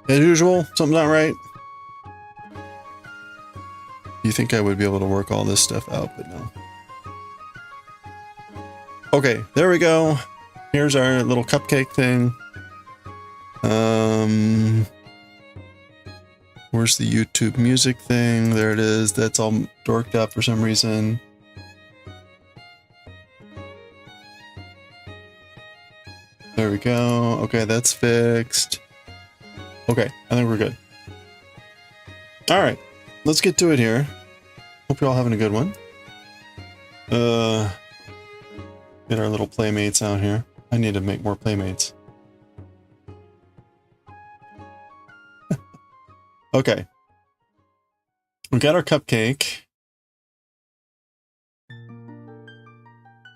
As usual, something's not right. You think I would be able to work all this stuff out, but no. Okay, there we go. Here's our little cupcake thing. Where's the YouTube music thing? There it is. That's all dorked up for some reason. There we go. Okay, that's fixed. Okay, I think we're good. All right, let's get to it here. Hope you're all having a good one. Get our little playmates out here. I need to make more playmates. Okay. We got our cupcake.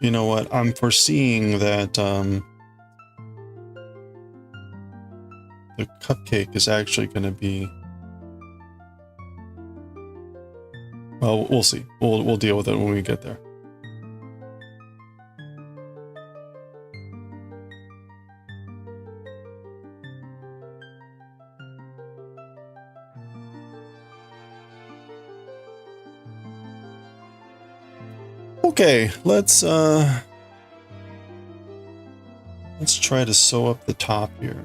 You know what? I'm foreseeing that the cupcake is actually going to be... Well, we'll see. We'll deal with it when we get there. Okay, let's try to sew up the top here.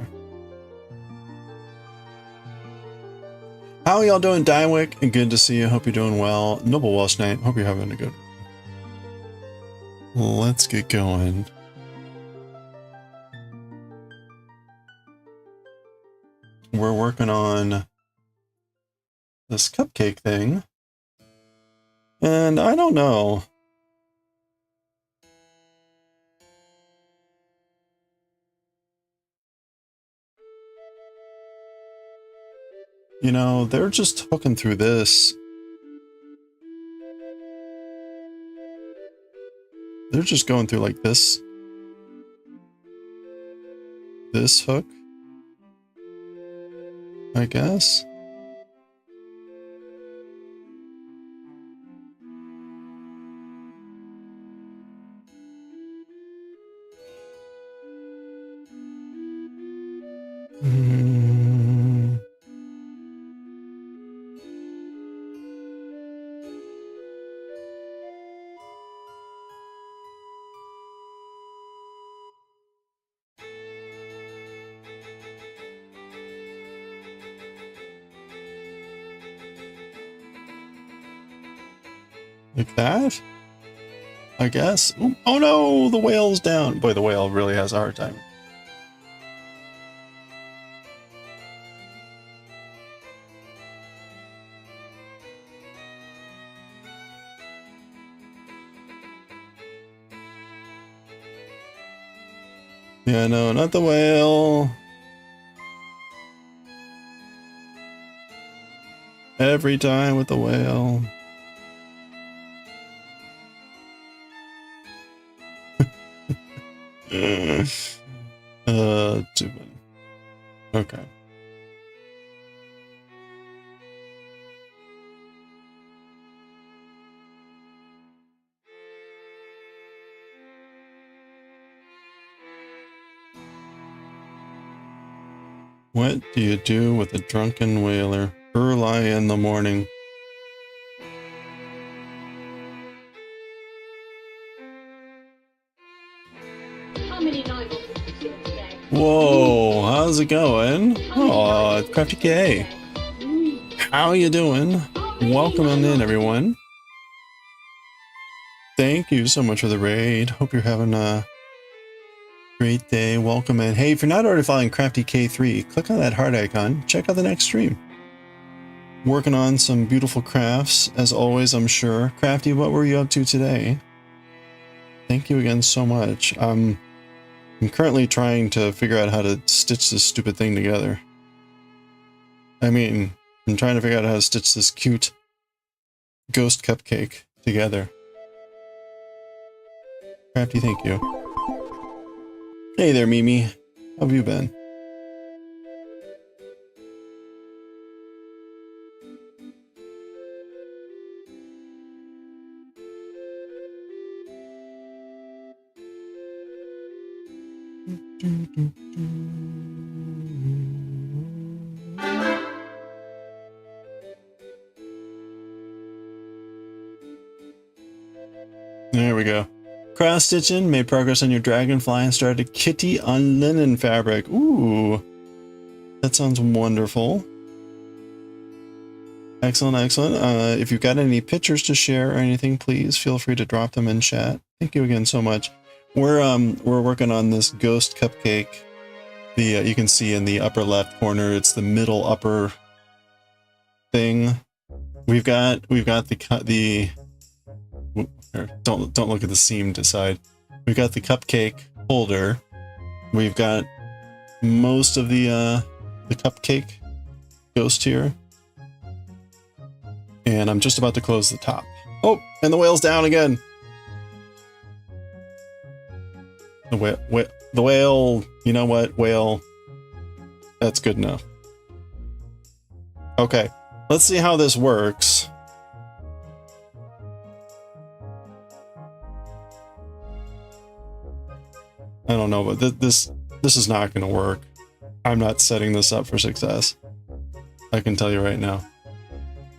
How are y'all doing, Daioh? Good to see you. Hope you're doing well. Noble Welsh Knight. Hope you're having a good one. Let's get going. We're working on this cupcake thing. And I don't know. You know, they're just hooking through this. They're just going through like this. This hook, I guess. Like that? I guess. Ooh, oh no, the whale's down. Boy, the whale really has a hard time. Yeah, no, not the whale. Every time with the whale. Too funny. Okay. What do you do with a drunken whaler early in the morning? Whoa, how's it going? Oh, Crafty K. How you doing? Welcome in, everyone. Thank you so much for the raid. Hope you're having a great day. Welcome in. Hey, if you're not already following Crafty K3, click on that heart icon. Check out the next stream. Working on some beautiful crafts, as always, I'm sure. Crafty, what were you up to today? Thank you again so much. I'm currently trying to figure out how to stitch this stupid thing together. I mean, I'm trying to figure out how to stitch this cute ghost cupcake together. Crafty, thank you. Hey there, Mimi. How have you been? There we go. Cross stitching, made progress on your dragonfly and started a kitty on linen fabric. Ooh, that sounds wonderful. Excellent, excellent. If you've got any pictures to share or anything, please feel free to drop them in chat. Thank you again so much. We're working on this ghost cupcake. The you can see in the upper left corner, it's the middle upper thing. We've got the don't look at the seamed side. We've got the cupcake holder. We've got most of the cupcake ghost here. And I'm just about to close the top. Oh, and the whale's down again. The whale, you know what, whale, that's good enough. Okay, let's see how this works. I don't know, but this is not going to work. I'm not setting this up for success. I can tell you right now.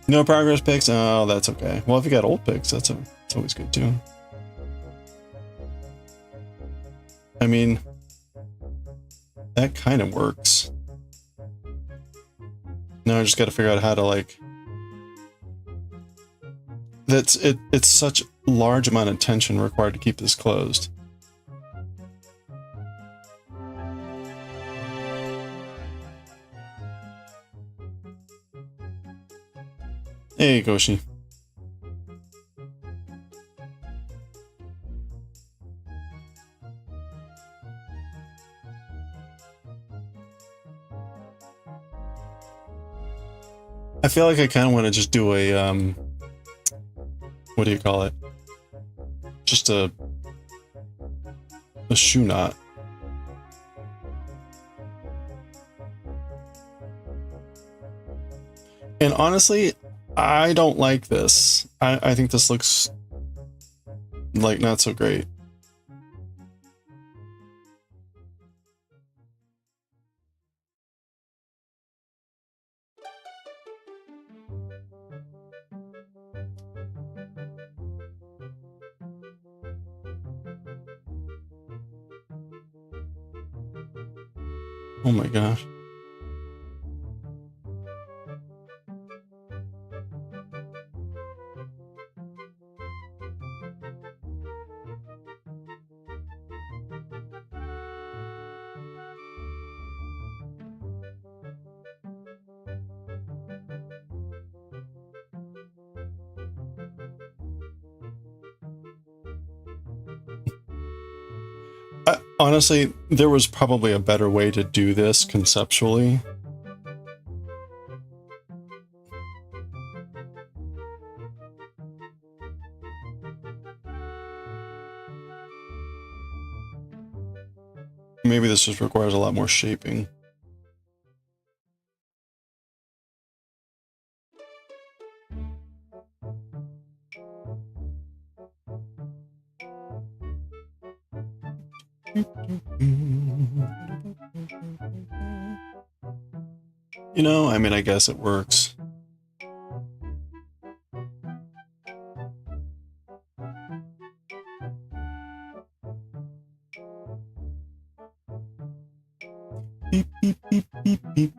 No progress pics? Oh, that's okay. Well, if you got old pics, it's always good too. I mean, that kind of works. Now I just got to figure out how to, like... It's such a large amount of tension required to keep this closed. Hey, Goshi. I feel like I kind of want to just do a, what do you call it? Just a shoe knot. And honestly, I don't like this. I think this looks like not so great. Oh my gosh. Honestly, there was probably a better way to do this conceptually. Maybe this just requires a lot more shaping. You know, I mean, I guess it works. Beep, beep, beep, beep, beep.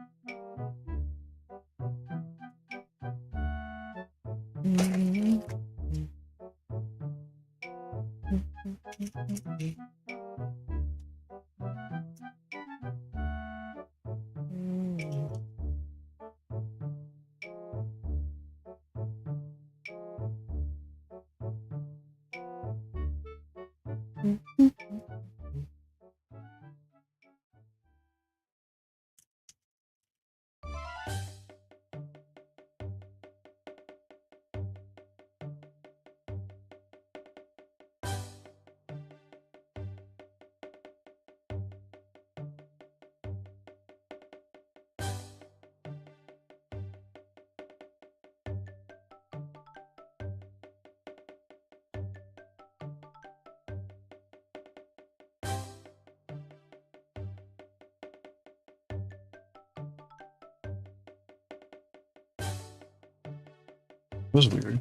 It was weird.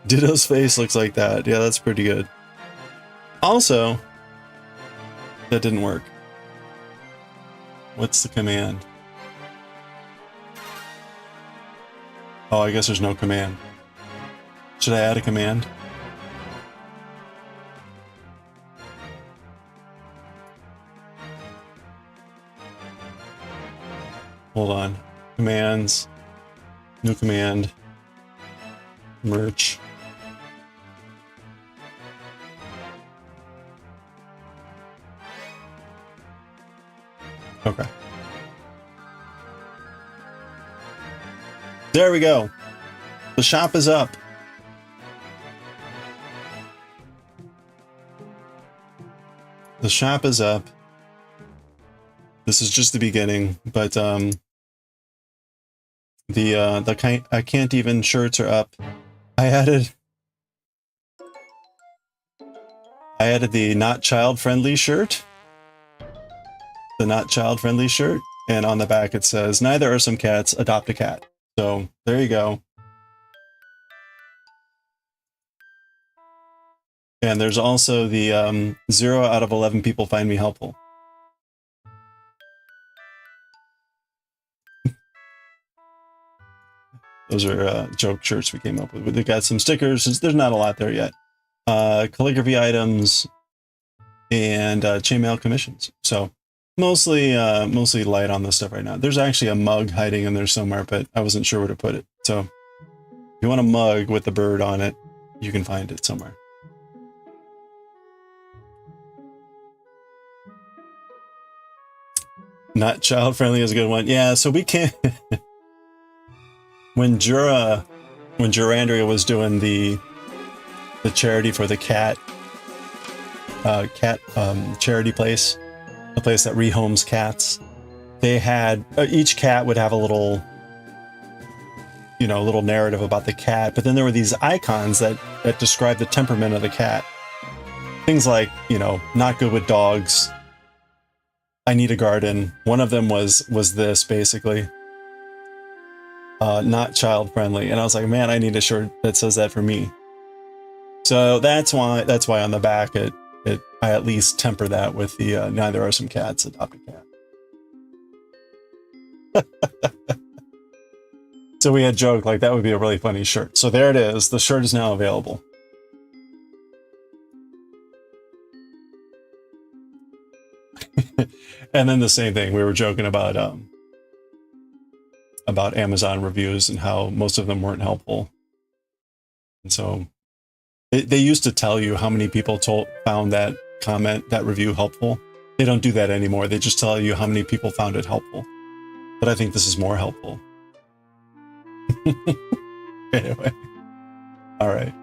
Ditto's face looks like that. Yeah, that's pretty good. Also, that didn't work. What's the command? Oh, I guess there's no command. Should I add a command? Hold on. Commands. New command. Merch. Okay. There we go. The shop is up. The shop is up. This is just the beginning, but the I can't even shirts are up. I added the not child friendly shirt. The not child friendly shirt, and on the back it says neither are some cats, adopt a cat. So there you go. And there's also the 0 out of 11 people find me helpful. Those are joke shirts we came up with. We got some stickers. There's not a lot there yet. Calligraphy items and chainmail commissions. So mostly light on this stuff right now. There's actually a mug hiding in there somewhere, but I wasn't sure where to put it. So if you want a mug with the bird on it, you can find it somewhere. Not child friendly is a good one. Yeah, so we can't. when Durandria was doing the charity for the cat charity place, the place that rehomes cats, they had each cat would have a little, little narrative about the cat, but then there were these icons that describe the temperament of the cat. Things like, not good with dogs. I need a garden. One of them was this, basically. Not child friendly. And I was like, man, I need a shirt that says that for me. So that's why on the back I at least temper that with the neither are some cats, adopt a cat. So we had joked like that would be a really funny shirt. So there it is. The shirt is now available. And then the same thing, we were joking about Amazon reviews and how most of them weren't helpful. And so they used to tell you how many people found that review helpful. They don't do that anymore. They just tell you how many people found it helpful. But I think this is more helpful. Anyway. All right.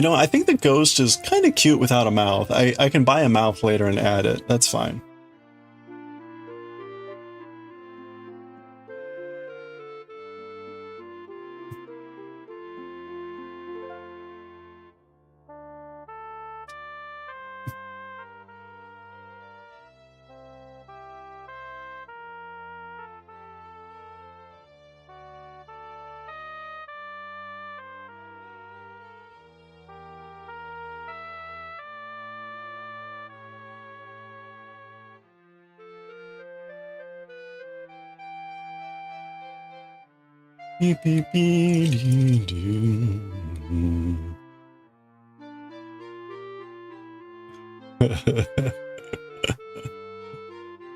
I think the ghost is kind of cute without a mouth. I can buy a mouth later and add it. That's fine. Beep, beep, beep, doo, doo.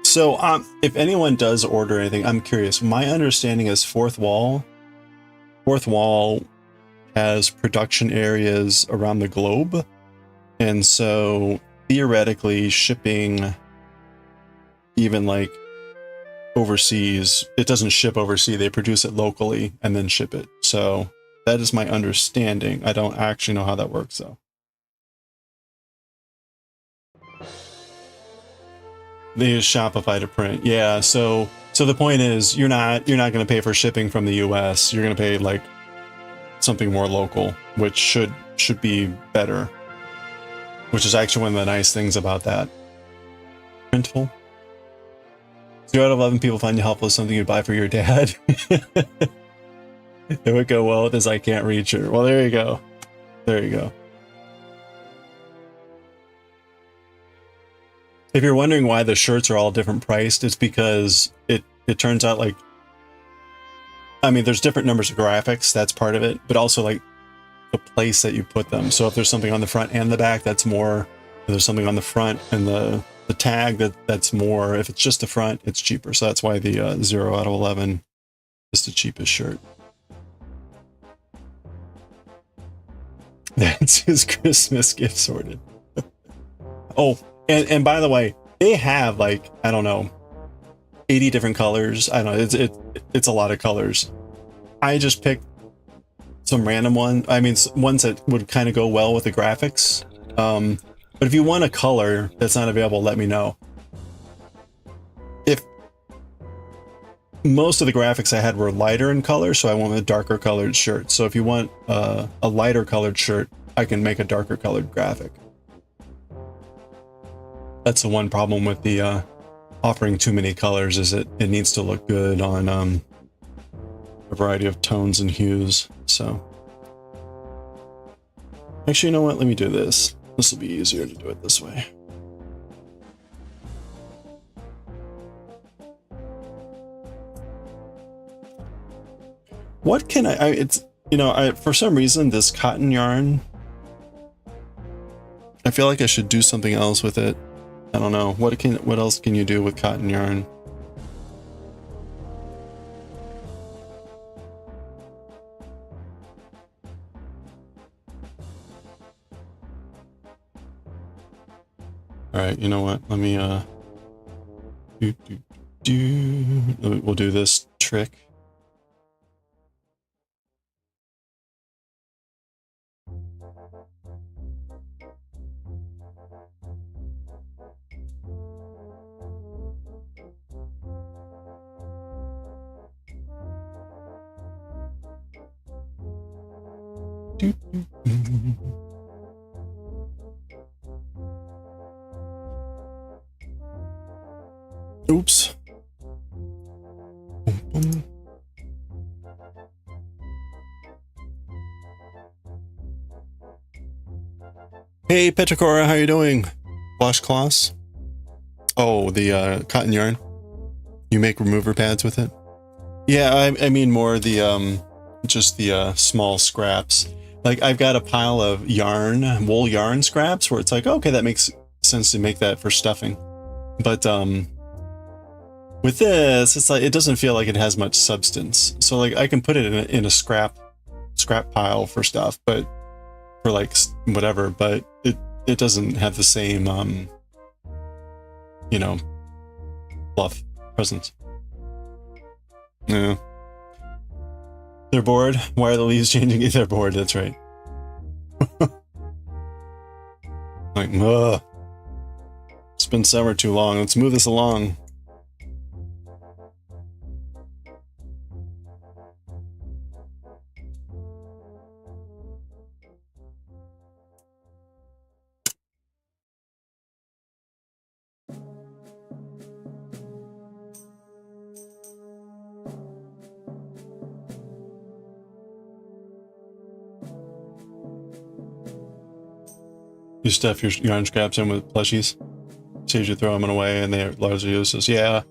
So, if anyone does order anything, I'm curious. My understanding is Fourth Wall has production areas around the globe, and so theoretically shipping, even like overseas, it doesn't ship overseas. They produce it locally and then ship it. So that is my understanding. I don't actually know how that works though. They use Shopify to print. Yeah, so the point is you're not going to pay for shipping from the US. You're going to pay like something more local, which should be better. Which is actually one of the nice things about that. Printful. 0 out of 11 people find you helpful as something you'd buy for your dad. It would go well with this I can't reach her. Well, there you go. There you go. If you're wondering why the shirts are all different priced, it's because it turns out like, I mean, there's different numbers of graphics, that's part of it, but also like the place that you put them. So if there's something on the front and the back, that's more. If there's something on the front and the tag, that's more. If it's just the front, it's cheaper. So that's why the 0 out of 11 is the cheapest shirt. That's his Christmas gift sorted. Oh, and by the way, they have like, I don't know, 80 different colors. I don't know, it's a lot of colors. I just picked some random one. I mean, ones that would kind of go well with the graphics. But if you want a color that's not available, let me know. If most of the graphics I had were lighter in color, so I want a darker colored shirt. So if you want a lighter colored shirt, I can make a darker colored graphic. That's the one problem with the offering too many colors, is it needs to look good on a variety of tones and hues. So actually, you know what? Let me do this. This will be easier to do it this way. What can it's, you know, for some reason, this cotton yarn, I feel like I should do something else with it. I don't know. What else can you do with cotton yarn? All right, you know what? Let me we'll do this trick. Oops. Hey, Petricora, how you doing? Washcloths? Oh, the cotton yarn. You make remover pads with it? Yeah, I mean more the just the small scraps. Like I've got a pile of yarn, wool yarn scraps where it's like, okay, that makes sense to make that for stuffing. But with this, it's like it doesn't feel like it has much substance. So like I can put it in a scrap pile for stuff, but for like whatever, but it doesn't have the same you know, fluff presence. Yeah. They're bored. Why are the leaves changing? They're bored, that's right. Like, ugh. It's been summer too long. Let's move this along. You stuff your yarn scraps in with plushies. Saves you throw them away and they're largely useless. Yeah.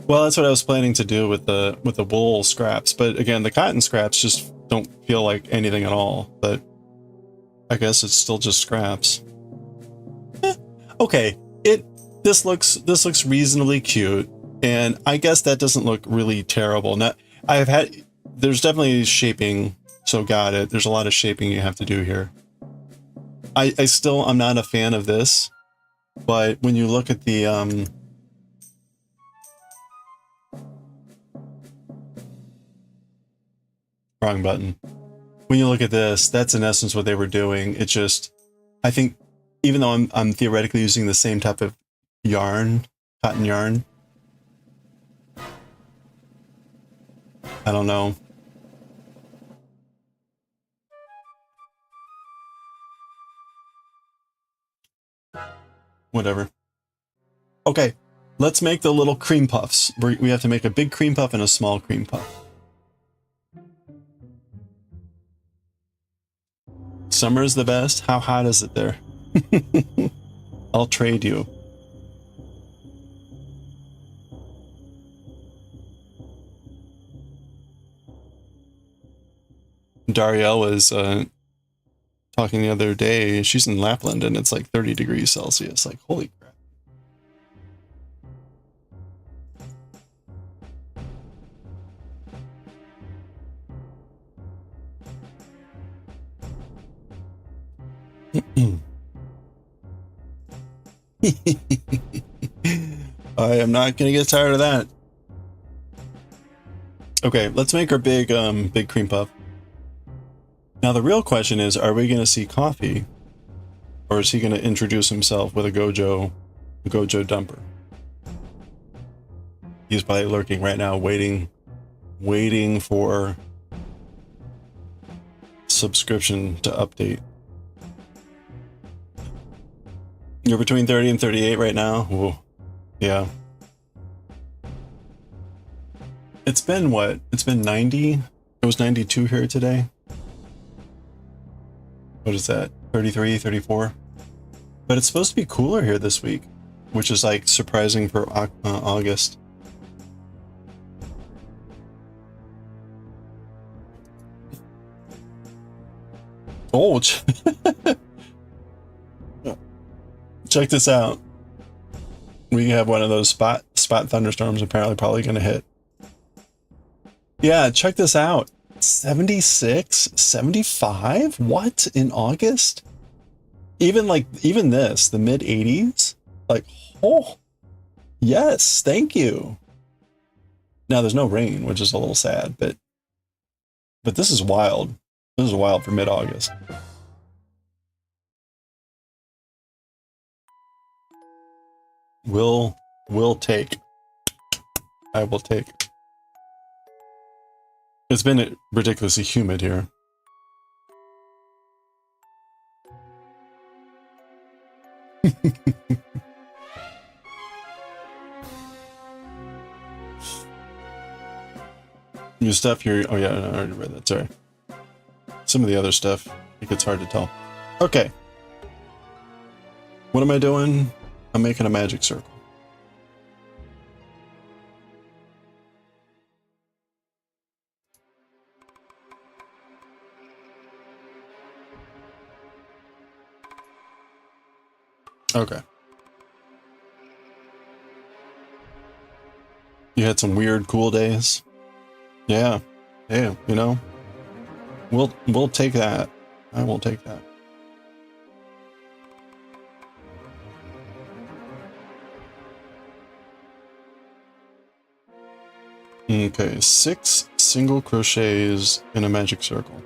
Well, that's what I was planning to do with the wool scraps, but again, the cotton scraps just don't feel like anything at all. But I guess it's still just scraps. Okay, this looks reasonably cute, and I guess that doesn't look really terrible. Now, there's definitely shaping, so got it. There's a lot of shaping you have to do here. I'm not a fan of this, but when you look at the wrong button. When you look at this, that's in essence what they were doing. It just, I think, even though I'm theoretically using the same type of yarn, cotton yarn, I don't know. Whatever. Okay, Let's make the little cream puffs. We have to make a big cream puff and a small cream puff. Summer is the best. How hot is it there? I'll trade you. Daioh was talking the other day. She's in Lapland and it's like 30 degrees Celsius. Like, holy crap. I am not gonna get tired of that. Okay, let's make our big big cream puff. Now the real question is, are we gonna see coffee? Or is he gonna introduce himself with a Gojo dumper? He's probably lurking right now, waiting for subscription to update. You're between 30 and 38 right now? Ooh, yeah. It's been what? It's been 90? It was 92 here today. What is that? 33, 34? But it's supposed to be cooler here this week, which is like surprising for August. Oh, check this out. We have one of those spot thunderstorms apparently probably going to hit. Yeah, check this out. 76, 75? What? In August? Even this, the mid 80s? Like, oh, yes, thank you. Now there's no rain, which is a little sad, but this is wild. This is wild for mid-August. We'll take. I will take. It's been ridiculously humid here. New stuff here. Oh yeah, I already read that. Sorry. Some of the other stuff, it gets hard to tell. Okay. What am I doing? I'm making a magic circle. Okay. You had some weird cool days? Yeah. Yeah, you know? We'll take that. I will take that. Okay, 6 single crochets in a magic circle.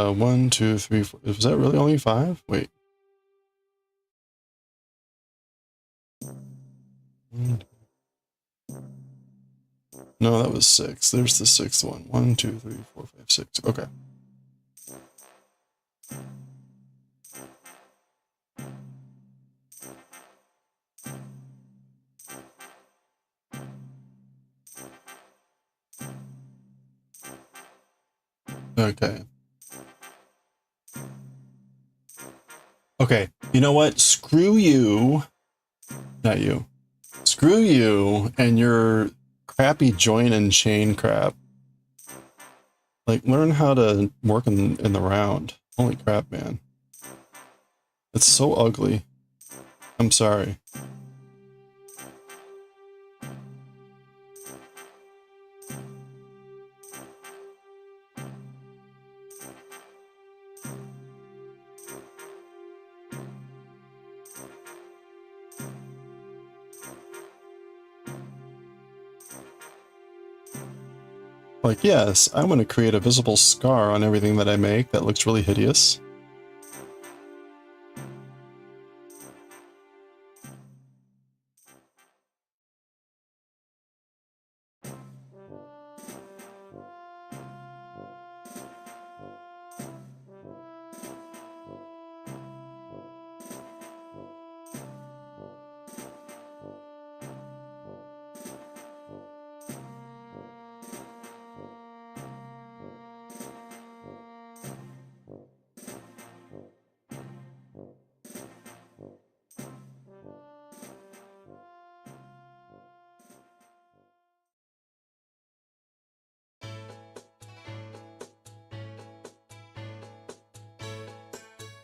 One, two, three, four. Was that really only 5? Wait. No, that was 6. There's the 6th one. 1, 2, 3, 4, 5, 6. Okay. Okay. Okay, you know what? Screw you. Not you. Screw you and your crappy join and chain crap. Like, learn how to work in the round. Holy crap, man. It's so ugly. I'm sorry. Like, yes, I want to create a visible scar on everything that I make that looks really hideous.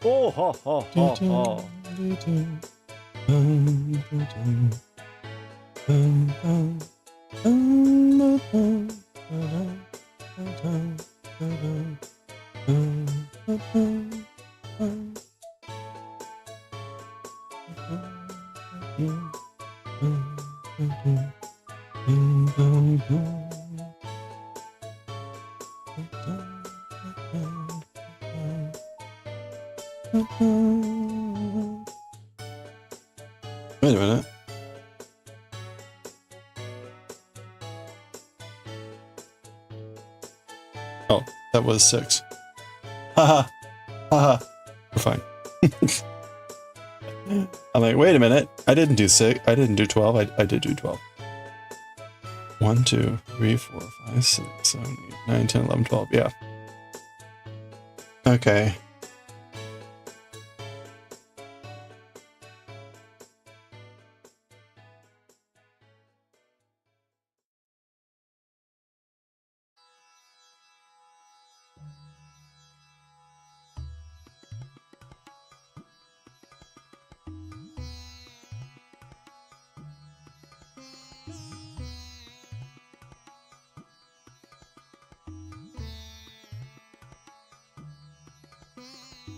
Oh, ha, ha, ha, ha. Wait a minute. Oh, that was 6. Haha. Haha. We're fine. I'm like, wait a minute. I didn't do 6. I didn't do 12. I did do 12. 1, 2, 3, 4, 5, 6, 7, 8, 9, 10, 11, 12. Yeah. Okay.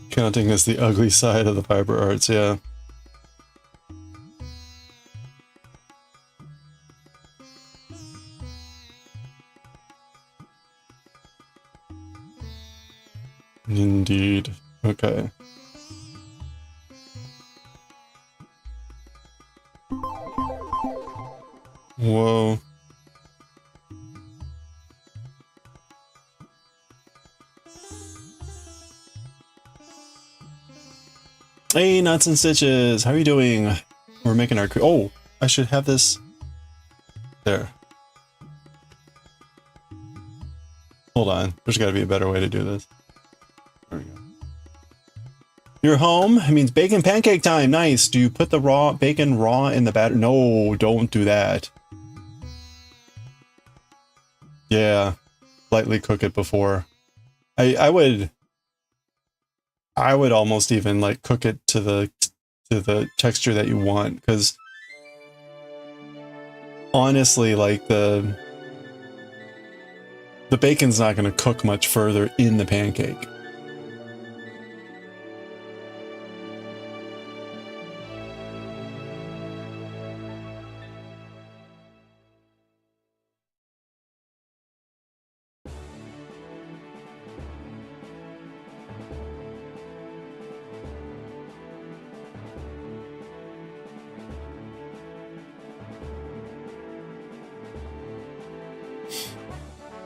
Counting as the ugly side of the fiber arts, yeah. Indeed. Okay. Whoa. Hey, Nuts and Stitches! How are you doing? We're making our... Oh! I should have this... There. Hold on. There's gotta be a better way to do this. There we go. You're home? It means bacon pancake time! Nice! Do you put the bacon raw in the batter? No, don't do that. Yeah. Lightly cook it before. I would almost even like cook it to the texture that you want, because honestly, like the bacon's not going to cook much further in the pancake.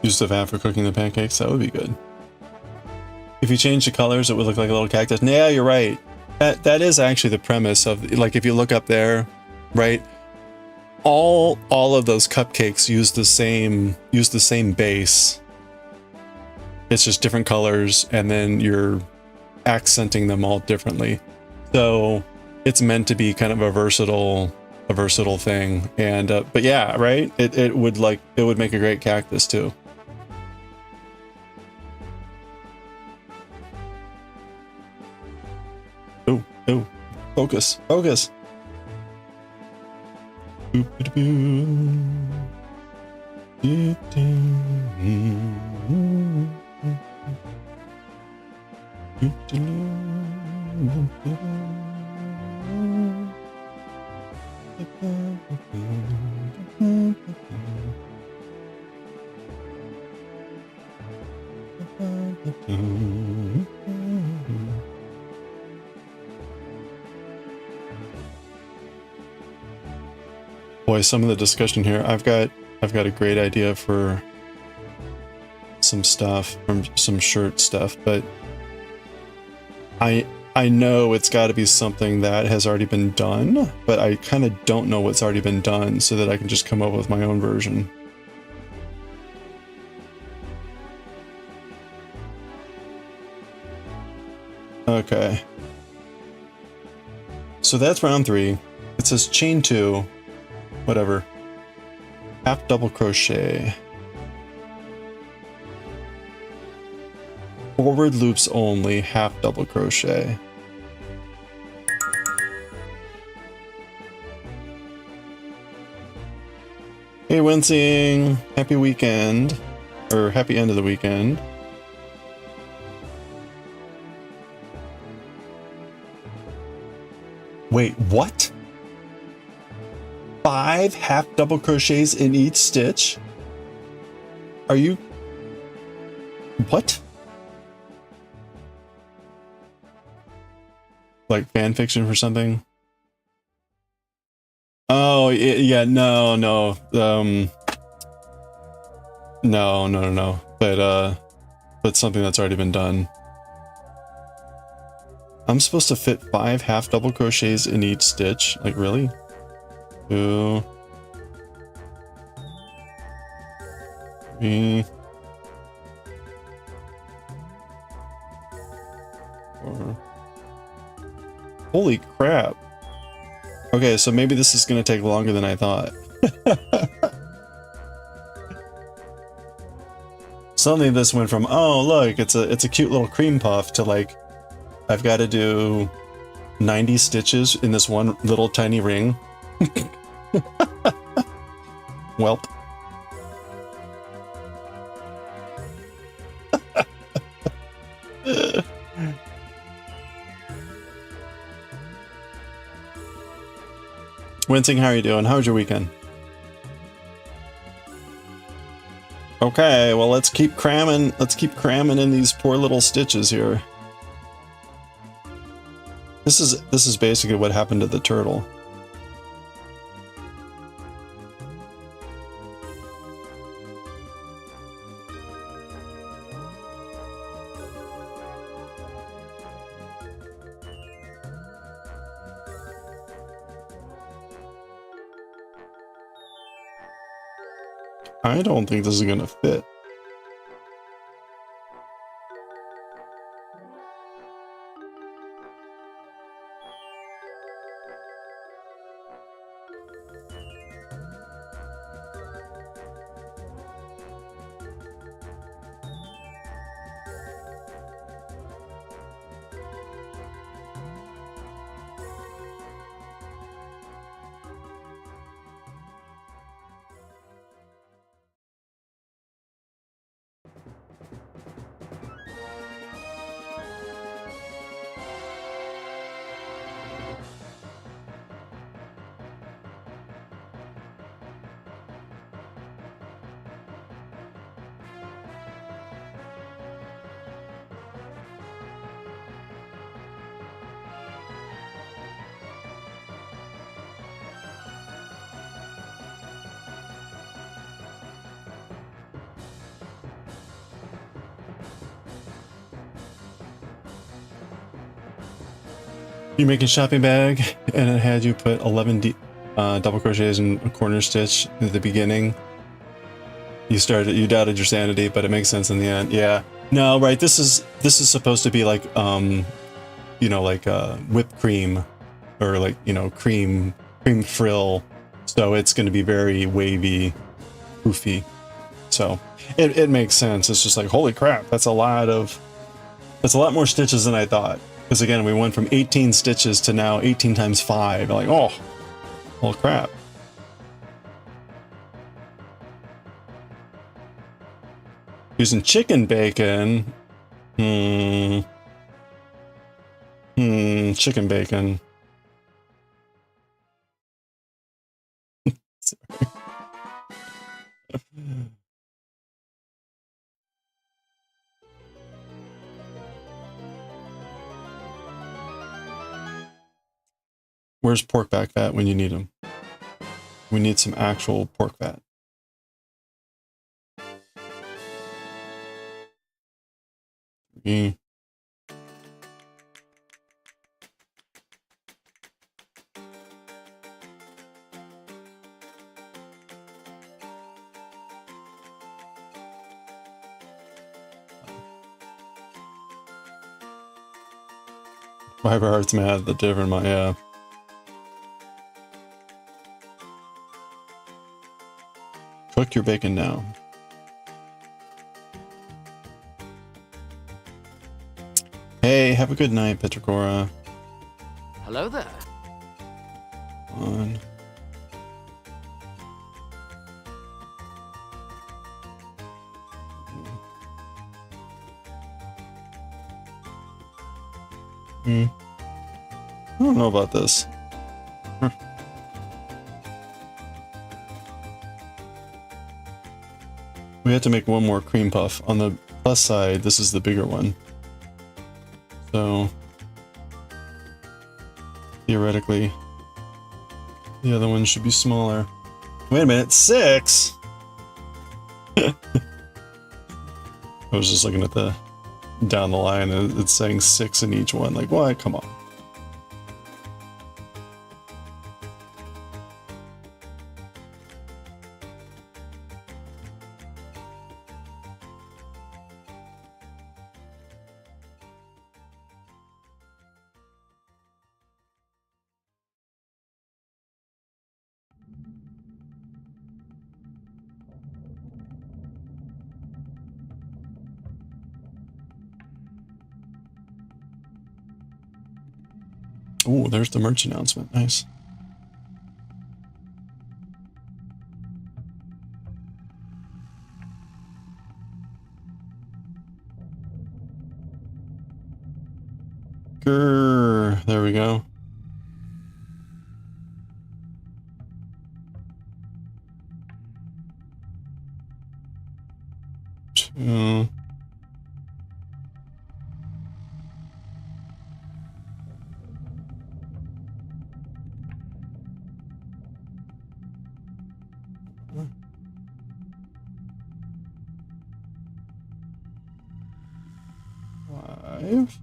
Use the vat for cooking the pancakes, that would be good. If you change the colors, it would look like a little cactus. Yeah, you're right. That is actually the premise of, like, if you look up there, right? All of those cupcakes use the same base. It's just different colors, and then you're accenting them all differently. So it's meant to be kind of a versatile thing. And but yeah, right? It would make a great cactus too. Ooh, focus. Boy, some of the discussion here, I've got a great idea for some stuff, from some shirt stuff, but I know it's got to be something that has already been done, but I kind of don't know what's already been done so that I can just come up with my own version. Okay. So that's round 3. It says chain 2, whatever. Half double crochet. Forward loops only, half double crochet. Hey Wincing, happy weekend, or happy end of the weekend. Wait, what? 5 half double crochets in each stitch? Are you... What? Like fan fiction for something? Oh, yeah, no. No. But something that's already been done. I'm supposed to fit 5 half double crochets in each stitch? Like, really? 2, 3, 4. Holy crap. Okay, so maybe this is going to take longer than I thought. Suddenly this went from, oh look, it's a cute little cream puff, to like, I've got to do 90 stitches in this one little tiny ring. Welp. Wincing, how are you doing? How was your weekend? Okay, well let's keep cramming in these poor little stitches here. This is basically what happened to the turtle. I don't think this is gonna fit. You make a shopping bag, and it had you put 11 double crochets in a corner stitch at the beginning. You doubted your sanity, but it makes sense in the end. Yeah. No, right. This is supposed to be like, you know, like whipped cream, or like, you know, cream frill. So it's going to be very wavy, poofy. So it makes sense. It's just like, holy crap, that's a lot more stitches than I thought. Because again, we went from 18 stitches to now 18 times 5. Like, oh, well, crap. Using chicken bacon. Chicken bacon. Where's pork back fat when you need them? We need some actual pork fat. Mm. My heart's mad the different my yeah. Cook your bacon now. Hey, have a good night, Petricora. Hello there. On. I don't know about this. We have to make one more cream puff. On the plus side, this is the bigger one. So, theoretically, the other one should be smaller. Wait a minute, 6? I was just looking at the down the line and it's saying 6 in each one. Like, what? Come on. Oh, there's the merch announcement. Nice. Grrr. There we go. Two. Five.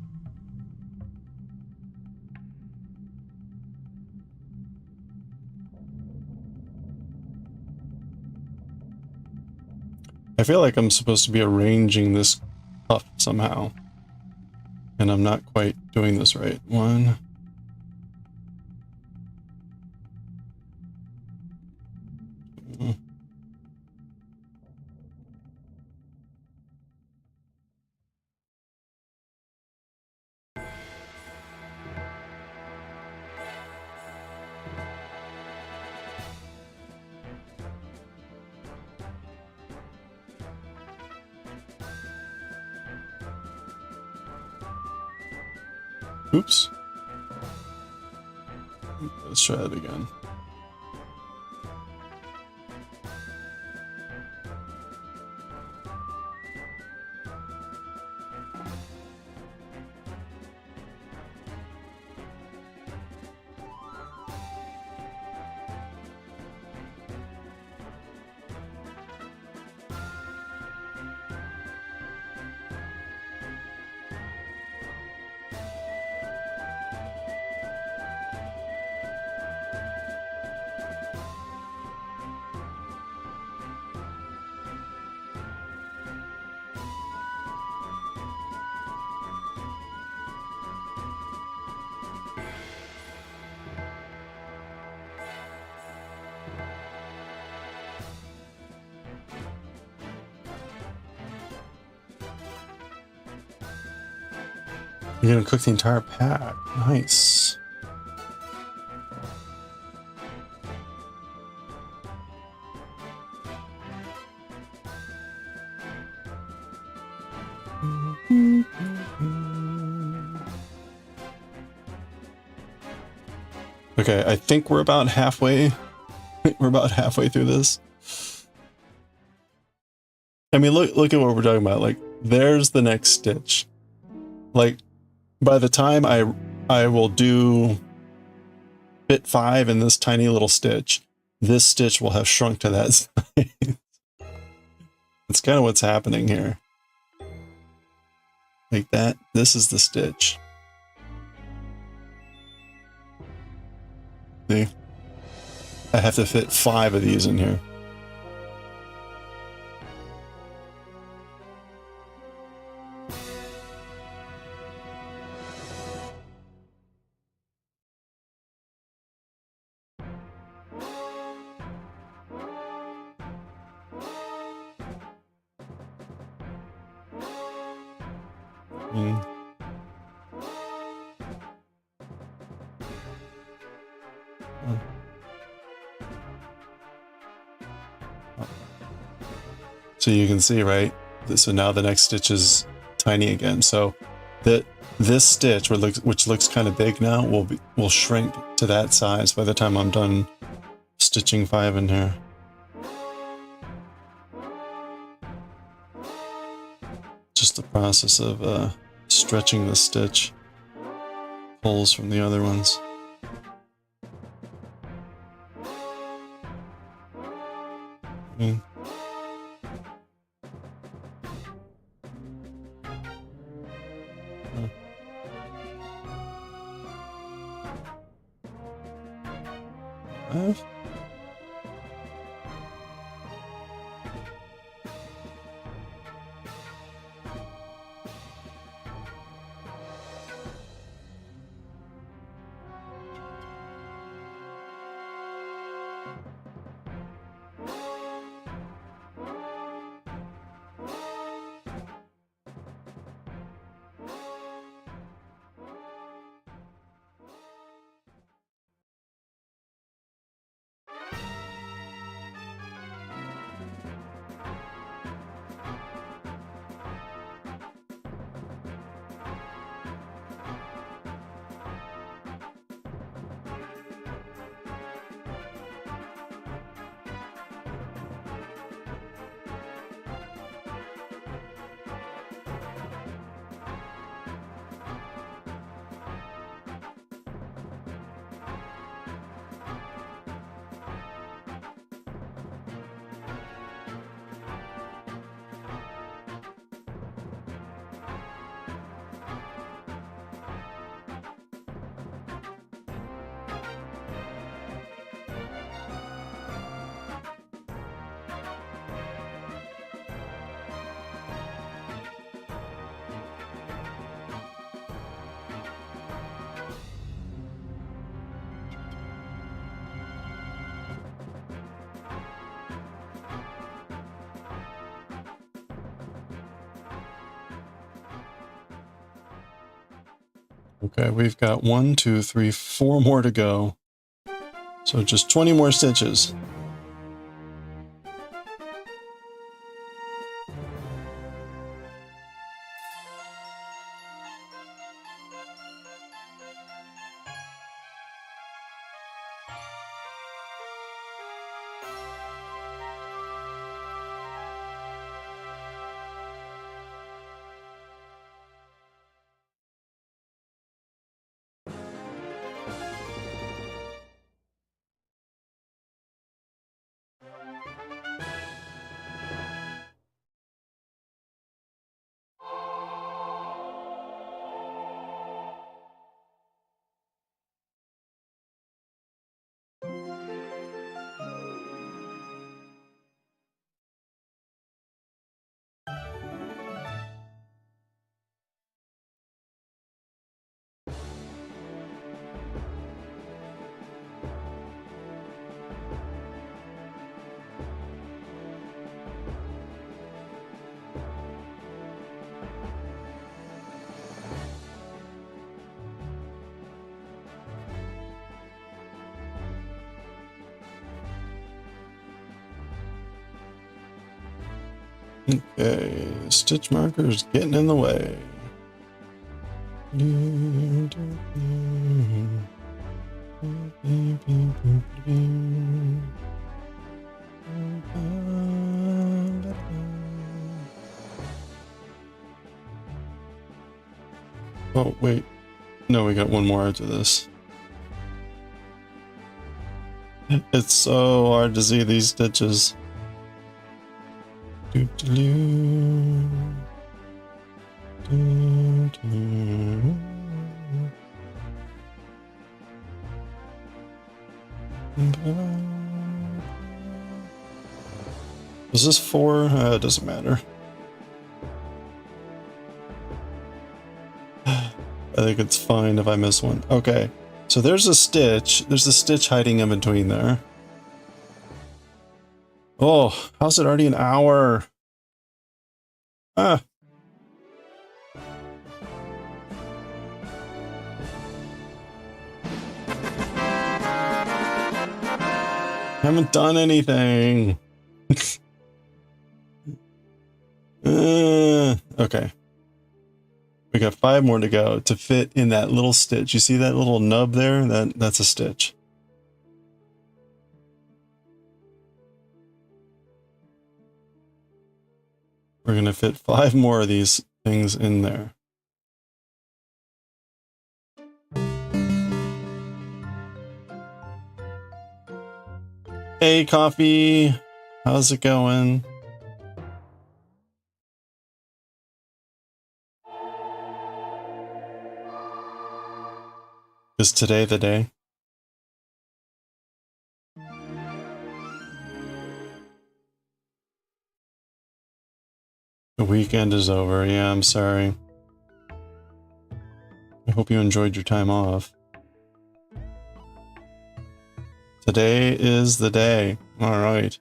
I feel like I'm supposed to be arranging this puff somehow. And I'm not quite doing this right. 1. Oops. Let's try that again. You're gonna cook the entire pack. Nice. Okay, I think we're about halfway. We're about halfway through this. I mean, look at what we're talking about. Like, there's the next stitch. Like, by the time I will do fit 5 in this tiny little stitch, this stitch will have shrunk to that size. That's kind of what's happening here. Like that, this is the stitch. See? I have to fit 5 of these in here. So you can see, right? So now the next stitch is tiny again. So this stitch, which looks kind of big now, will shrink to that size by the time I'm done stitching 5 in here. Just the process of stretching the stitch pulls from the other ones. Okay, we've got 1, 2, 3, 4 more to go. So just 20 more stitches. Okay, stitch marker's getting in the way. Oh, wait. No, we got one more after this. It's so hard to see these stitches. Is this 4? It doesn't matter. I think it's fine if I miss one. Okay, so there's a stitch. There's a stitch hiding in between there. Oh, how's it already an hour? Ah. Haven't done anything. Okay. We got 5 more to go to fit in that little stitch. You see that little nub there? That's a stitch. We're going to fit 5 more of these things in there. Hey, Coffee. How's it going? Is today the day? The weekend is over. Yeah, I'm sorry. I hope you enjoyed your time off. Today is the day. All right.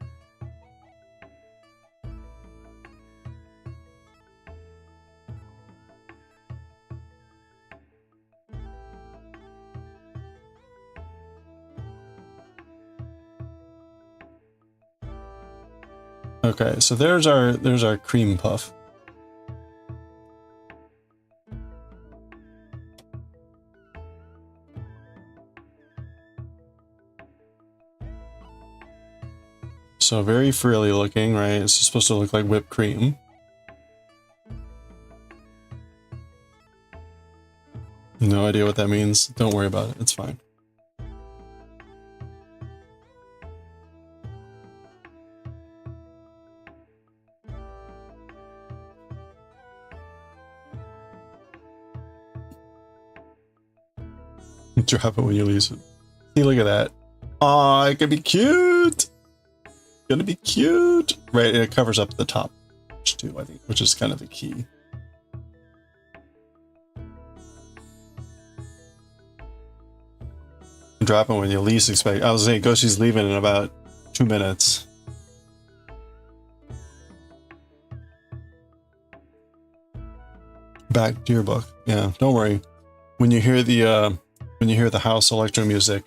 Okay, so there's our cream puff. So very frilly looking, right? It's supposed to look like whipped cream. No idea what that means. Don't worry about it. It's fine. Drop it when you lose it. See, look at that. Aw, it could be cute. Gonna be cute. Right, it covers up the top too, I think, which is kind of the key. Drop it when you least expect. I was saying Goshi's leaving in about 2 minutes. Back to your book. Yeah, don't worry. When you hear the house electro music,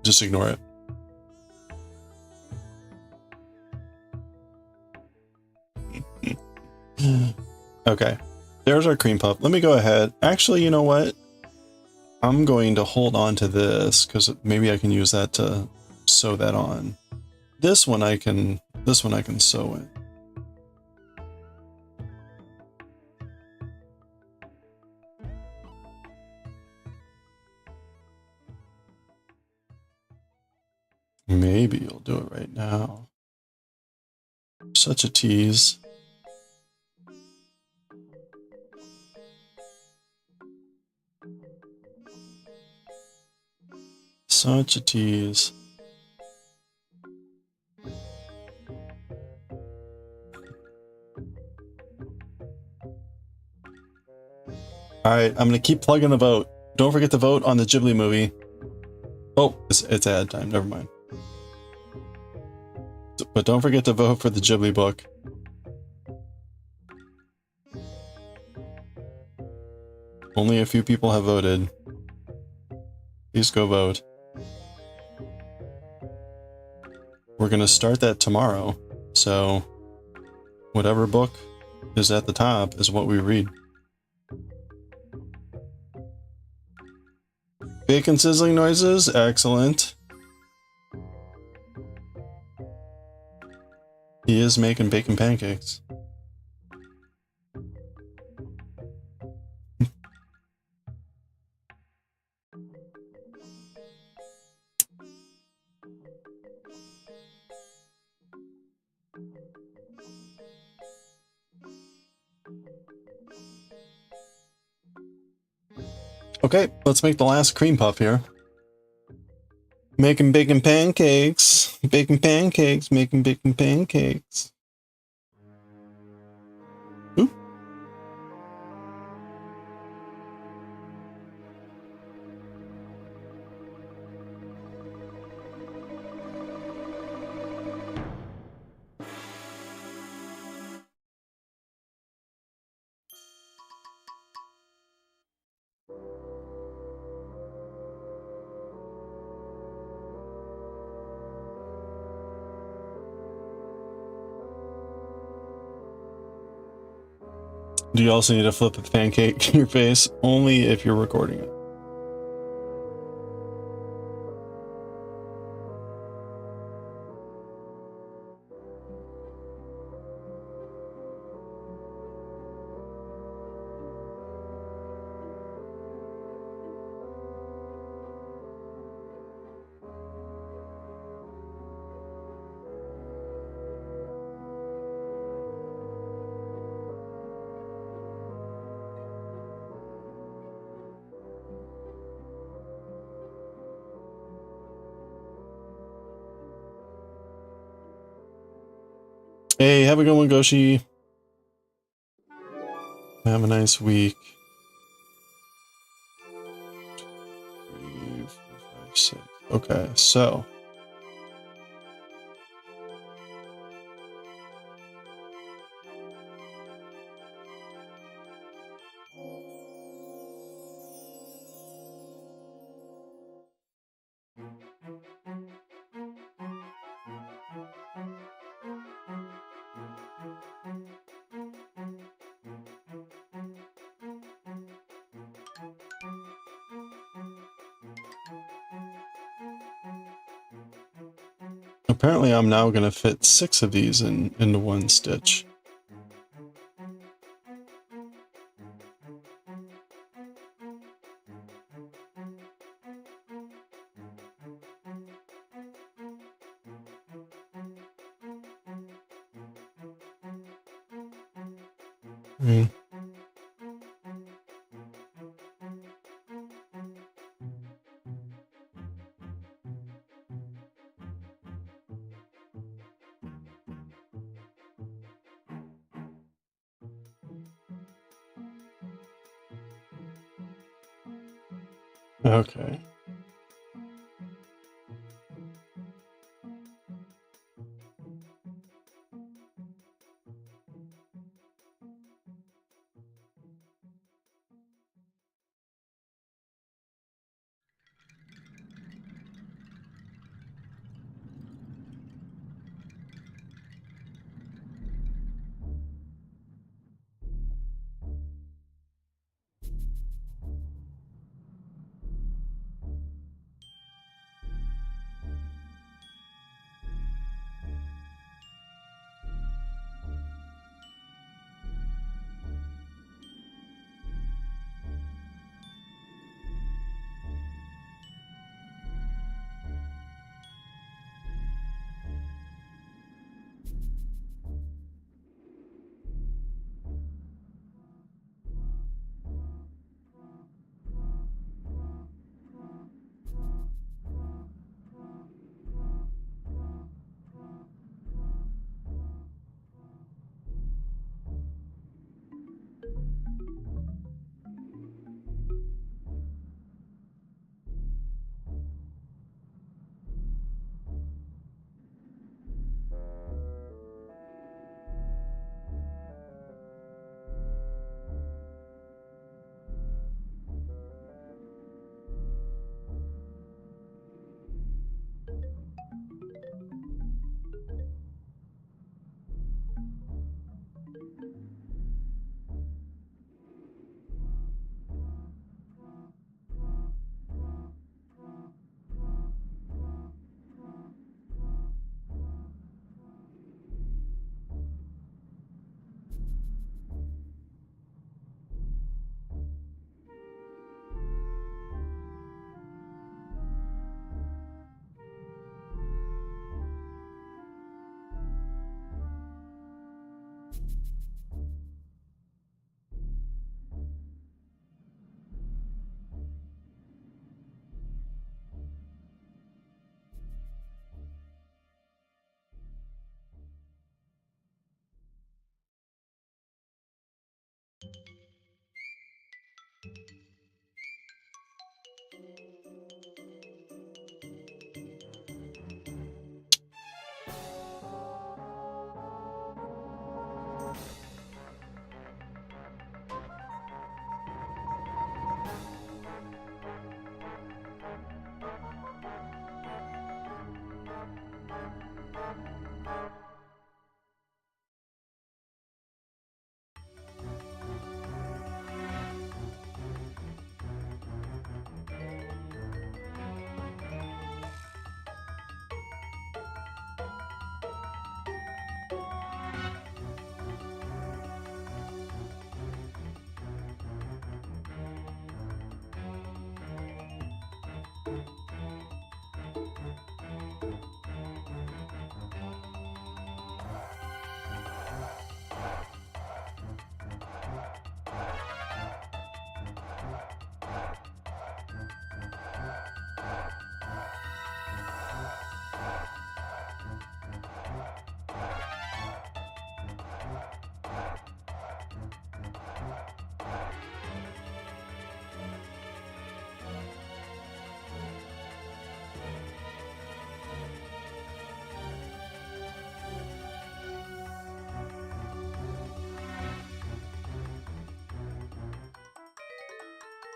just ignore it. Okay, there's our cream puff. Let me go ahead. Actually, you know what? I'm going to hold on to this because maybe I can use that to sew that on. This one I can sew in. Maybe you'll do it right now. Such a tease. Such a tease. Alright, I'm gonna keep plugging the vote. Don't forget to vote on the Ghibli movie. Oh, it's ad time, never mind. But don't forget to vote for the Ghibli book. Only a few people have voted. Please go vote. We're gonna start that tomorrow, so whatever book is at the top is what we read. Bacon sizzling noises, excellent. He is making bacon pancakes. Okay, let's make the last cream puff here. Making bacon pancakes. Bacon pancakes. Making bacon pancakes. Ooh. Do you also need to flip the pancake in your face? Only if you're recording it. Hey, have a good one, Goshi. Have a nice week. 3, 4, 5, 6. Okay, so. Apparently I'm now going to fit 6 of these into one stitch. Okay.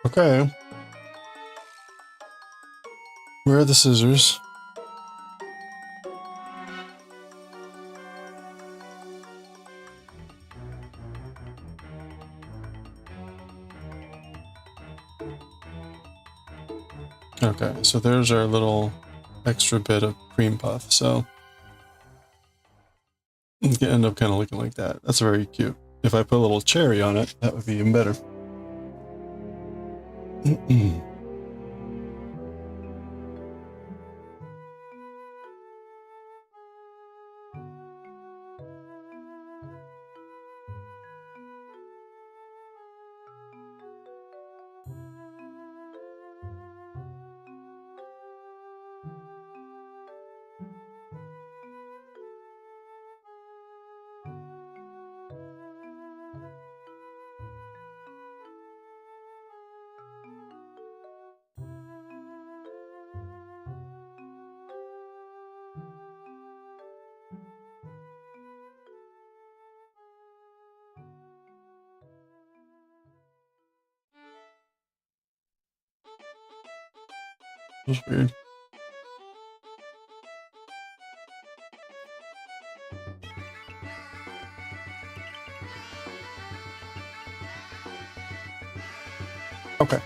Okay. Where are the scissors? Okay, so there's our little extra bit of cream puff. So it's gonna end up kind of looking like that. That's very cute. If I put a little cherry on it, that would be even better. That's weird. Okay.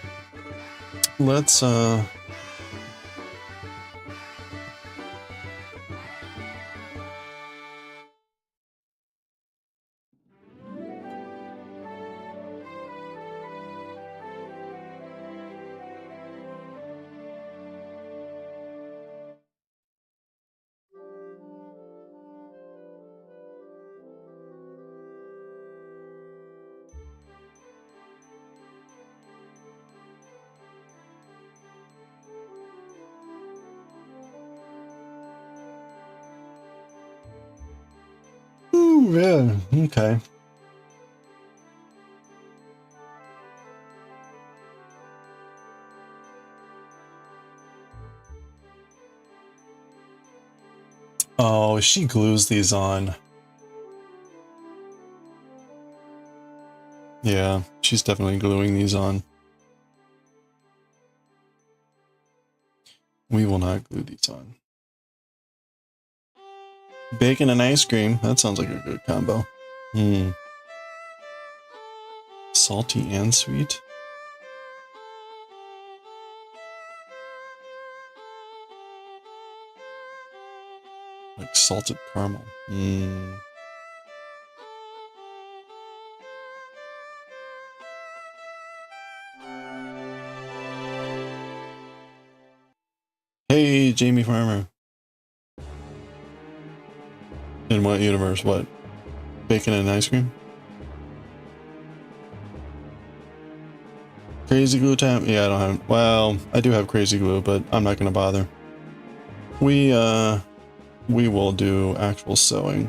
Let's Ooh, yeah, okay. Oh, she glues these on. Yeah, she's definitely gluing these on. We will not glue these on. Bacon and ice cream. That sounds like a good combo. Hmm. Salty and sweet. Like salted caramel. Hmm. Hey, Jamie Farmer. In what universe? What? Bacon and ice cream? Crazy glue time? Yeah, I don't have... Well, I do have crazy glue, but I'm not going to bother. We will do actual sewing.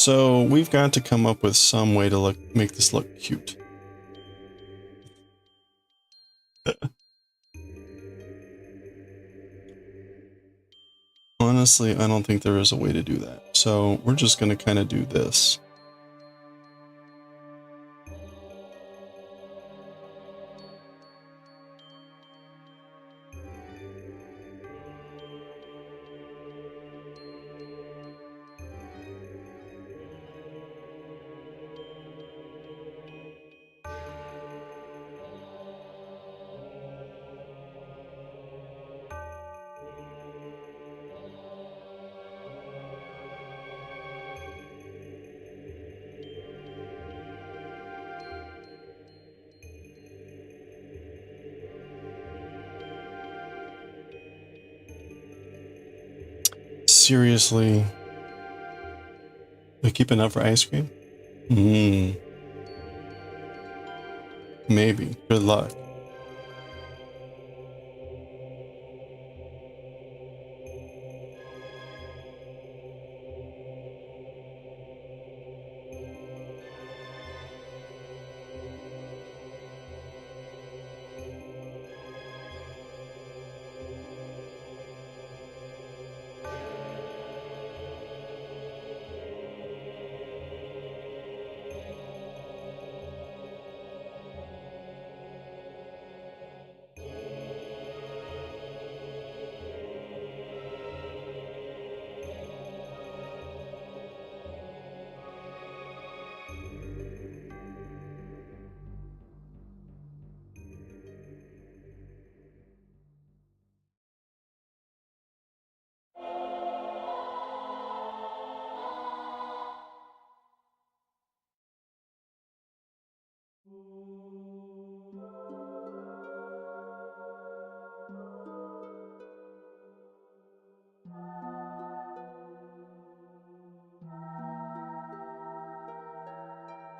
So we've got to come up with some way to make this look cute. Honestly, I don't think there is a way to do that. So we're just going to kind of do this. Seriously. We keep enough for ice cream? Maybe. Good luck.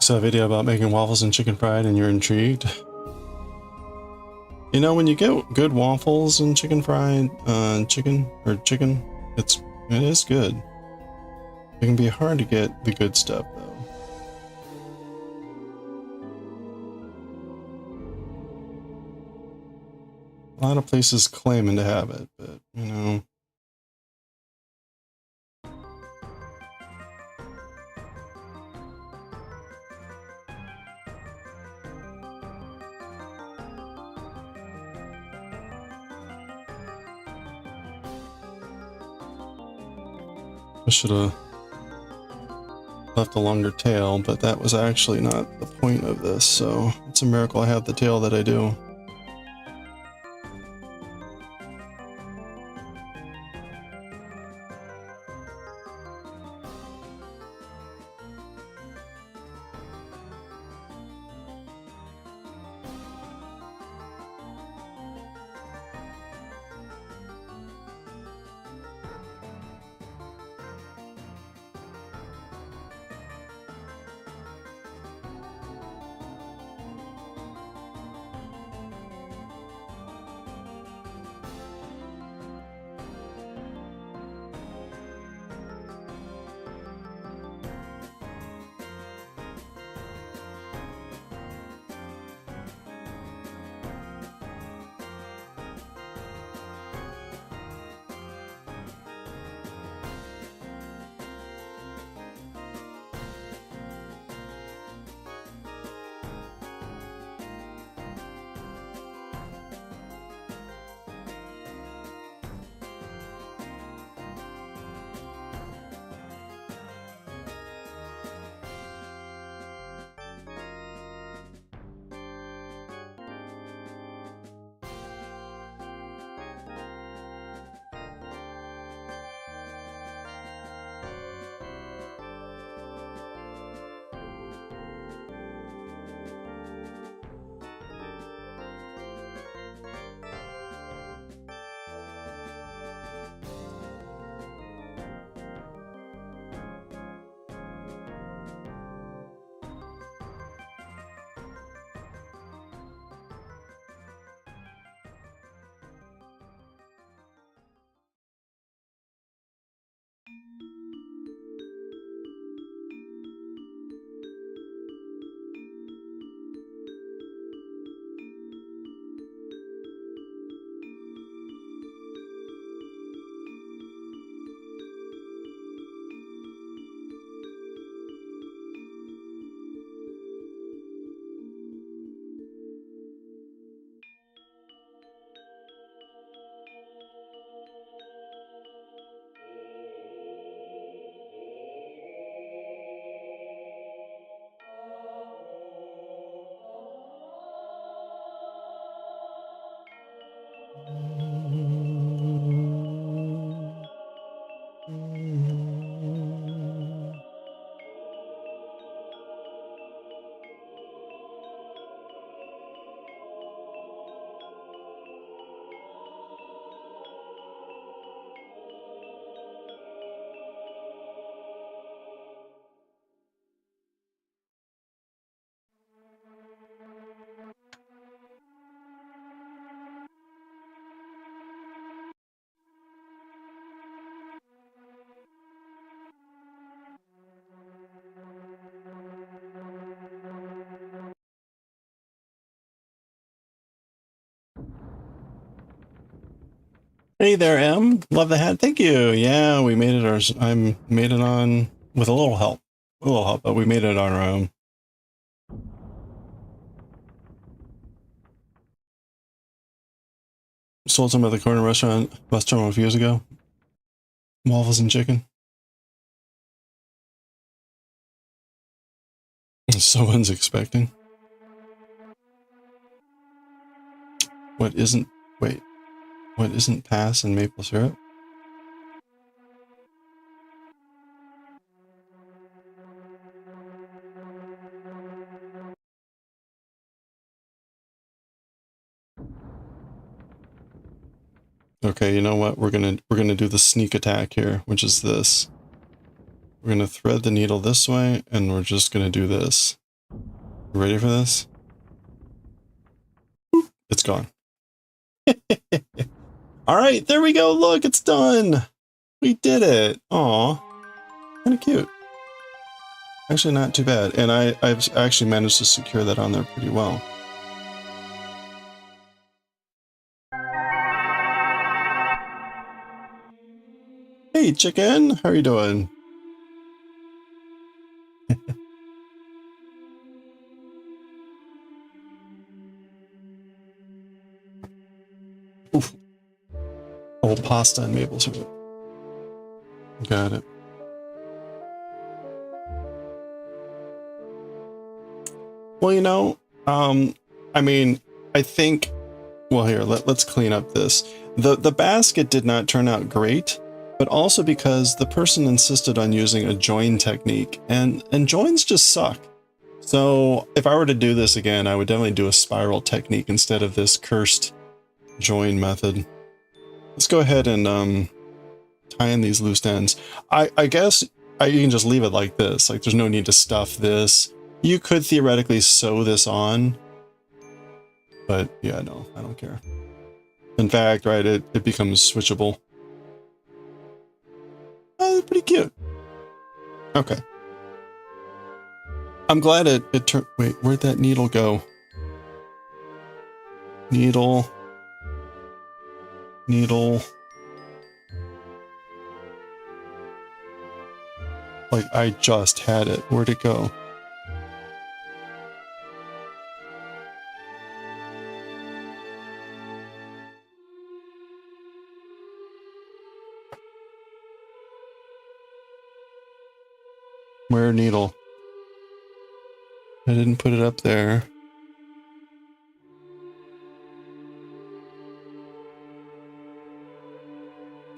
Saw a video about making waffles and chicken fried and you're intrigued. You know, when you get good waffles and chicken fried, chicken, it is good. It can be hard to get the good stuff though. A lot of places claiming to have it, but you know. I should have left a longer tail, but that was actually not the point of this, so it's a miracle I have the tail that I do. Hey there, M. Love the hat. Thank you. Yeah, we made it I made it on with a little help. A little help, but we made it on our own. Sold some at the corner restaurant bus terminal a few years ago. Waffles and chicken. Someone's expecting. What isn't pass and maple syrup? Okay, you know what? We're gonna do the sneak attack here, which is this. We're gonna thread the needle this way, and we're just gonna do this. Ready for this? It's gone. All right, there we go. Look, it's done. We did it. Aw, kind of cute. Actually, not too bad. And I've actually managed to secure that on there pretty well. Hey, chicken. How are you doing? Oof. Oh, pasta and maple syrup. Got it. Well, you know, I mean, I think, well, here, let's clean up this. The basket did not turn out great, but also because the person insisted on using a join technique, and joins just suck. So if I were to do this again, I would definitely do a spiral technique instead of this cursed join method. Let's go ahead and tie in these loose ends. I guess you can just leave it like this. Like, there's no need to stuff this. You could theoretically sew this on, but yeah, no, I don't care. In fact, right, it becomes switchable. Oh, pretty cute. Okay. I'm glad it turned. Wait, where'd that needle go? Needle. Like, I just had it. Where'd it go? Where needle? I didn't put it up there.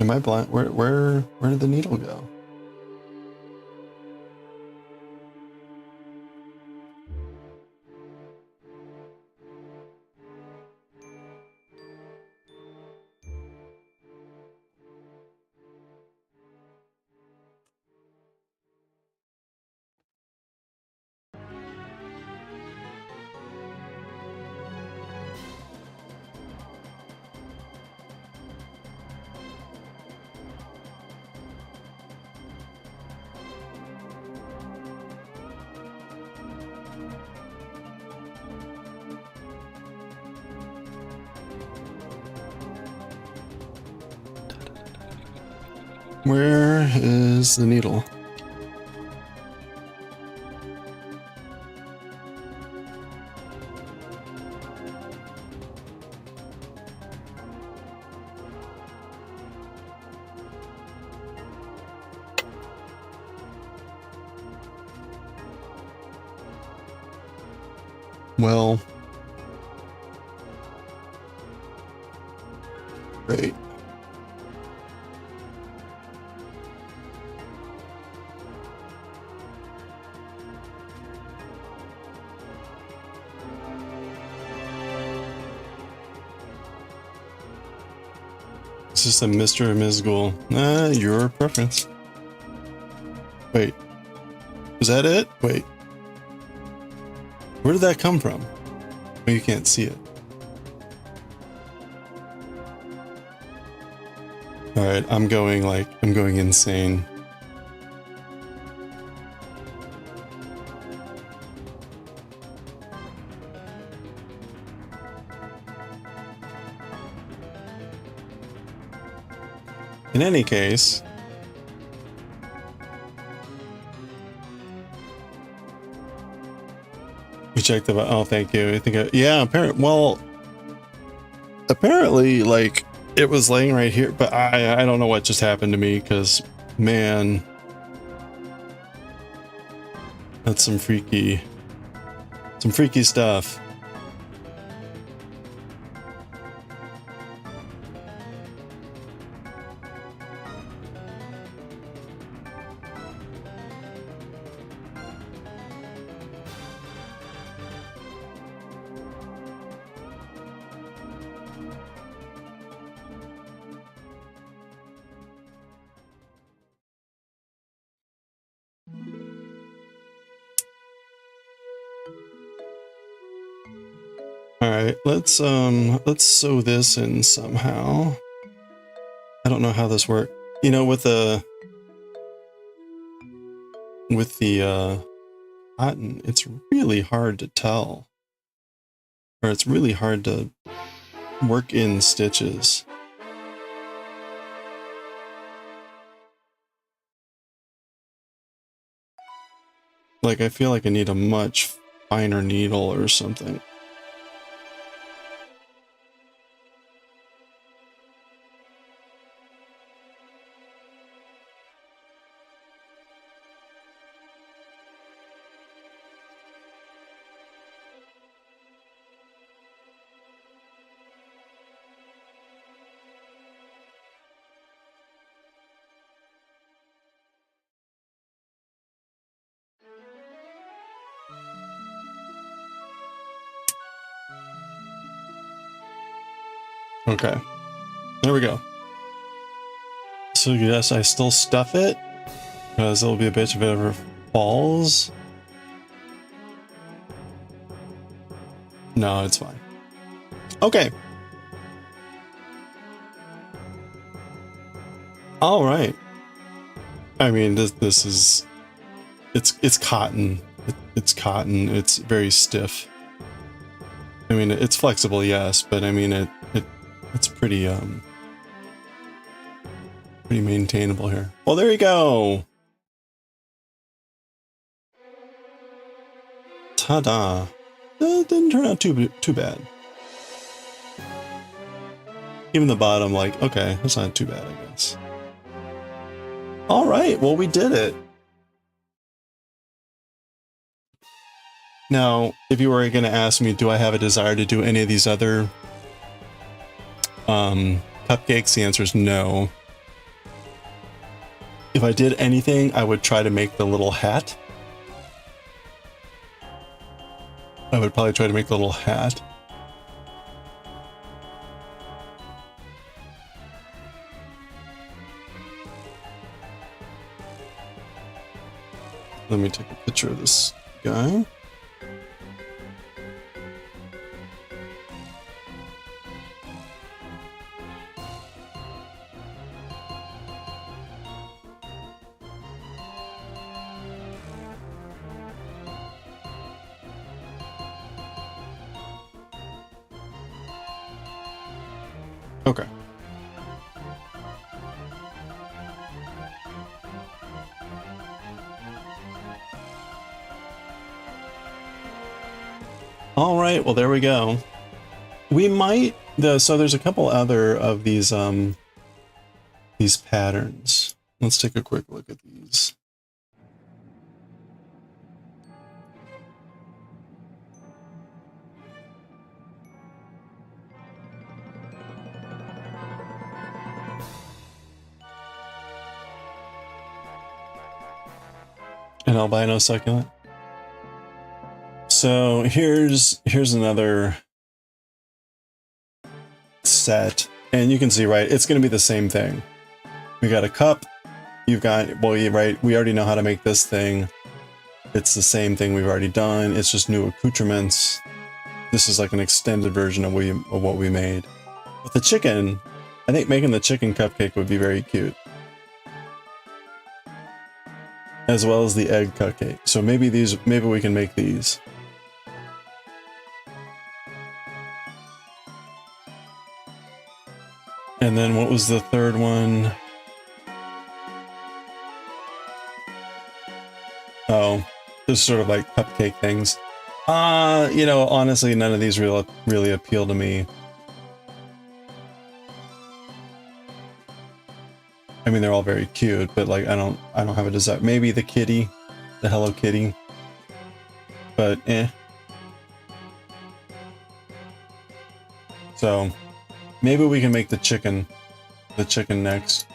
Am I blind? Where did the needle go? Where is the needle? Well, great. It's just a Mr. or Ms. Ghoul. Your preference. Wait. Was that it? Wait. Where did that come from? Oh, you can't see it. Alright, I'm going insane. In any case, you checked the, oh, thank you. I think, yeah, apparently, like, it was laying right here, but I don't know what just happened to me, because, man, that's some freaky stuff. All right, let's sew this in somehow. I don't know how this works. You know, with the cotton, it's really hard to tell, or it's really hard to work in stitches. Like, I feel like I need a much finer needle or something. Okay, there we go. So yes, I still stuff it, because it'll be a bitch if it ever falls. No, it's fine. Okay. All right. I mean, this is, it's cotton. It's cotton. It's very stiff. I mean, it's flexible, yes, but I mean, it's pretty pretty maintainable here. Well, there you go. Ta-da. It didn't turn out too bad. Even the bottom, like, okay, that's not too bad, I guess. All right, well, we did it. Now, if you were going to ask me, do I have a desire to do any of these other cupcakes, the answer is no. If I did anything, I would try to make the little hat. I would probably try to make the little hat. Let me take a picture of this guy. Okay. All right, well, there we go. We might, so there's a couple other of these patterns. Let's take a quick look at these. An albino succulent. So here's another set, and you can see, right, it's going to be the same thing. We got a cup. You've got, well, right, we already know how to make this thing. It's the same thing we've already done. It's just new accoutrements. This is like an extended version of what we made. With the chicken, I think making the chicken cupcake would be very cute, as well as the egg cupcake. So maybe we can make these. And then what was the third one? Just sort of like cupcake things. You know, honestly, none of these really appeal to me. I mean, they're all very cute, but like, I don't have a desire. Maybe the kitty, the Hello Kitty, but eh. So maybe we can make the chicken next.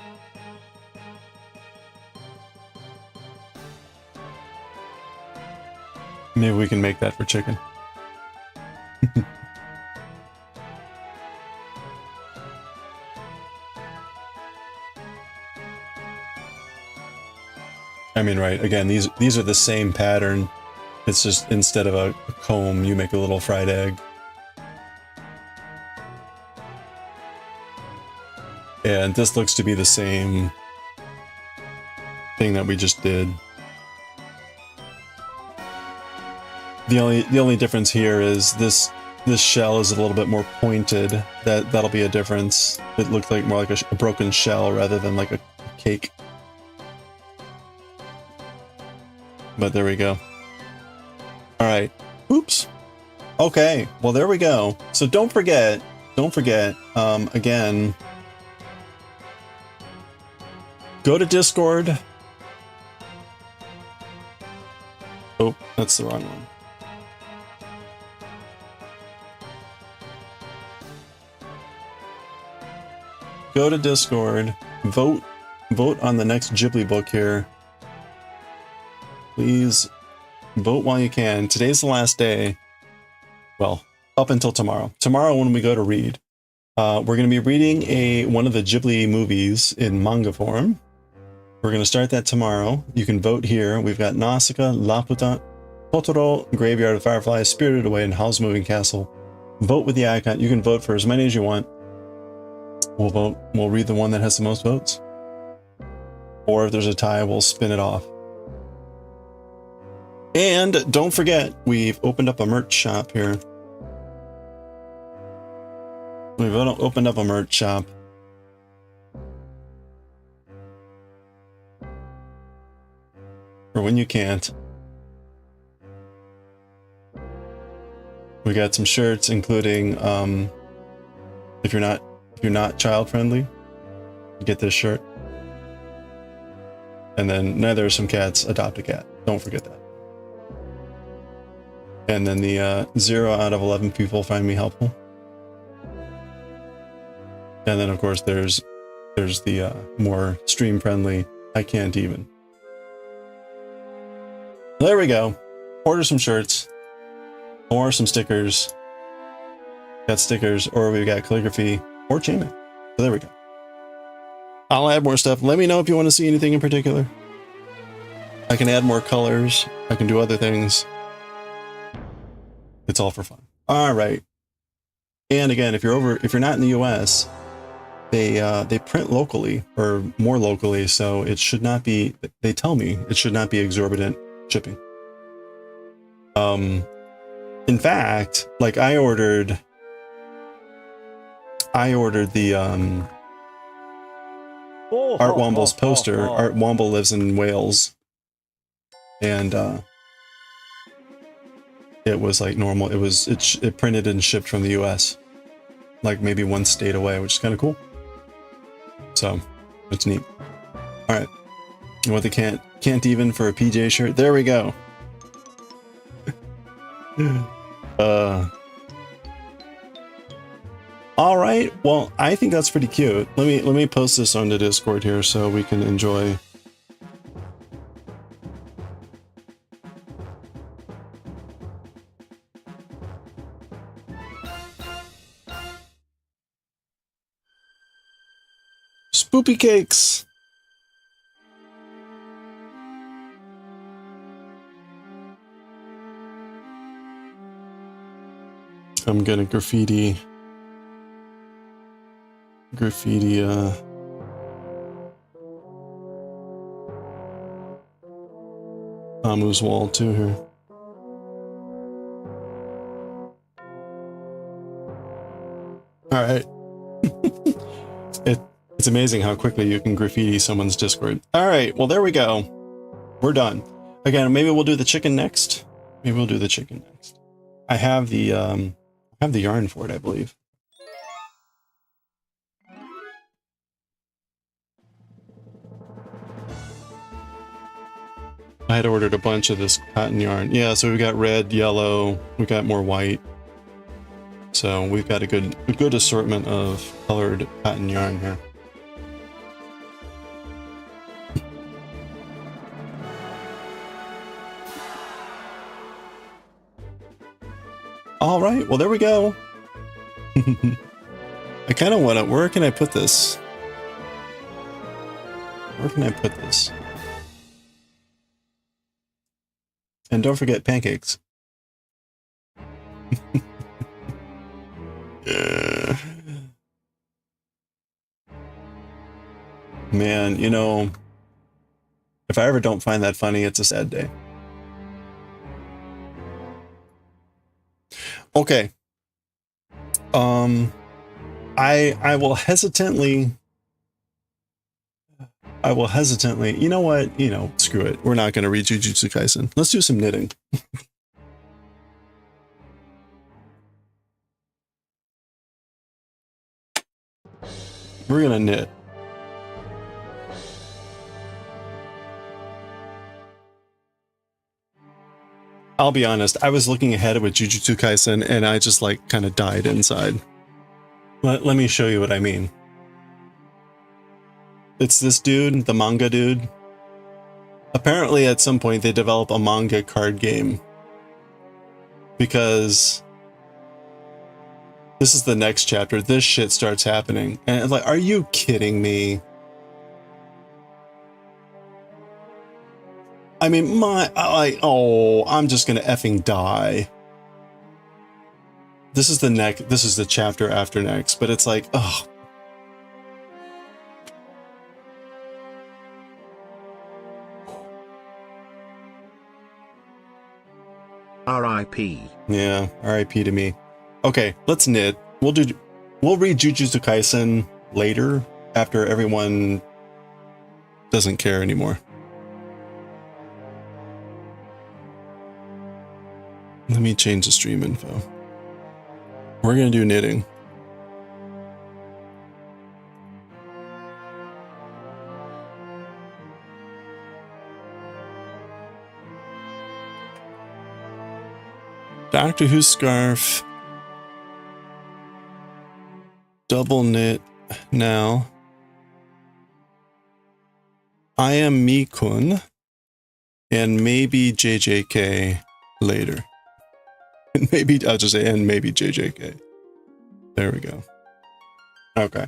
Maybe we can make that for chicken. I mean, right, again, these are the same pattern. It's just instead of a comb, you make a little fried egg. And this looks to be the same thing that we just did. The only difference here is this shell is a little bit more pointed. That'll be a difference. It looked like more like a broken shell rather than like a cake. But there we go. All right. Oops. Okay. Well, there we go. So don't forget, again, go to Discord. Oh, that's the wrong one. Go to Discord, vote on the next Ghibli book here. Please vote while you can. Today's the last day. Well, up until tomorrow. Tomorrow when we go to read, we're going to be reading one of the Ghibli movies in manga form. We're going to start that tomorrow. You can vote here. We've got Nausicaa, Laputa, Totoro, Graveyard of Fireflies, Spirited Away, and Howl's Moving Castle. Vote with the icon. You can vote for as many as you want. We'll vote. We'll read the one that has the most votes. Or if there's a tie, we'll spin it off. And don't forget, we've opened up a merch shop here. We've opened up a merch shop. For when you can't. We got some shirts, including if you're not child friendly, you get this shirt. And then neither are some cats, adopt a cat. Don't forget that. And then the 0 out of 11 people find me helpful. And then of course there's the more stream friendly, I can't even. There we go. Order some shirts or some stickers. Got stickers, or we've got calligraphy or chainmaille. So there we go. I'll add more stuff. Let me know if you want to see anything in particular. I can add more colors. I can do other things. It's all for fun. All right. And again, if you're not in the US, they print locally or more locally, so it should not be, they tell me it should not be exorbitant shipping. In fact, like I ordered the Art Womble's poster. Art Womble lives in Wales. And it was like normal. It printed and shipped from the US, like maybe one state away, which is kind of cool. So it's neat. All right, you want the can't even for a PJ shirt? There we go. All right. Well, I think that's pretty cute. Let me post this on the Discord here so we can enjoy. Spoopy cakes. I'm gonna graffiti Amu's wall too here. All right. It's amazing how quickly you can graffiti someone's Discord. All right, well, there we go. We're done. Again, maybe we'll do the chicken next. Maybe we'll do the chicken next. I have the yarn for it, I believe. I had ordered a bunch of this cotton yarn. Yeah, so we got red, yellow, we got more white. So we've got a good assortment of colored cotton yarn here. All right, well there we go. I kind of want to, where can I put this? Where can I put this? And don't forget pancakes. Man, you know, if I ever don't find that funny, it's a sad day. Okay. I will hesitantly, you know what? You know, screw it. We're not going to read Jujutsu Kaisen. Let's do some knitting. We're going to knit. I'll be honest, I was looking ahead with Jujutsu Kaisen and I just like kind of died inside. Let me show you what I mean. It's this dude, the manga dude. Apparently at some point they develop a manga card game. Because this is the next chapter. This shit starts happening. And it's like, are you kidding me? I mean, I'm just gonna effing die. This is the chapter after next, but it's like, oh. R.I.P. Yeah, R.I.P. to me. Okay, let's knit. We'll read Jujutsu Kaisen later after everyone doesn't care anymore. Let me change the stream info. We're gonna do knitting. Doctor Who scarf. Double knit now. I am Mii-kun. And maybe JJK later. And maybe, I'll just say, and maybe JJK. There we go. Okay.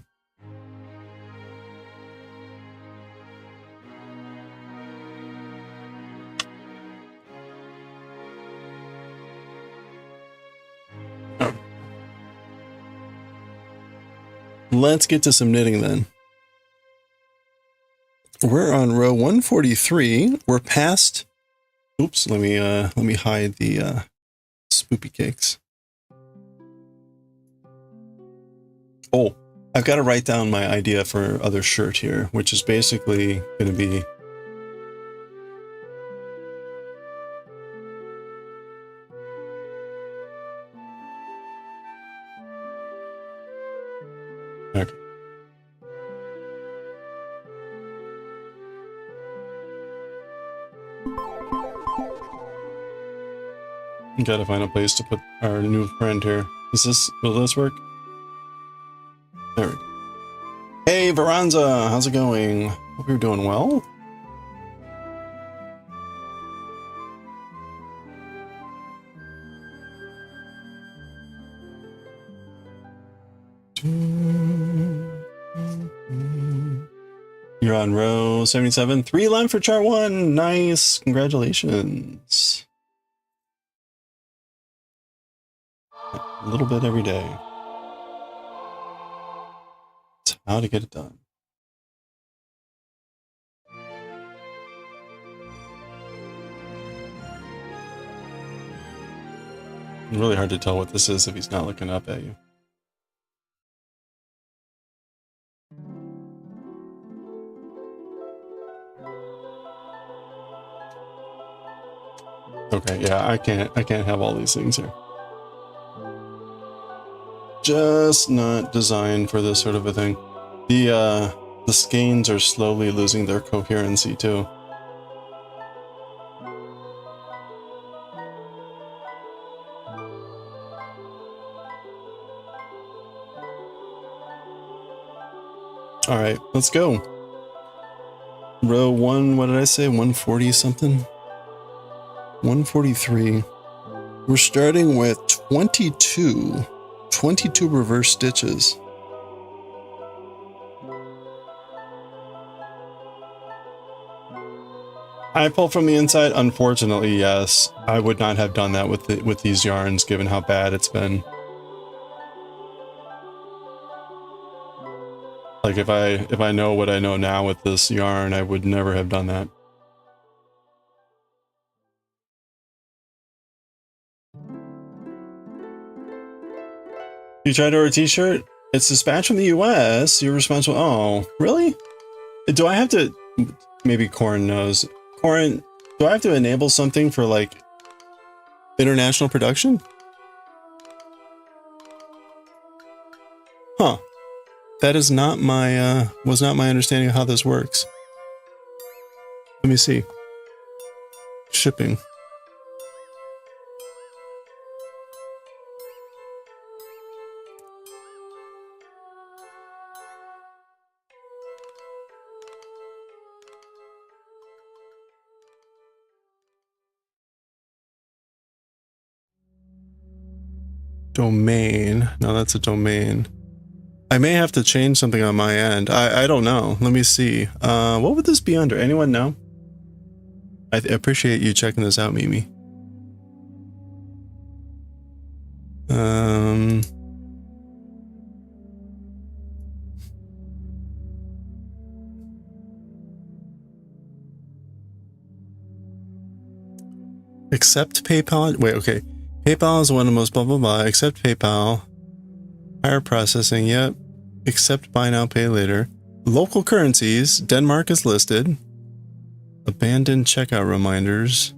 Let's get to some knitting then. We're on row 143. We're past. Oops, let me hide the spoopy cakes. Oh, I've got to write down my idea for other shirt here, which is basically going to be okay. Gotta find a place to put our new friend here. Will this work? There we go. Hey, Veranza, how's it going? Hope you're doing well. You're on row 77. 3 left for chart 1. Nice. Congratulations. A little bit every day. It's how to get it done. It's really hard to tell what this is if he's not looking up at you. Okay, yeah, I can't have all these things here. Just not designed for this sort of a thing. The skeins are slowly losing their coherency too. All right, let's go. Row 1, what did I say? 140 something? 143. We're starting with 22 reverse stitches. I pull from the inside. Unfortunately, yes. I would not have done that with these yarns, given how bad it's been. Like if I know what I know now with this yarn, I would never have done that. You tried to order a t-shirt? It's dispatched from the US. You're responsible. Oh, really? Do I have to? Maybe Corin knows. Corin, do I have to enable something for like international production? Huh. That is not my, was not my understanding of how this works. Let me see. Shipping. Domain. No, that's a domain. I may have to change something on my end. I don't know. Let me see. What would this be under? Anyone know? I appreciate you checking this out, Mimi. Accept PayPal? Wait, okay. PayPal is one of the most blah blah blah. Accept PayPal. Higher processing, yep. Accept buy now, pay later. Local currencies. Denmark is listed. Abandoned checkout reminders.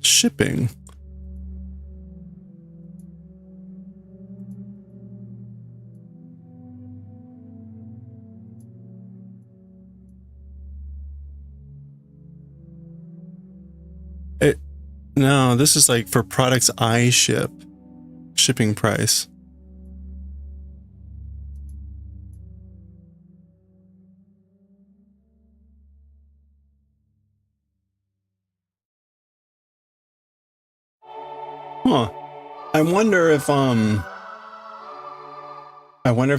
Shipping. No, this is like for products I ship. Shipping price. Huh. I wonder if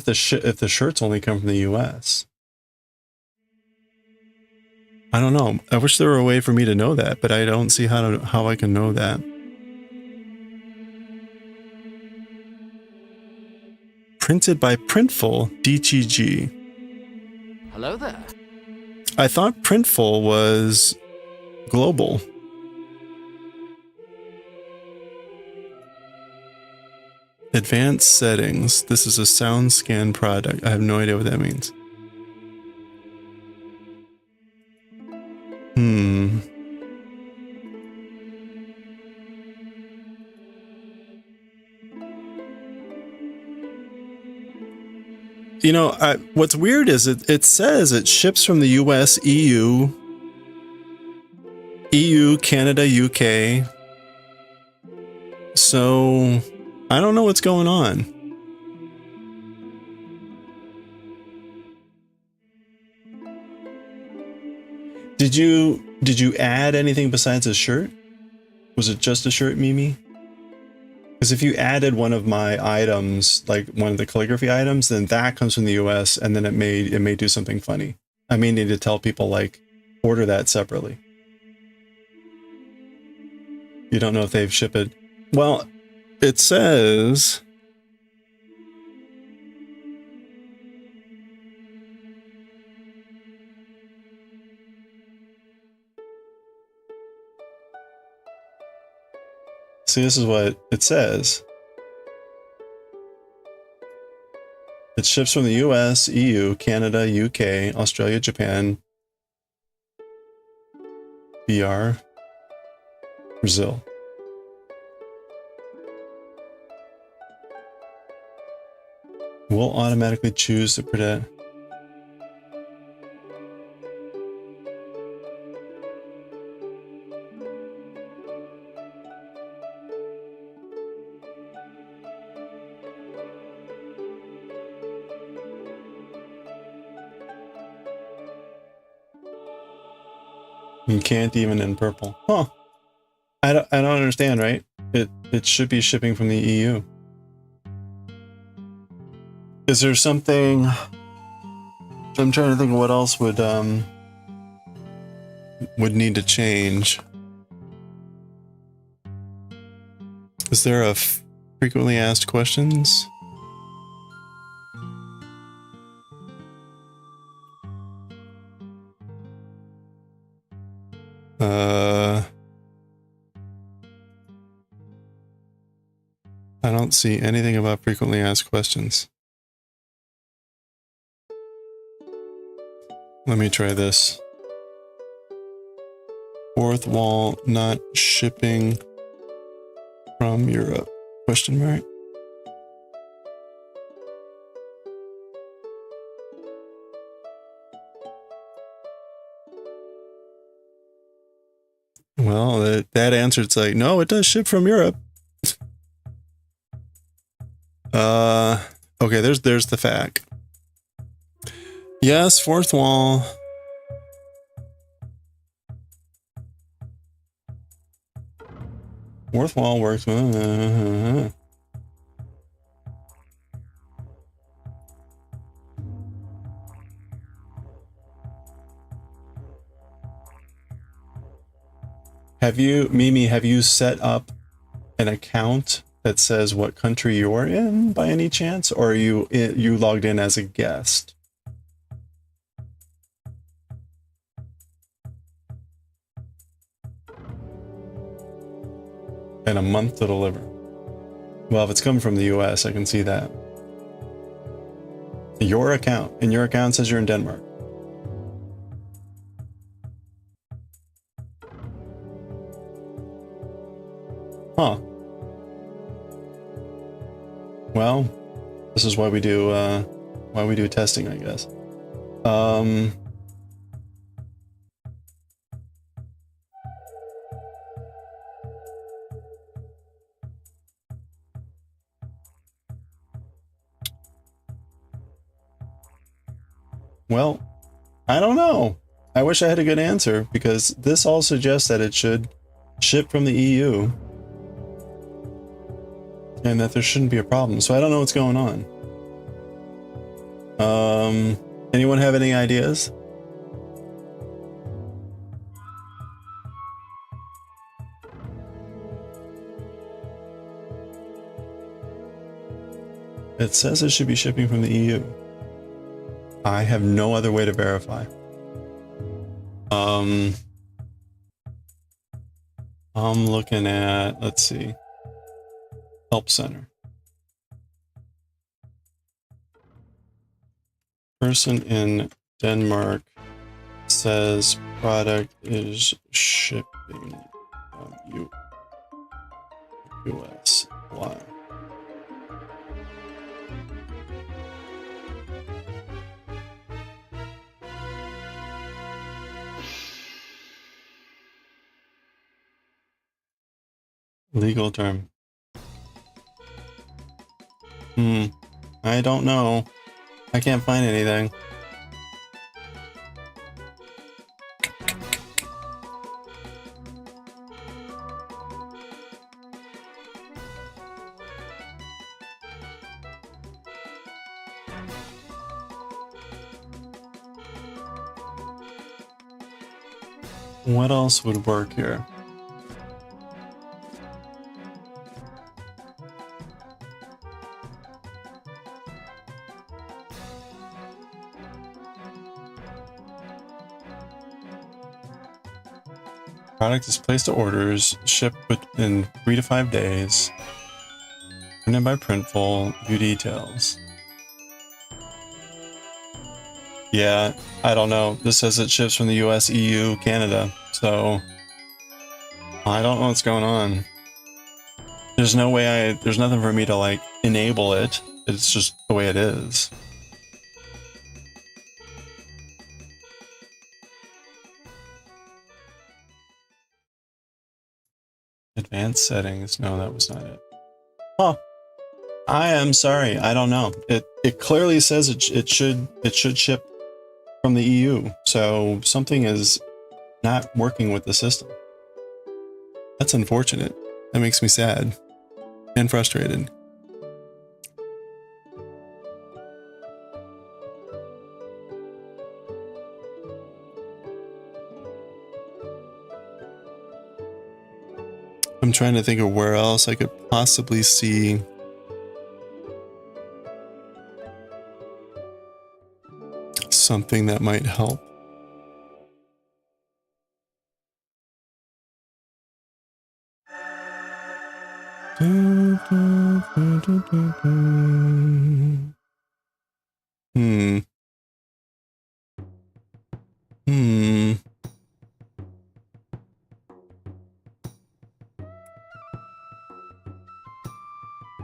the shirts only come from the US. I don't know. I wish there were a way for me to know that, but I don't see how I can know that. Printed by Printful DTG. Hello there. I thought Printful was global. Advanced settings. This is a sound scan product. I have no idea what that means. You know, what's weird is it says it ships from the US, EU, Canada, UK. So I don't know what's going on. Did you add anything besides a shirt? Was it just a shirt, Mimi? Because if you added one of my items, like one of the calligraphy items, then that comes from the US, and then it may do something funny. I may need to tell people, like, order that separately. You don't know if they've shipped it. Well, it says... See, this is what it says. It ships from the US, EU, Canada, UK, Australia, Japan, BR, Brazil. We'll automatically choose to protect. You can't even in purple. Huh. I don't understand, right? It should be shipping from the EU. Is there something... I'm trying to think of what else would need to change. Is there a frequently asked questions? I don't see anything about frequently asked questions. Let me try this. Fourth wall not shipping from Europe? Question mark. Well, that answer, it's like, no, it does ship from Europe. Okay, there's the fact. Yes, fourth wall. Fourth wall works. Have you, Mimi, have you set up an account that says what country you're in by any chance, or are you logged in as a guest? And a month to deliver. Well, if it's coming from the US, I can see that. Your account, and your account says you're in Denmark. Huh. Well, this is why we do testing, I guess. Well, I don't know. I wish I had a good answer, because this all suggests that it should ship from the EU. And that there shouldn't be a problem. So I don't know what's going on. Anyone have any ideas? It says it should be shipping from the EU. I have no other way to verify. I'm looking at, let's see. Help center. Person in Denmark says product is shipping from US. Why? Legal term. I don't know. I can't find anything. What else would work here? Product is placed to orders, shipped within 3 to 5 days. Printed by Printful, view details. Yeah, I don't know. This says it ships from the US, EU, Canada, so I don't know what's going on. There's no way there's nothing for me to like enable it. It's just the way it is. Advanced settings. No, that was not it. Huh. I am sorry. I don't know. It clearly says it should ship from the EU. So something is not working with the system. That's unfortunate. That makes me sad and frustrated. I'm trying to think of where else I could possibly see something that might help.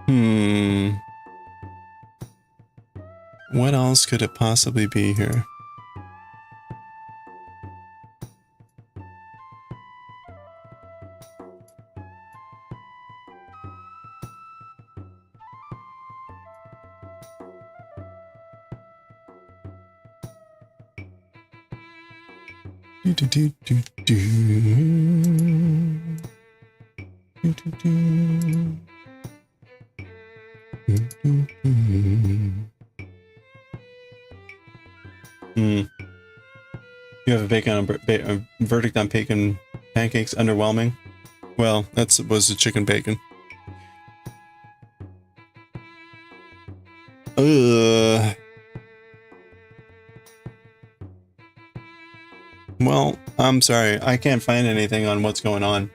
Hmm. What else could it possibly be here? You have a verdict on bacon pancakes underwhelming? Well, was the chicken bacon. Well, I'm sorry. I can't find anything on what's going on.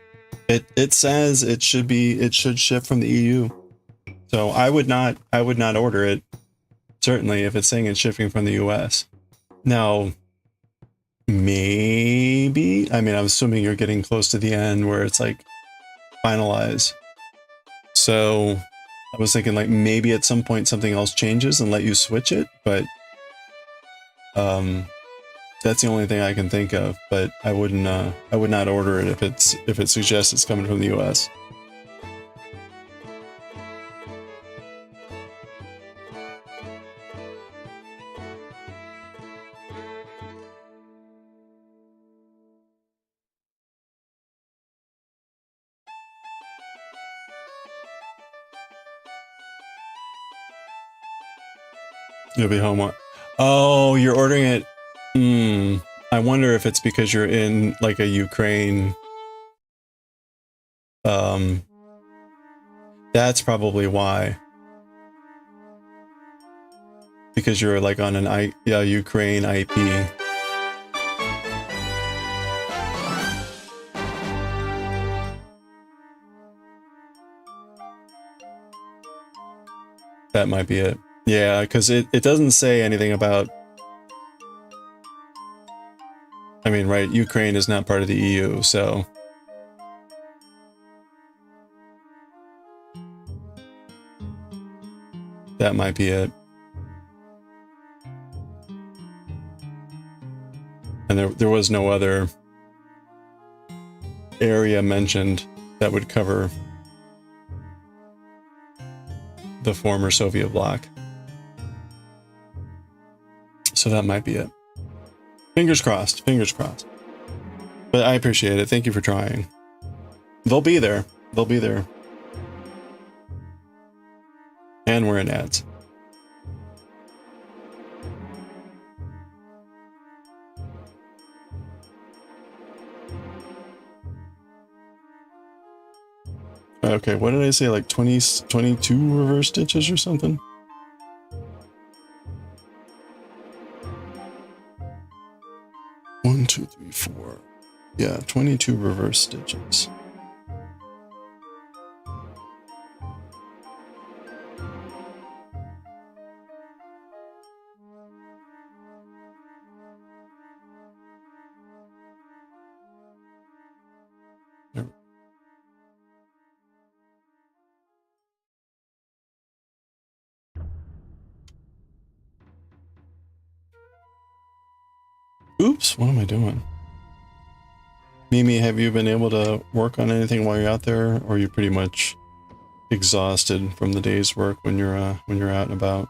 It says it should ship from the EU. So I would not order it. Certainly if it's saying it's shipping from the US. Now, maybe, I mean, I'm assuming you're getting close to the end where it's like finalize. So I was thinking like maybe at some point something else changes and let you switch it, but that's the only thing I can think of. But I would not order it if it suggests it's coming from the US. You'll be home. Oh, you're ordering it. I wonder if it's because you're in like a Ukraine. That's probably why. Because you're like on an Ukraine IP. That might be it. Yeah, because it doesn't say anything about... I mean, right, Ukraine is not part of the EU, so... That might be it. And there was no other area mentioned that would cover the former Soviet bloc. So that might be it. Fingers crossed, fingers crossed. But I appreciate it. Thank you for trying. They'll be there. They'll be there. And we're in ads. Okay, what did I say? Like 22 reverse stitches or something? One, two, three, four. Yeah, 22 reverse stitches. Oops, what am I doing? Mimi, have you been able to work on anything while you're out there, or are you pretty much exhausted from the day's work when you're out and about?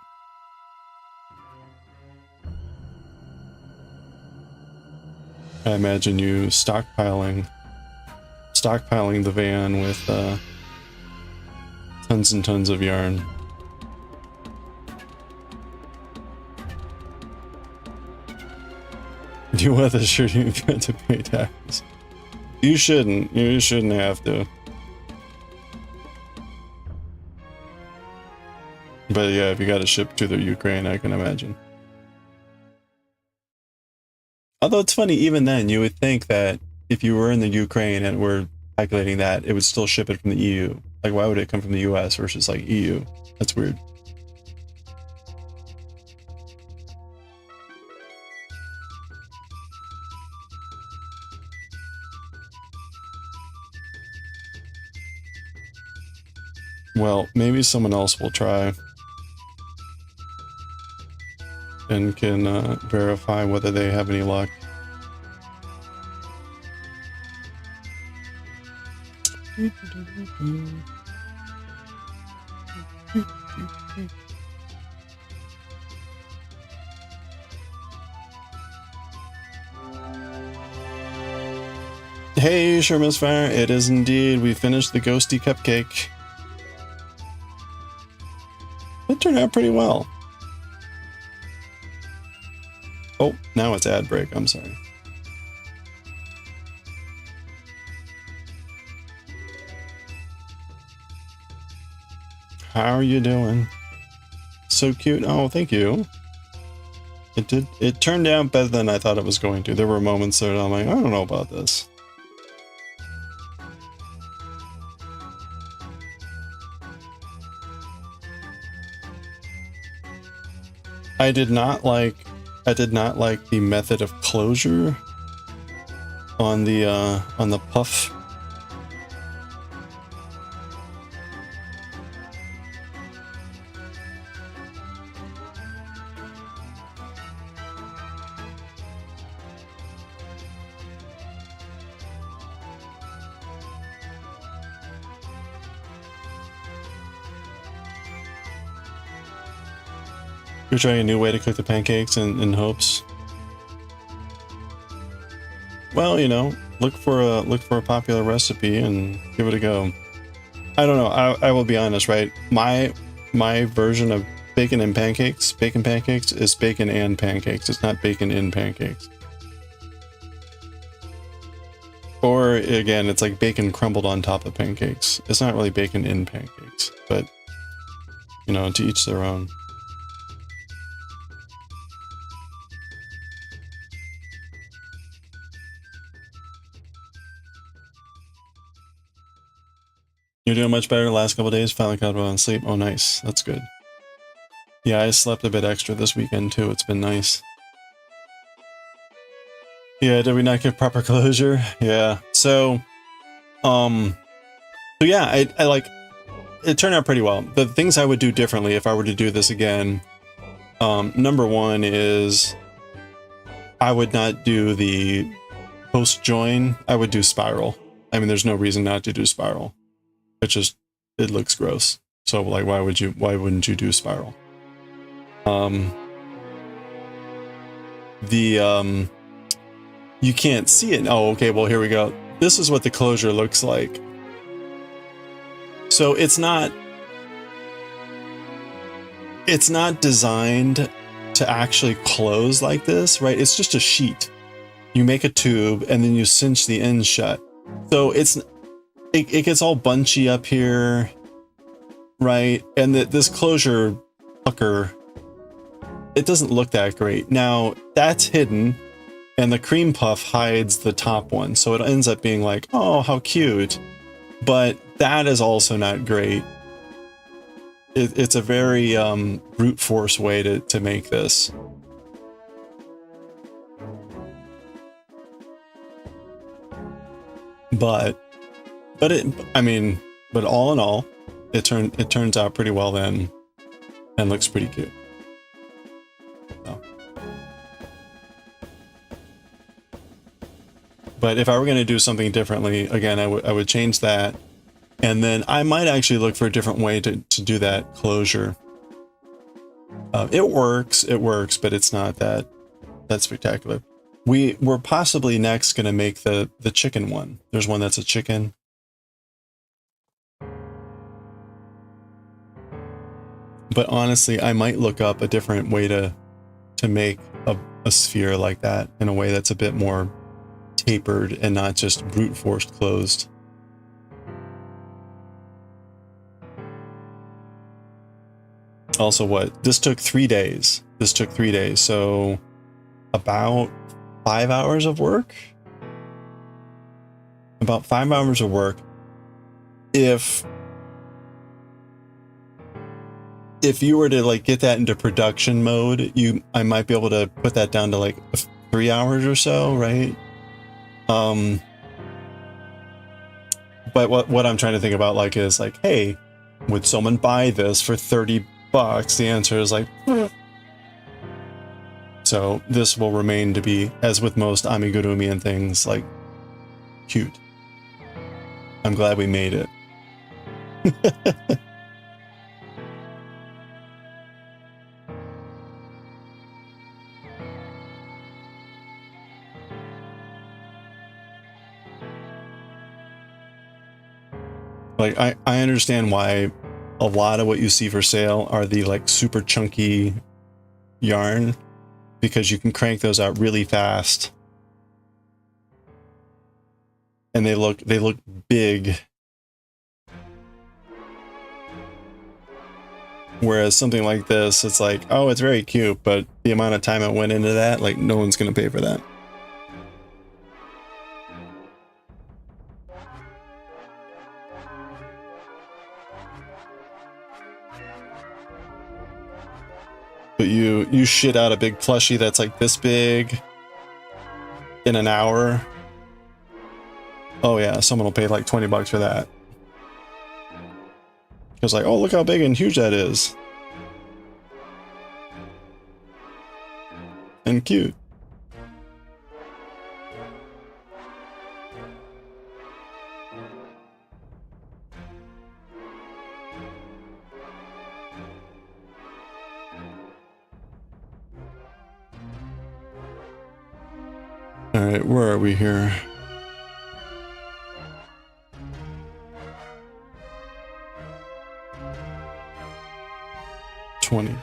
I imagine you stockpiling the van with tons and tons of yarn. You wear the shirt you got to pay taxes. You shouldn't. You shouldn't have to. But yeah, if you got to ship to the Ukraine, I can imagine. Although it's funny, even then, you would think that if you were in the Ukraine and were calculating that, it would still ship it from the EU. Like, why would it come from the US versus like EU? That's weird. Well, maybe someone else will try and can verify whether they have any luck. Hey, Sherman's Fire, it is indeed. We finished the ghosty cupcake. It turned out pretty well. Oh, now it's ad break. I'm sorry. How are you doing? So cute. Oh, thank you. It turned out better than I thought it was going to. There were moments that I'm like, I don't know about this. I did not like the method of closure on the puff. You're trying a new way to cook the pancakes in hopes. Well, you know, look for a popular recipe and give it a go. I don't know. I will be honest, right? My version of bacon pancakes is bacon and pancakes. It's not bacon in pancakes. Or again, it's like bacon crumbled on top of pancakes. It's not really bacon in pancakes, but you know, to each their own. You're doing much better the last couple of days. Finally got on sleep. Oh, nice. That's good. Yeah, I slept a bit extra this weekend too. It's been nice. Yeah, did we not give proper closure? Yeah. So yeah, I like it turned out pretty well. The things I would do differently if I were to do this again, number one is I would not do the post join. I would do spiral. I mean, there's no reason not to do spiral. It looks gross. So like, why wouldn't you do spiral? You can't see it. Oh, okay. Well, here we go. This is what the closure looks like. So it's not designed to actually close like this, right? It's just a sheet. You make a tube and then you cinch the ends shut. So it gets all bunchy up here, right? And this closure pucker, it doesn't look that great. Now, that's hidden and the cream puff hides the top one, so it ends up being like, oh, how cute. But that is also not great. It's a very brute force way to make this. But all in all, it turns out pretty well then, and looks pretty cute. So. But if I were going to do something differently, again, I would change that. And then I might actually look for a different way to do that closure. It works, but it's not that spectacular. We're possibly next going to make the chicken one. There's one that's a chicken. But honestly, I might look up a different way to make a sphere like that in a way that's a bit more tapered and not just brute force closed. Also, this took 3 days. So about 5 hours of work. About 5 hours of work. If you were to like get that into production mode, I might be able to put that down to like 3 hours or so, right? But what I'm trying to think about like is like, hey, would someone buy this for $30? The answer is like, so this will remain to be, as with most amigurumi and things, like cute. I'm glad we made it. Like I understand why a lot of what you see for sale are the like super chunky yarn, because you can crank those out really fast and they look big. Whereas something like this, it's like, oh, it's very cute, but the amount of time it went into that, like no one's gonna pay for that. But you shit out a big plushie that's like this big in an hour. Oh yeah, someone will pay like $20 for that. Because like, oh, look how big and huge that is. And cute. All right, where are we here?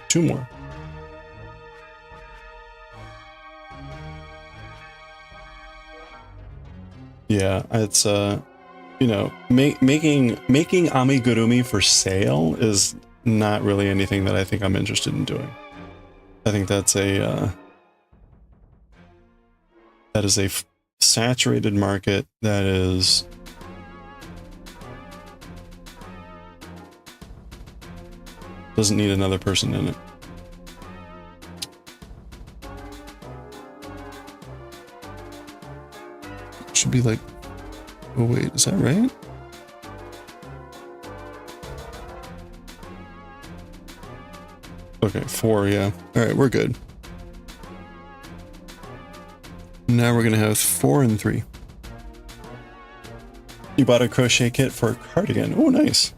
Two more. Yeah, it's you know, making amigurumi for sale is not really anything that I think I'm interested in doing. I think that's a that is a saturated market that is doesn't need another person in it. Should be like, oh wait, is that right? Okay, 4, yeah. All right, we're good. Now we're gonna have 4 and 3. You bought a crochet kit for a cardigan. Oh, nice.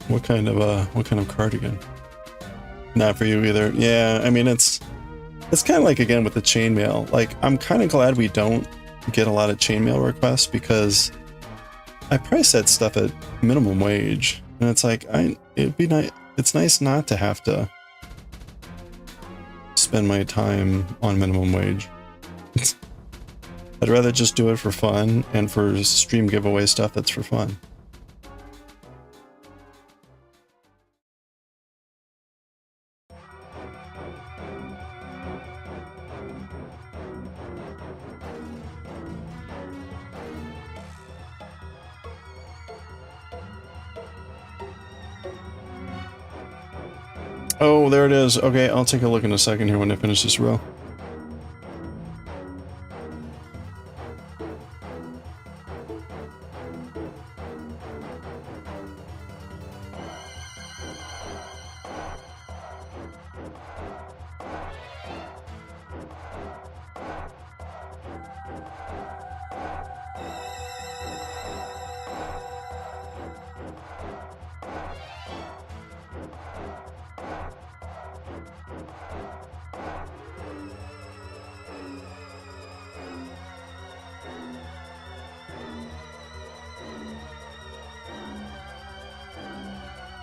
What kind of cardigan? Not for you either. Yeah, I mean it's kind of like again with the chainmail. Like I'm kind of glad we don't get a lot of chainmail requests because I price that stuff at minimum wage, and it's like it'd be nice. It's nice not to have to spend my time on minimum wage. I'd rather just do it for fun and for stream giveaway stuff that's for fun. Oh, there it is. Okay, I'll take a look in a second here when I finish this row.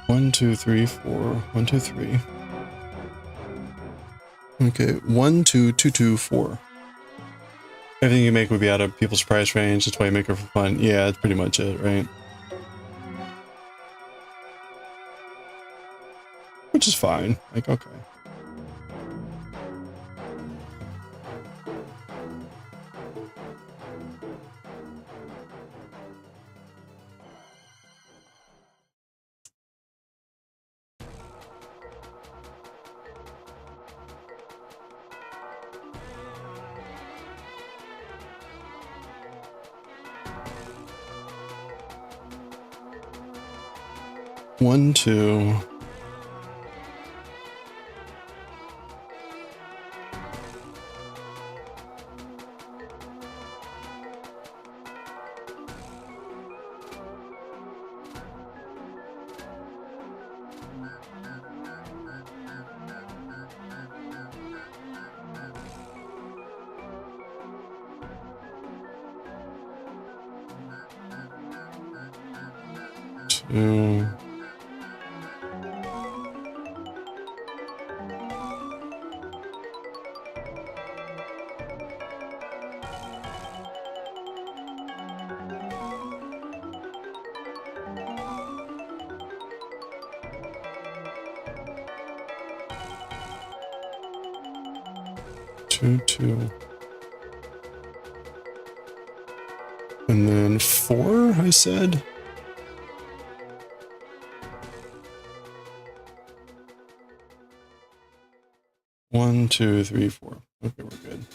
One, two, three, four. 1, 2, 3. Okay, 1, 2, 2, 2, 4. Everything you make would be out of people's price range. That's why you make it for fun. Yeah, that's pretty much it, right? Which is fine. Like, okay. One, two. Two. Two, two. And then 4, I said. One, two, three, 4. Okay, we're good.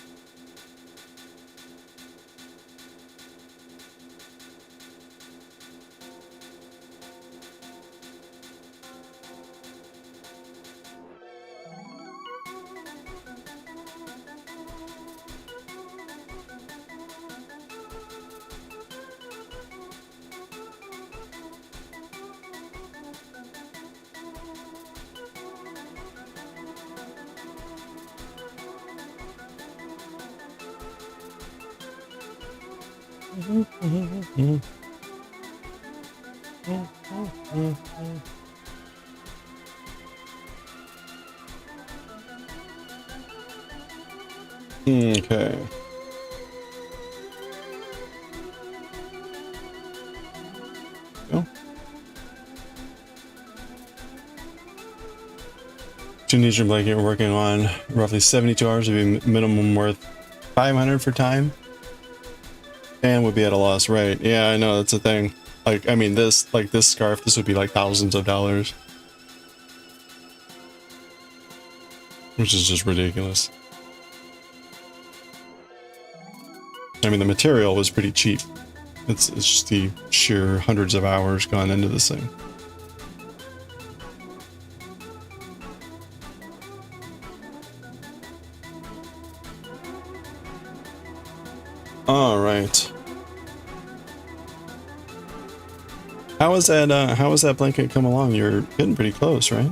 Okay. Go. Tunisia blanket we're working on roughly 72 hours would be minimum worth 500 for time. And would be at a loss, right? Yeah, I know, that's the thing. Like, I mean, this scarf, this would be like thousands of dollars. Which is just ridiculous. I mean, the material was pretty cheap. It's just the sheer hundreds of hours gone into this thing. All right. How is that blanket come along? You're getting pretty close, right?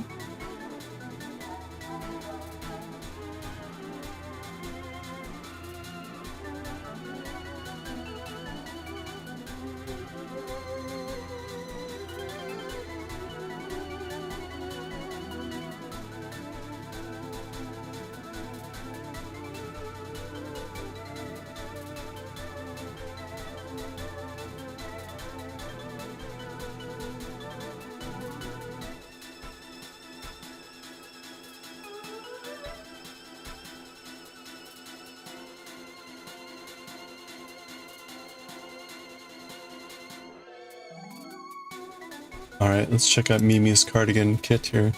All right, let's check out Mimi's cardigan kit here.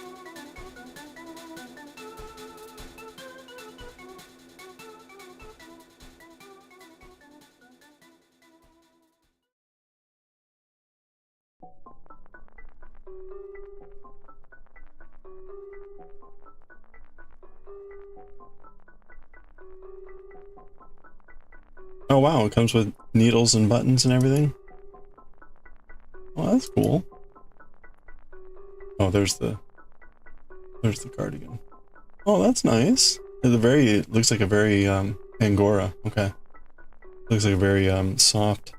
Oh wow, it comes with needles and buttons and everything. Well, that's cool. Oh, there's the cardigan. Oh, that's nice. It looks like a very Angora. Okay. Looks like a very soft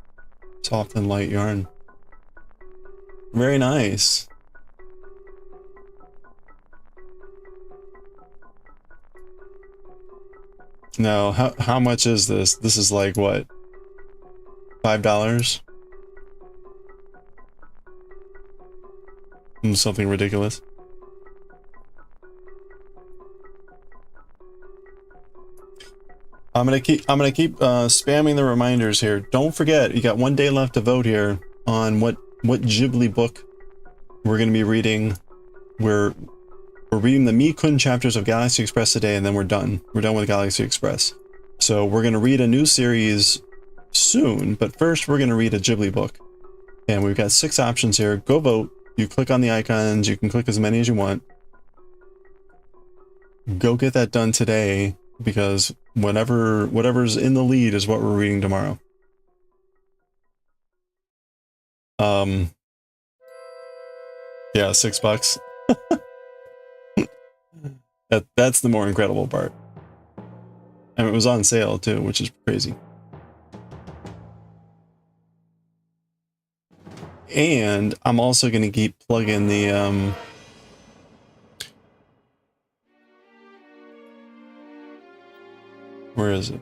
and light yarn. Very nice. Now, how much is this? This is like what? $5? Something ridiculous. I'm gonna keep spamming the reminders here. Don't forget, you got 1 day left to vote here on what Ghibli book we're gonna be reading. We're reading the Mii-kun chapters of Galaxy Express today, and then we're done. We're done with Galaxy Express. So we're gonna read a new series soon, but first we're gonna read a Ghibli book. And we've got 6 options here. Go vote. You click on the icons. You can click as many as you want. Go get that done today, because whatever's in the lead is what we're reading tomorrow. Yeah, $6. That's the more incredible part. And it was on sale too, which is crazy. And I'm also going to keep plugging the where is it?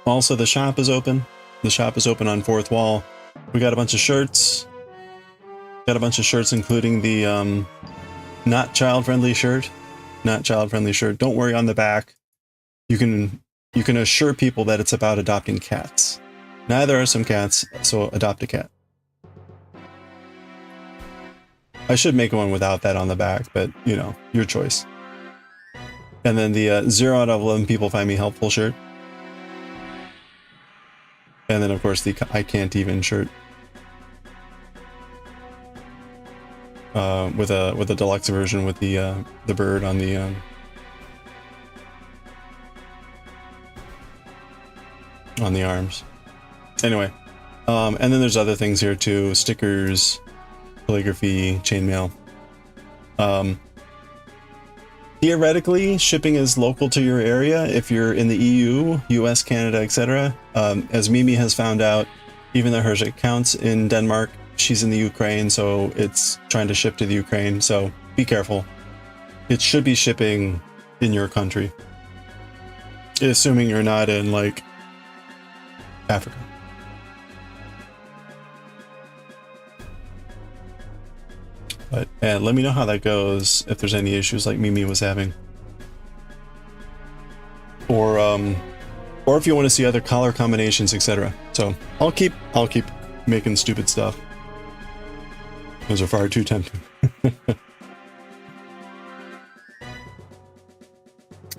Also, the shop is open. The shop is open on 4th Wall. We got a bunch of shirts. Got a bunch of shirts, including the not child-friendly shirt. Not child-friendly shirt. Don't worry, on the back, you can assure people that it's about adopting cats. Neither are some cats, so adopt a cat. I should make one without that on the back, but you know, your choice. And then the 0 out of 11 people find me helpful shirt. And then, of course, the I can't even shirt with a deluxe version with the bird on the arms. Anyway, and then there's other things here too: stickers, calligraphy, chainmail. Theoretically, shipping is local to your area if you're in the EU, US, Canada, etc. As Mimi has found out, even though her account's in Denmark, she's in the Ukraine, so it's trying to ship to the Ukraine, so be careful. It should be shipping in your country. Assuming you're not in, like, Africa. But let me know how that goes, if there's any issues like Mimi was having. Or if you want to see other color combinations, etc. So I'll keep making stupid stuff. Those are far too tempting.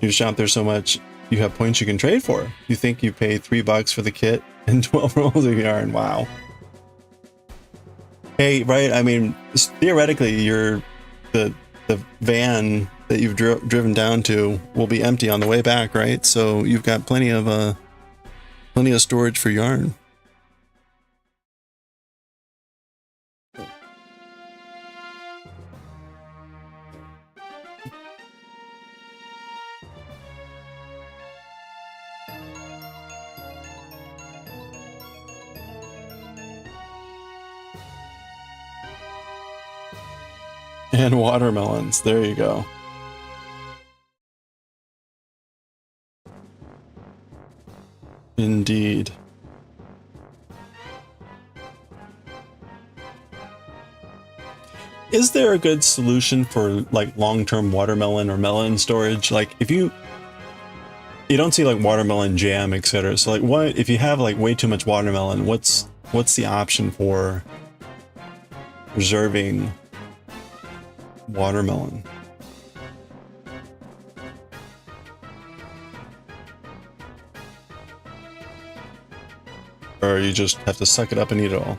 You shop there so much, you have points you can trade for. You think you pay $3 for the kit and 12 rolls of yarn. Wow. Hey, right? I mean, theoretically, the van that you've driven down to will be empty on the way back, right? So you've got plenty of storage for yarn. And watermelons. There you go. Indeed. Is there a good solution for like long-term watermelon or melon storage? Like if you You don't see like watermelon jam, etc. So like, what if you have like way too much watermelon? What's the option for preserving watermelon? Or you just have to suck it up and eat it all?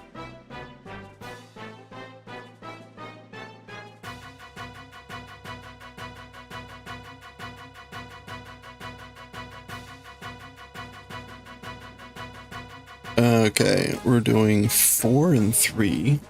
Okay, we're doing 4 and 3.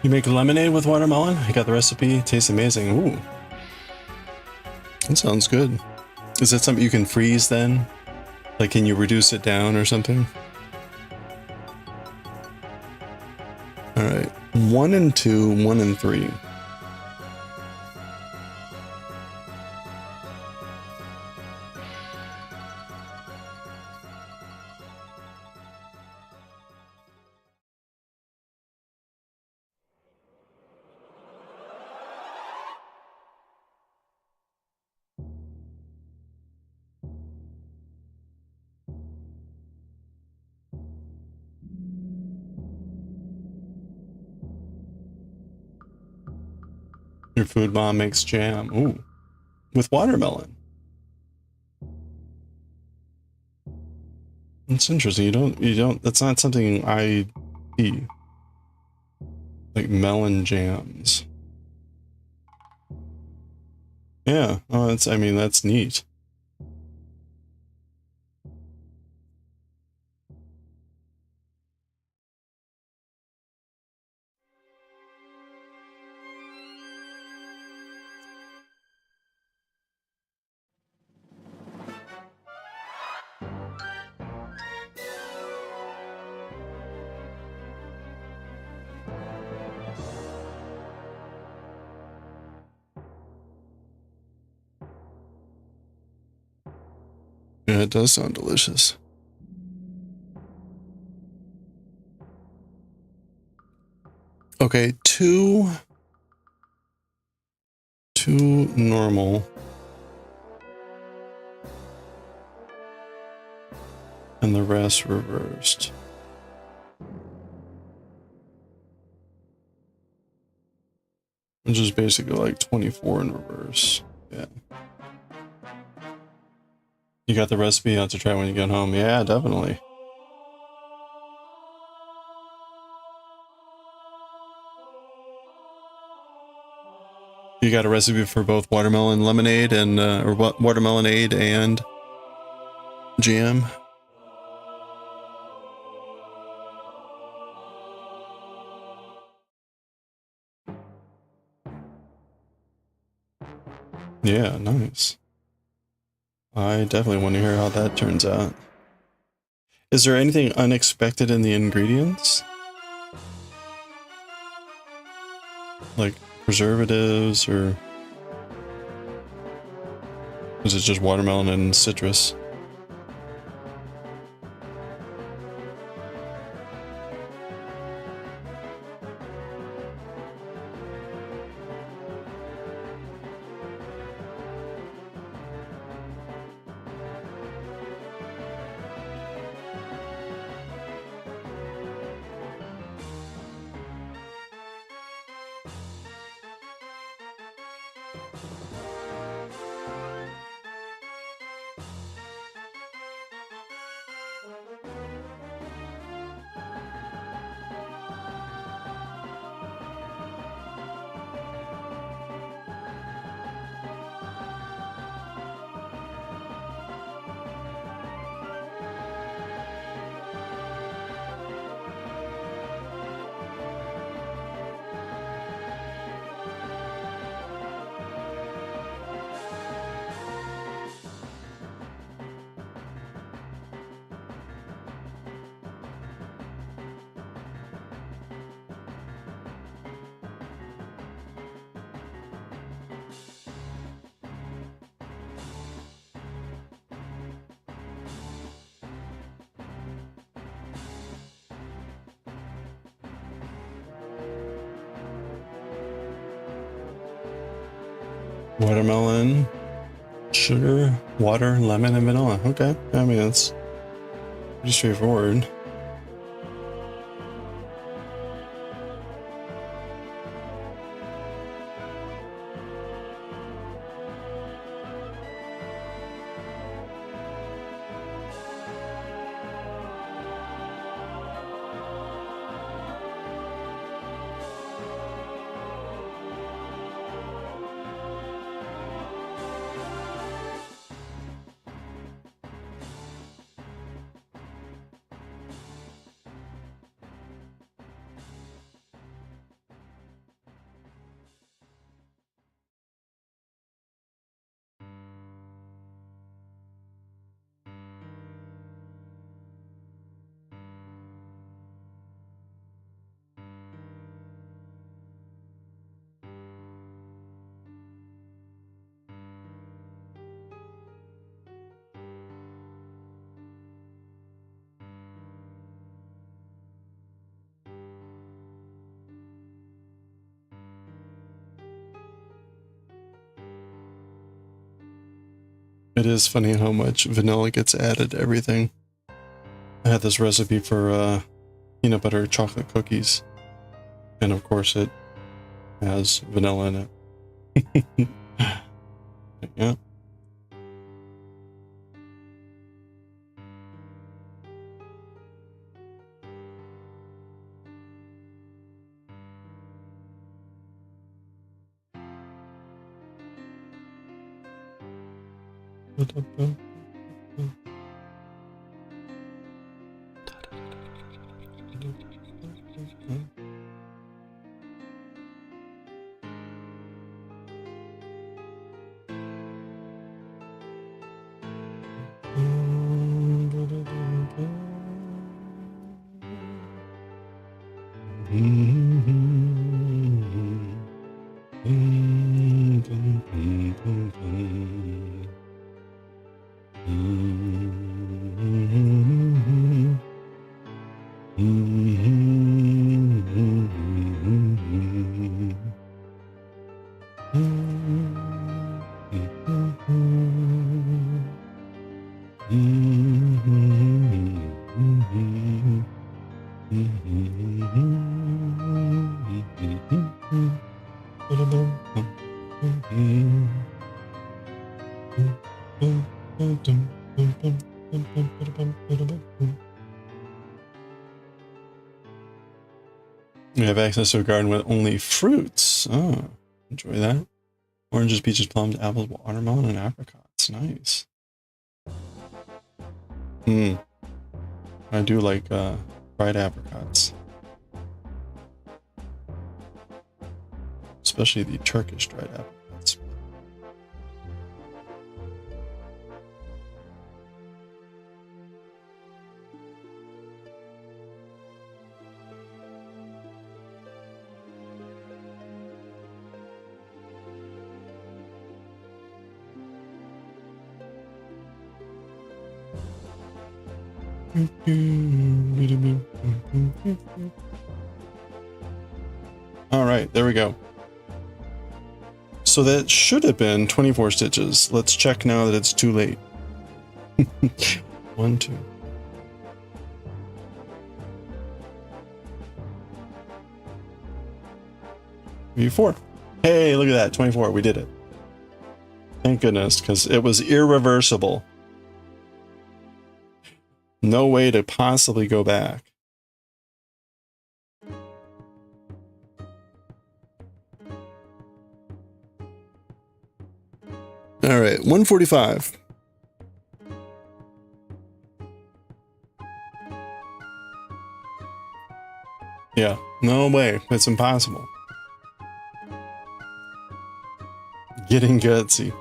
You make lemonade with watermelon? I got the recipe. It tastes amazing. Ooh. That sounds good. Is that something you can freeze then? Like, can you reduce it down or something? Alright. 1 and 2, 1 and 3. Your food mom makes jam. Ooh. With watermelon. That's interesting. You don't, that's not something I eat. Like melon jams. Yeah. Oh, that's, I mean, that's neat. Yeah, it does sound delicious. Okay, two normal. And the rest reversed. Which is basically like 24 in reverse. Yeah. You got the recipe? You have to try when you get home. Yeah, definitely. You got a recipe for both watermelon lemonade and or watermelonade and jam? Yeah, nice. I definitely want to hear how that turns out. Is there anything unexpected in the ingredients? Like preservatives, or is it just watermelon and citrus? Watermelon, sugar, water, lemon, and vanilla. Okay, I mean, that's pretty straightforward. It is funny how much vanilla gets added to everything. I had this recipe for peanut butter chocolate cookies, and of course it has vanilla in it. Yeah. We have access to a garden with only fruits. Oh, enjoy that. Oranges, peaches, plums, apples, watermelon, and apricots. Nice. I do like fried apricots. Especially the Turkish dried apricots. All right, there we go. So that should have been 24 stitches. Let's check now that it's too late. 1, 2. 3, 4. Hey, look at that, 24. We did it. Thank goodness, because it was irreversible. No way to possibly go back. All right, 145. Yeah, no way. It's impossible. Getting gutsy.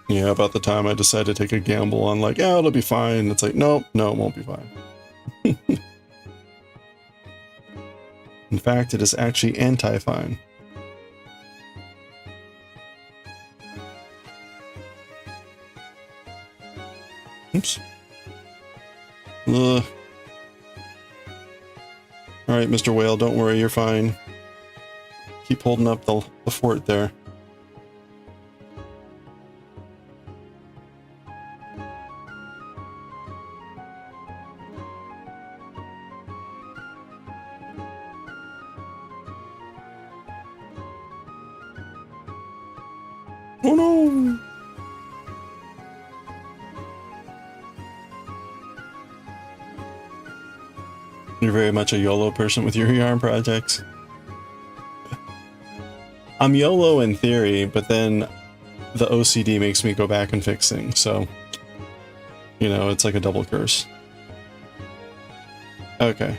Yeah, about the time I decide to take a gamble on like, oh, it'll be fine. It's like, nope, no, it won't be fine. In fact, it is actually anti-fine. Oops. Ugh. Alright, Mr. Whale, don't worry, you're fine. Keep holding up the fort there. Oh no! You're very much a YOLO person with your yarn projects. I'm YOLO in theory, but then the OCD makes me go back and fix things, so... You know, it's like a double curse. Okay.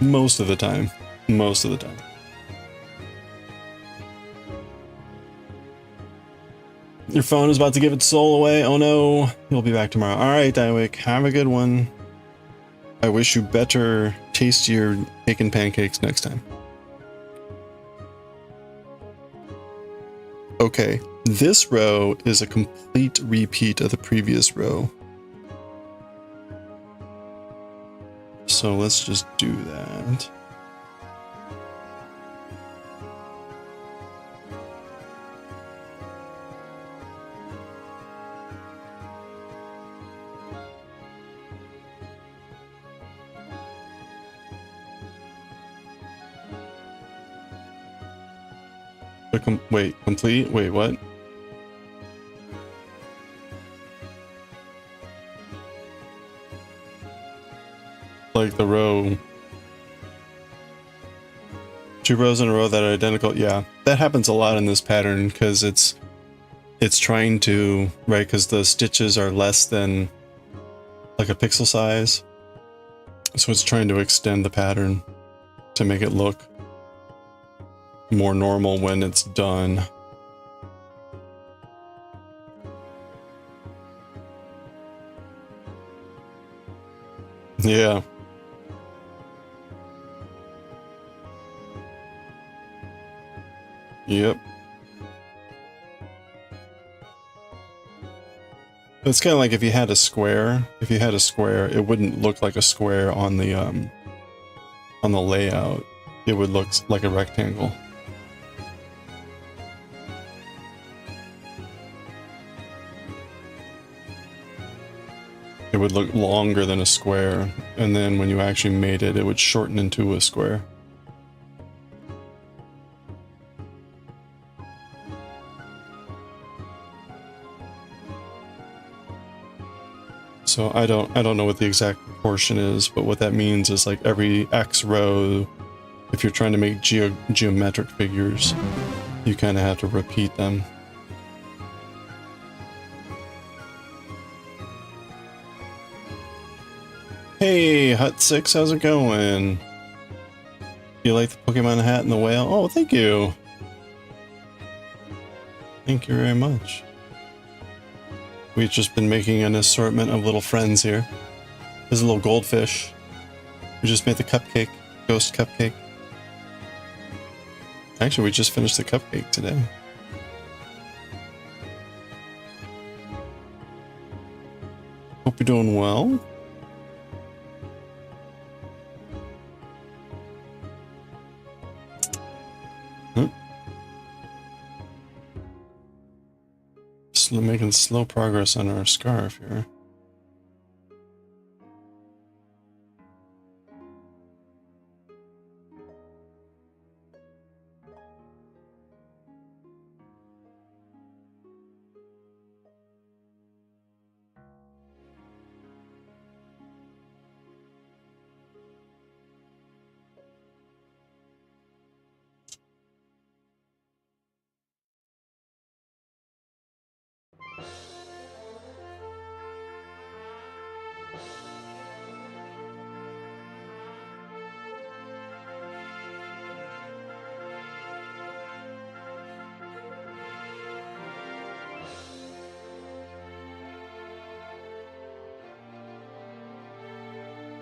Most of the time. Most of the time. Your phone is about to give its soul away. Oh no. You'll be back tomorrow. Alright, Daioh, have a good one. I wish you better tastier cake and pancakes next time. Okay, this row is a complete repeat of the previous row. So let's just do that. Wait, complete? Wait, what? Like the row, 2 rows in a row that are identical. Yeah, that happens a lot in this pattern because it's trying to, right, because the stitches are less than like a pixel size, so it's trying to extend the pattern to make it look more normal when it's done. Yeah. Yep. It's kind of like if you had a square. If you had a square, it wouldn't look like a square on the layout. It would look like a rectangle. It would look longer than a square, and then when you actually made it, it would shorten into a square. So I don't know what the exact proportion is, but what that means is like every X row, if you're trying to make geometric figures, you kind of have to repeat them. Hey, Hut6, how's it going? You like the Pokemon hat and the whale? Oh, thank you. Thank you very much. We've just been making an assortment of little friends here. There's a little goldfish. We just made the cupcake, ghost cupcake. Actually, we just finished the cupcake today. Hope you're doing well. Making slow progress on our scarf here.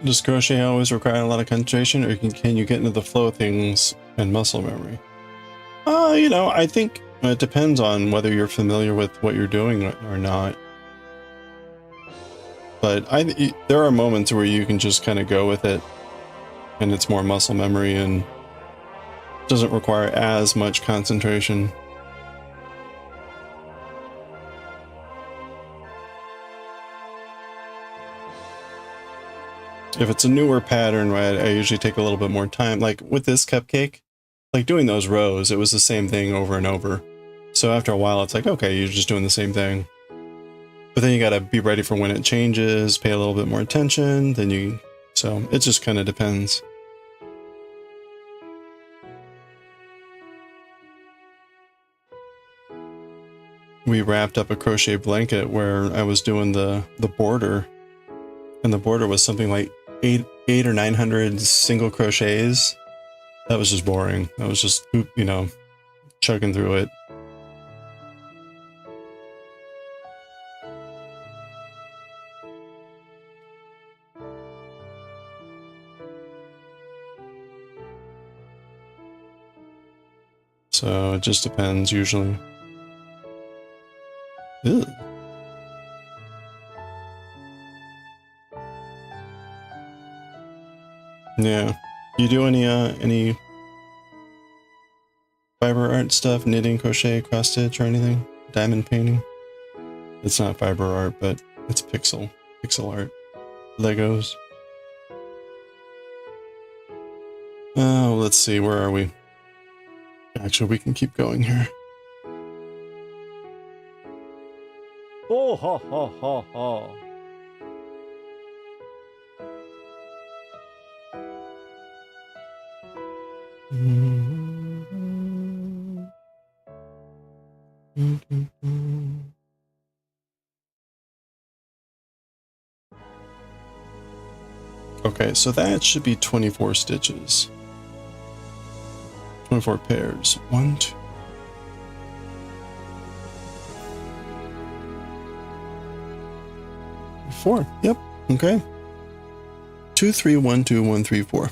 Does crochet always require a lot of concentration, or can you get into the flow of things and muscle memory? You know, I think it depends on whether you're familiar with what you're doing or not. But there are moments where you can just kind of go with it, and it's more muscle memory and doesn't require as much concentration. If it's a newer pattern, right, I usually take a little bit more time. Like with this cupcake, like doing those rows, it was the same thing over and over. So after a while, it's like, okay, you're just doing the same thing. But then you gotta be ready for when it changes, pay a little bit more attention, so it just kind of depends. We wrapped up a crochet blanket where I was doing the border, and the border was something like 800 or 900 single crochets. That was just boring. I was just, you know, chugging through it. So it just depends usually. Ew. Yeah. You do any fiber art stuff, knitting, crochet, cross stitch, or anything? Diamond painting? It's not fiber art, but it's pixel art. Legos. Oh, let's see, where are we? Actually, we can keep going here. Oh ha ha ha ha. Okay, so that should be 24 stitches. 24 pairs. 1, 2. Four. Yep. Okay. 2, 3, 1, 2, 1, 3, 4.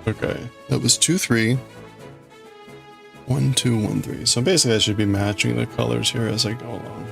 Okay, that was 2, 3. 1, 2, 1, 3. So basically I should be matching the colors here as I go along.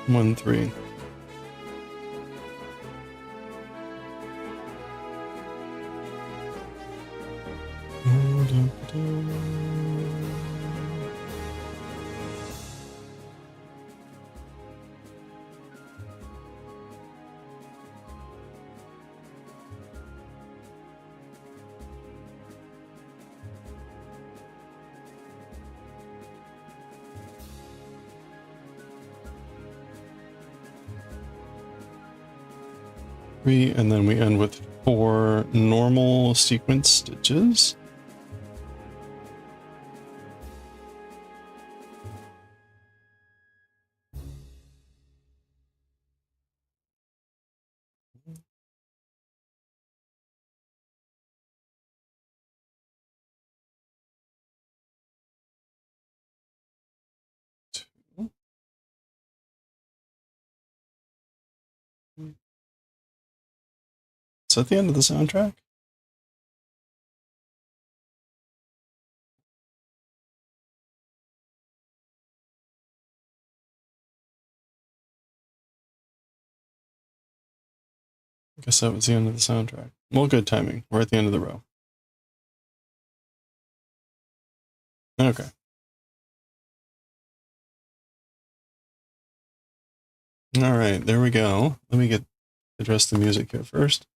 One, three. Three, and then we end with 4 normal sequence stitches. Is that the end of the soundtrack? I guess that was the end of the soundtrack. Well, good timing. We're at the end of the row. Okay. All right, there we go. Let me address the music here first.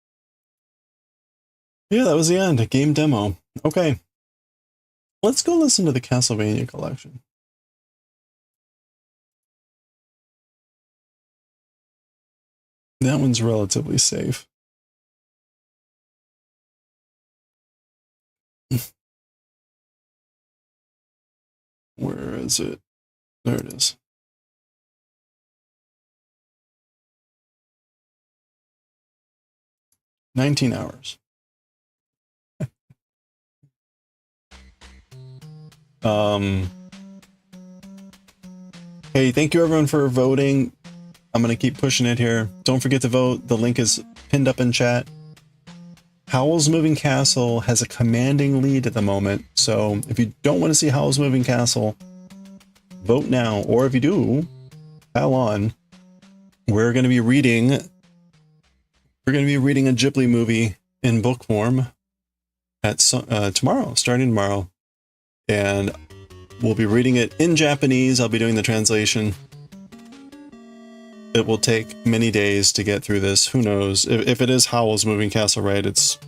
Yeah, that was the end. A game demo. Okay. Let's go listen to the Castlevania collection. That one's relatively safe. Where is it? There it is. "19 hours. Hey, thank you everyone for voting. I'm going to keep pushing it here. Don't forget to vote. The link is pinned up in chat. Howl's Moving Castle has a commanding lead at the moment. So if you don't want to see Howl's Moving Castle, vote now. Or if you do, pile on. We're going to be reading a Ghibli movie in book form at tomorrow, starting tomorrow. And we'll be reading it in Japanese. I'll be doing the translation. It will take many days to get through this. Who knows? If it is Howl's Moving Castle, right, it's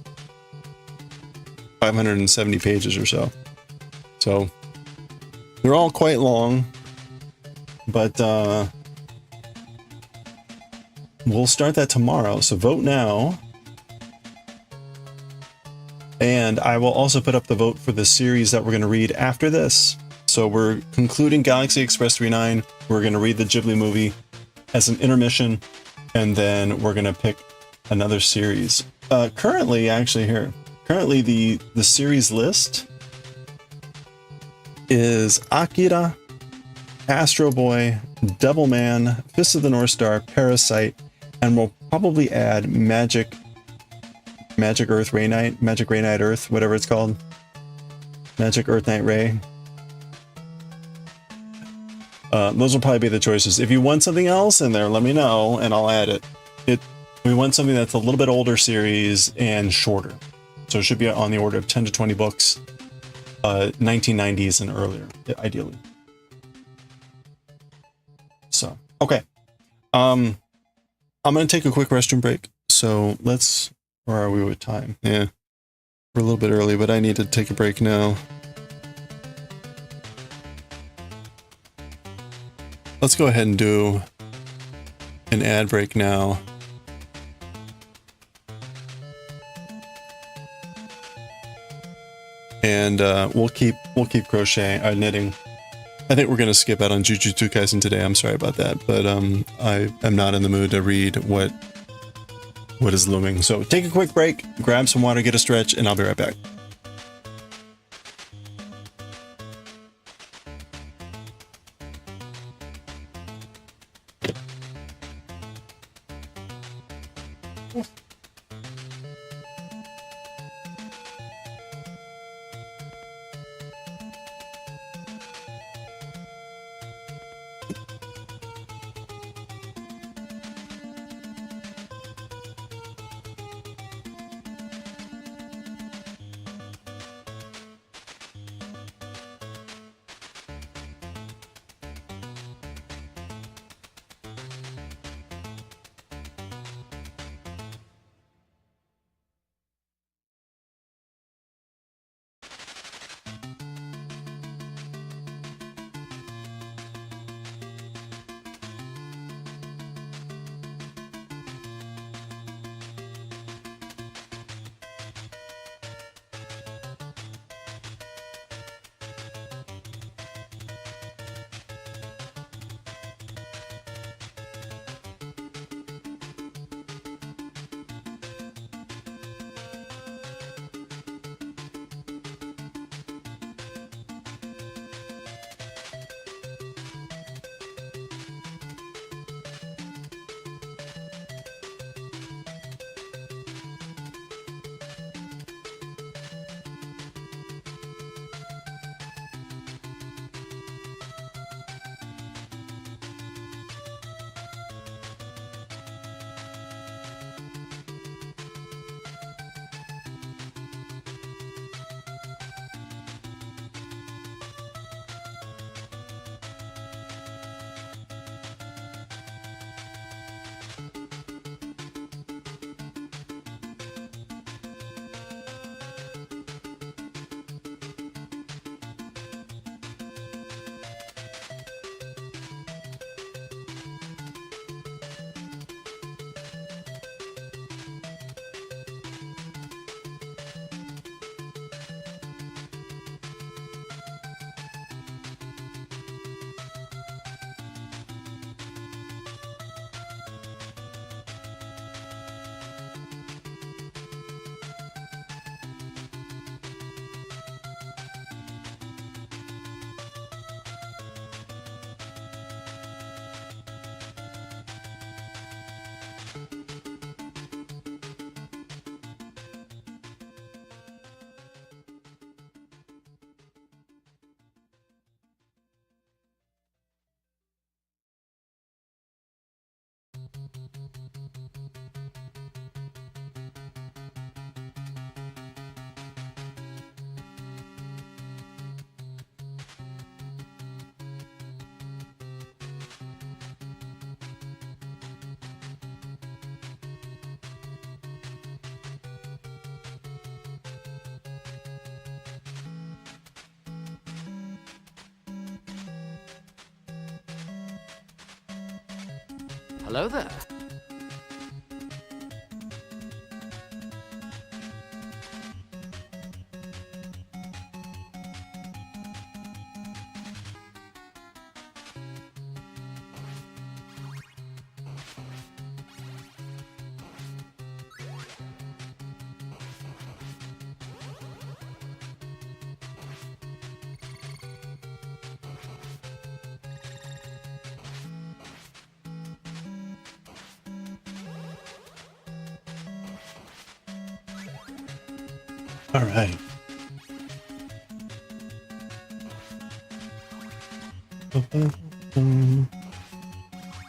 570 pages or so. So they're all quite long, but we'll start that tomorrow. So vote now. And I will also put up the vote for the series that we're going to read after this. So we're concluding Galaxy Express 39. We're going to read the Ghibli movie as an intermission, and then we're going to pick another series. Currently, the series list is Akira, Astro Boy, Devilman, Fist of the North Star, Parasite, and we'll probably add Magic Earth Ray Knight, Magic Ray Knight Earth, whatever it's called. Magic Earth Knight Ray. Those will probably be the choices. If you want something else in there, let me know and I'll add it. We want something that's a little bit older series and shorter. So it should be on the order of 10 to 20 books, 1990s and earlier, ideally. So, okay. I'm going to take a quick restroom break. So let's... Where are we with time? Yeah. We're a little bit early, but I need to take a break now. Let's go ahead and do an ad break now. And we'll keep crocheting, knitting. I think we're gonna skip out on Jujutsu Kaisen today. I'm sorry about that, but I am not in the mood to read what is looming. So take a quick break, grab some water, get a stretch, and I'll be right back. Hello there. All right.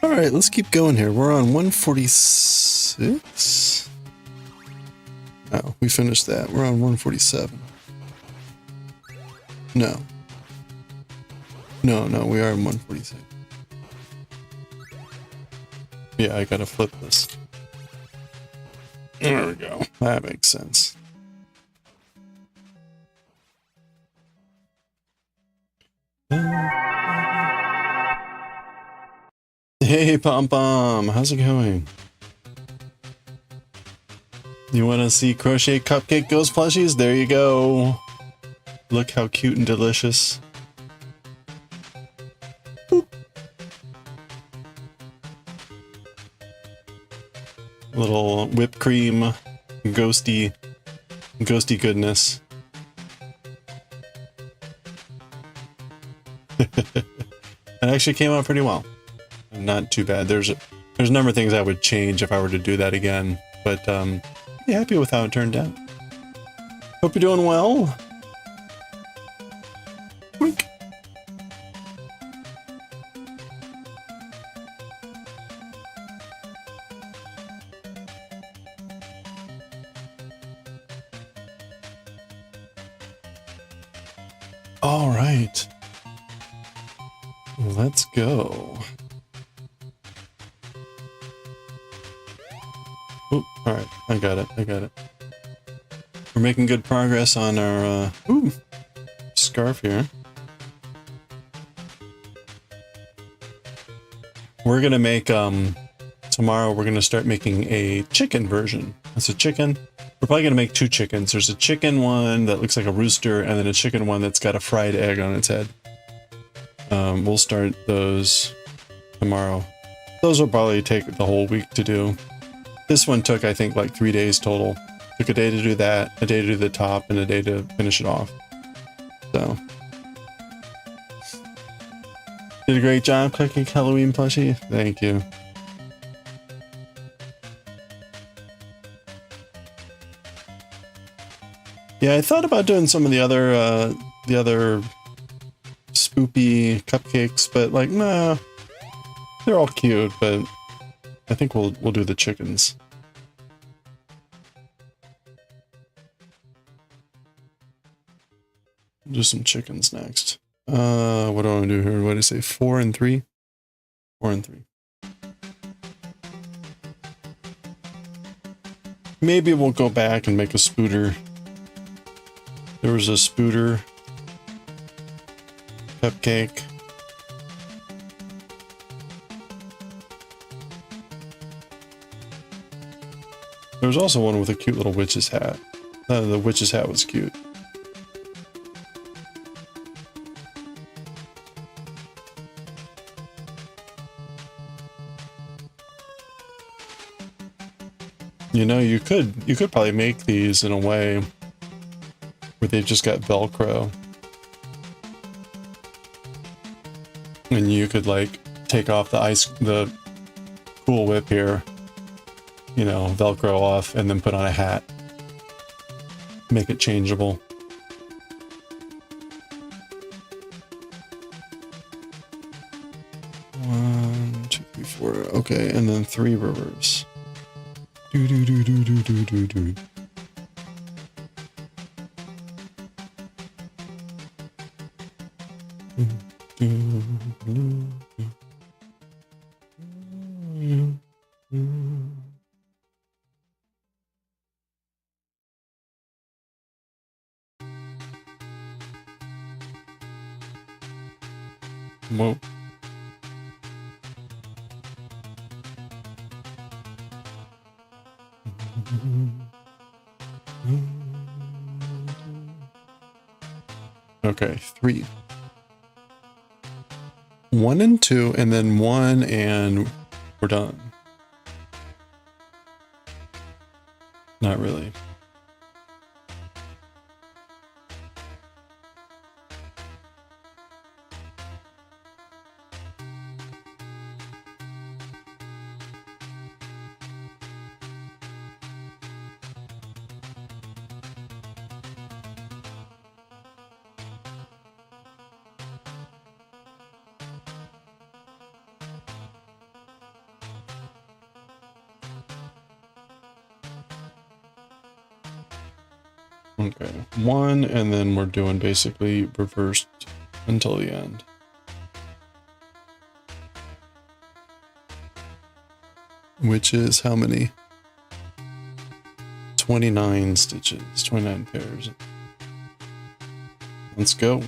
All right, let's keep going here. We're on 146. Oh, we finished that. We're on 147. No. No, we are on 146. Yeah, I gotta flip this. There we go. That makes sense. Hey, Pom Pom, how's it going? You want to see crochet cupcake ghost plushies? There you go. Look how cute and delicious. Boop. Little whipped cream, ghosty goodness. It actually came out pretty well. Not too bad. There's a number of things I would change if I were to do that again, but yeah, happy with how it turned out. Hope you're doing well. Wink. All right. Let's go. Oh, all right. I got it. We're making good progress on our scarf here. We're gonna make tomorrow. We're gonna start making a chicken version. It's a chicken. We're probably gonna make two chickens. There's a chicken one that looks like a rooster, and then a chicken one that's got a fried egg on its head. We'll start those tomorrow. Those will probably take the whole week to do. This one took, I think, like 3 days total. Took a day to do that, a day to do the top, and a day to finish it off. So. Did a great job cooking Halloween plushie. Thank you. Yeah, I thought about doing some of the other spoopy cupcakes, but like, nah, they're all cute, but I think we'll do the chickens. Do some chickens next. What do I want to do here? What did I say? 4 and 3? 4 and 3. Maybe we'll go back and make a spooter. There was a spooter cupcake. There was also one with a cute little witch's hat. The witch's hat was cute. You know, you could probably make these in a way where they've just got Velcro. And you could like take off the Cool Whip here, you know, Velcro off, and then put on a hat. Make it changeable. One, two, three, four. Okay, and then 3 reverse. Do do do do do do do do. Whoa. Okay, 3. 1 and 2, and then 1 and we're done. Not really. Okay, 1, and then we're doing basically reversed until the end. Which is how many? 29 stitches, 29 pairs. Let's go.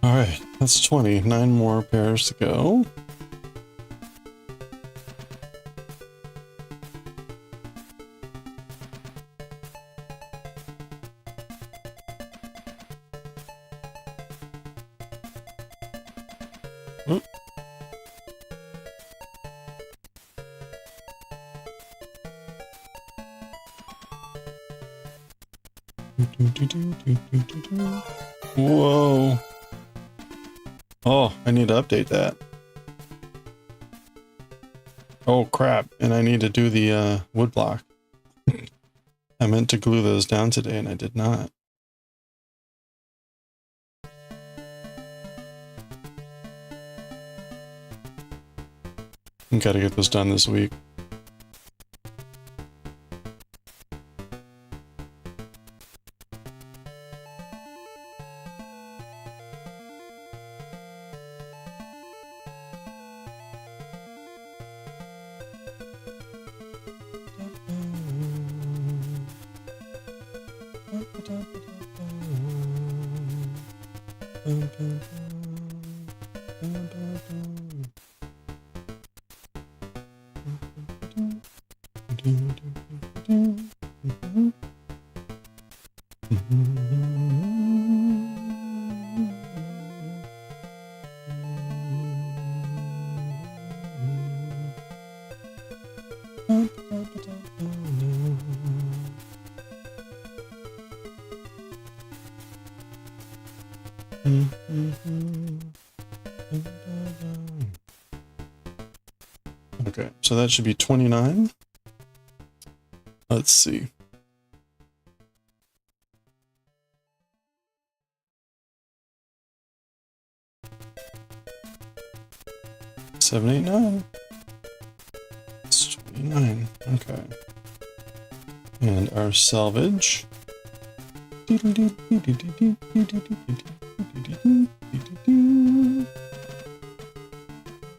All right, that's 20. 9 more pairs to go. Whoa. Oh, I need to update that. Oh crap, and I need to do the wood block. I meant to glue those down today and I did not. Gotta get those done this week. Okay, so that should be 29. Let's see. Seven, 8, 9. It's 29. Okay. And our salvage.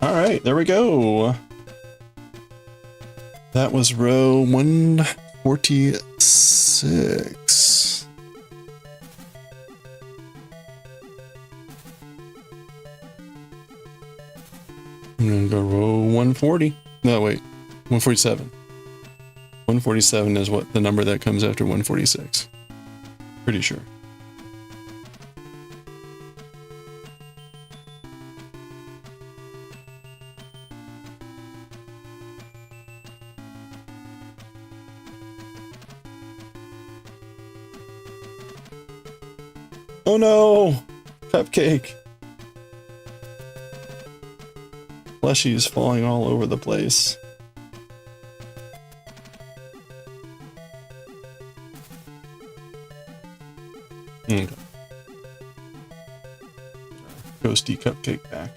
Alright, there we go. That was row 146. I'm gonna go row 140. No, wait. 147. 147 is what the number that comes after 146. Pretty sure. Oh no! Cupcake! Fleshy is falling all over the place. Okay. Ghosty cupcake back.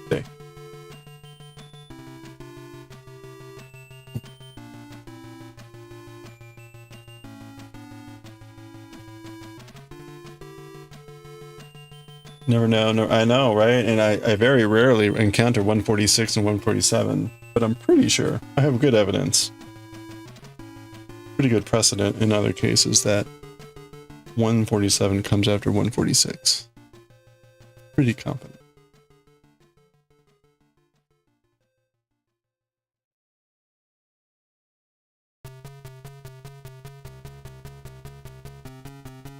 Okay. Never know. No, I know, right? And I very rarely encounter 146 and 147, but I'm pretty sure I have good evidence. Pretty good precedent in other cases that 147 comes after 146. Pretty confident.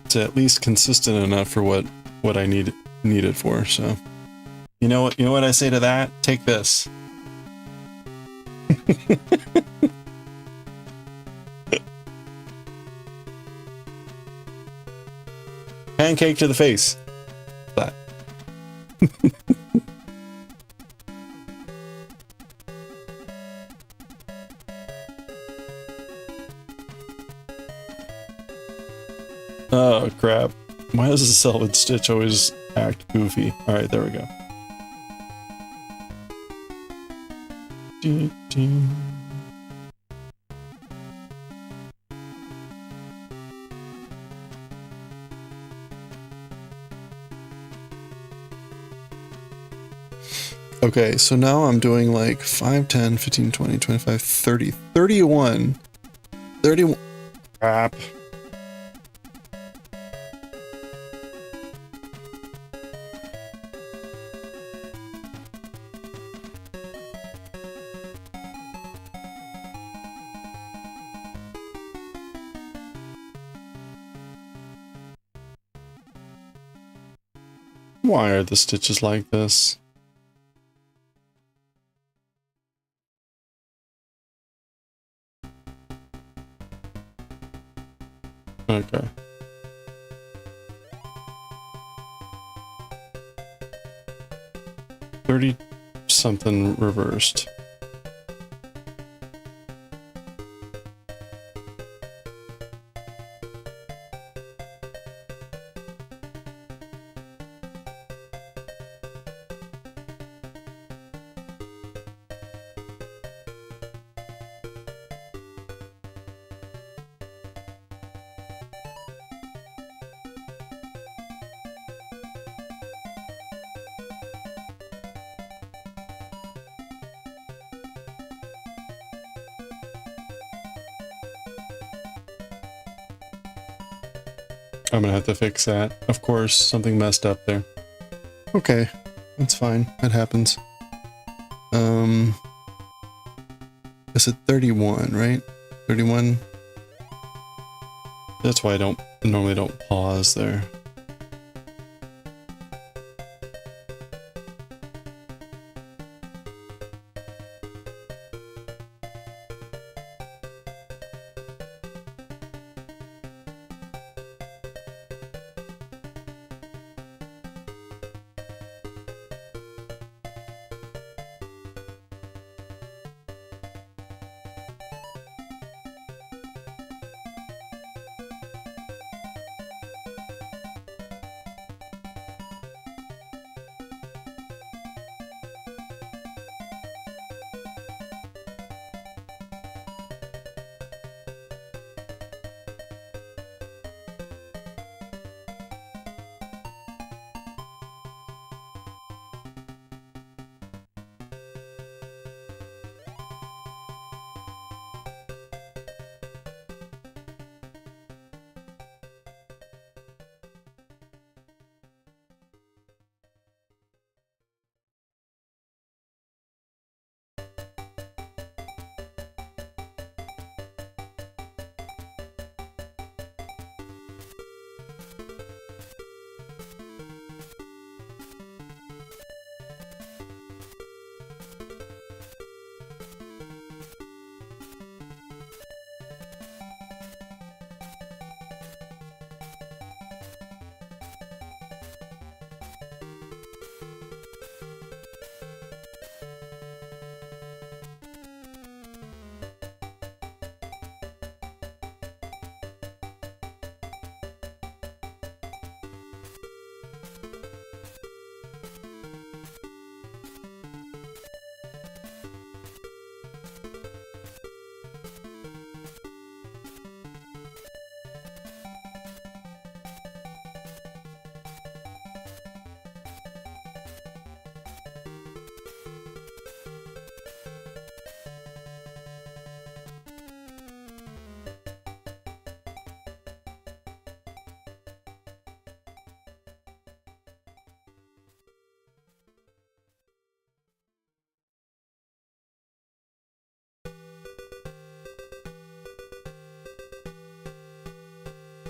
It's at least consistent enough for what I need it for. So, you know what I say to that? Take this. Pancake to the face. That. Oh crap. Why does the salvage stitch always act goofy? Alright, there we go. Okay, so now I'm doing like 5, 10, 15, 20, 25, 30, 31. 31. Crap. Why are the stitches like this? Okay. something reversed. I'm gonna have to fix that. Of course, something messed up there. Okay, that's fine. That happens. Is it 31, right? 31? That's why I normally don't pause there.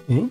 Hmm?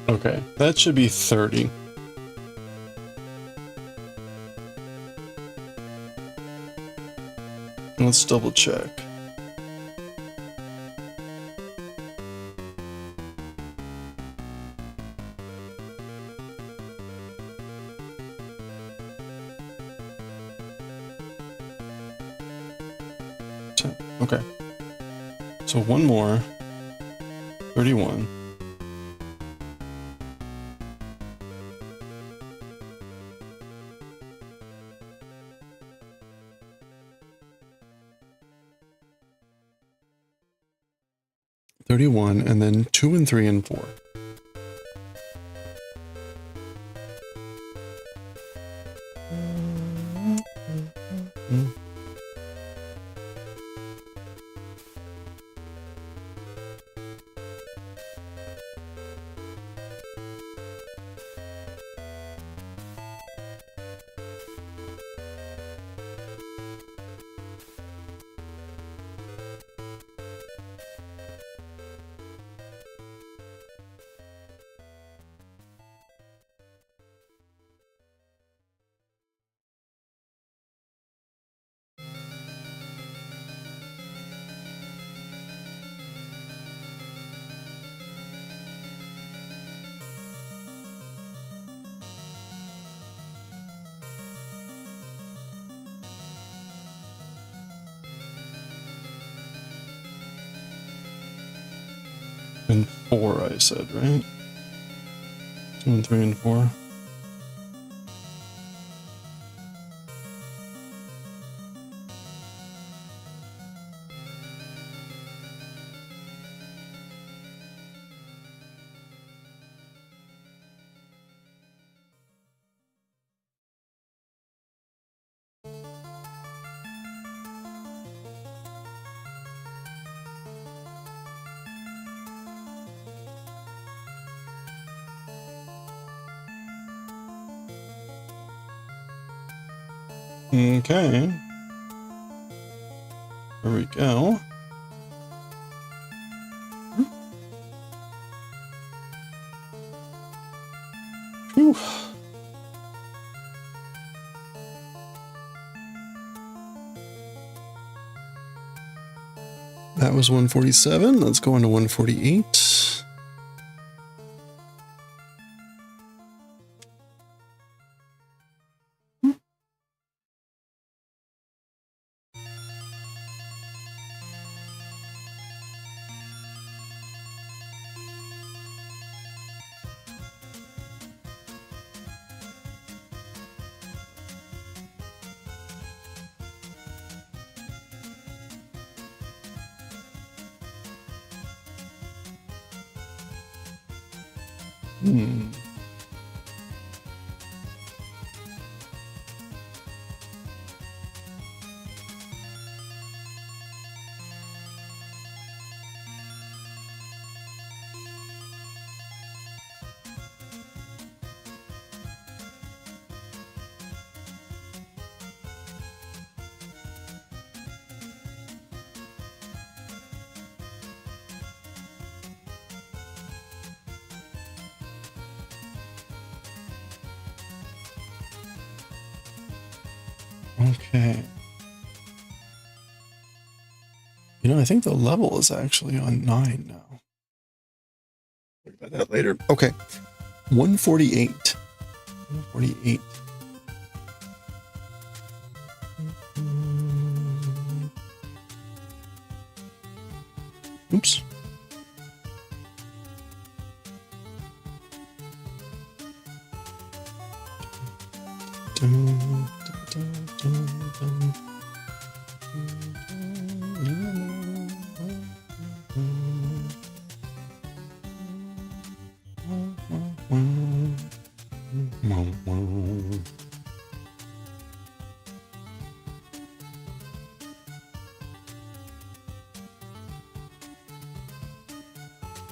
Okay, that should be 30. Let's double check. Okay. So one more. 31. And then 2 and 3 and 4. And 4, I said, right? 2 and 3 and 4. Okay. There we go. Whew. That was 147. Let's go on to 148. Okay. You know, I think the level is actually on 9 now. Talk about that later. Okay. 148. 148. Oops.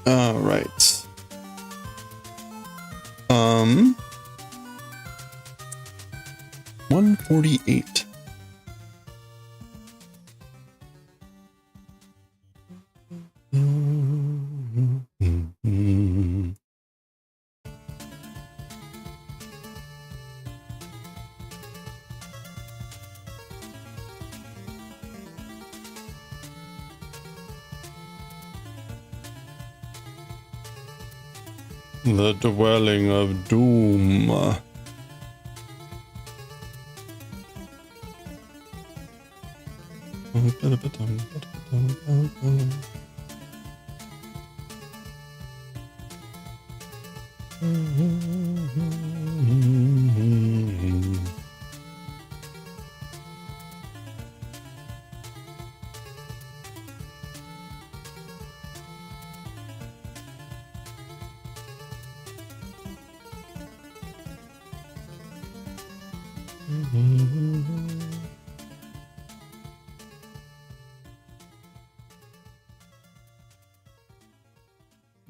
All right. 148. The dwelling of doom.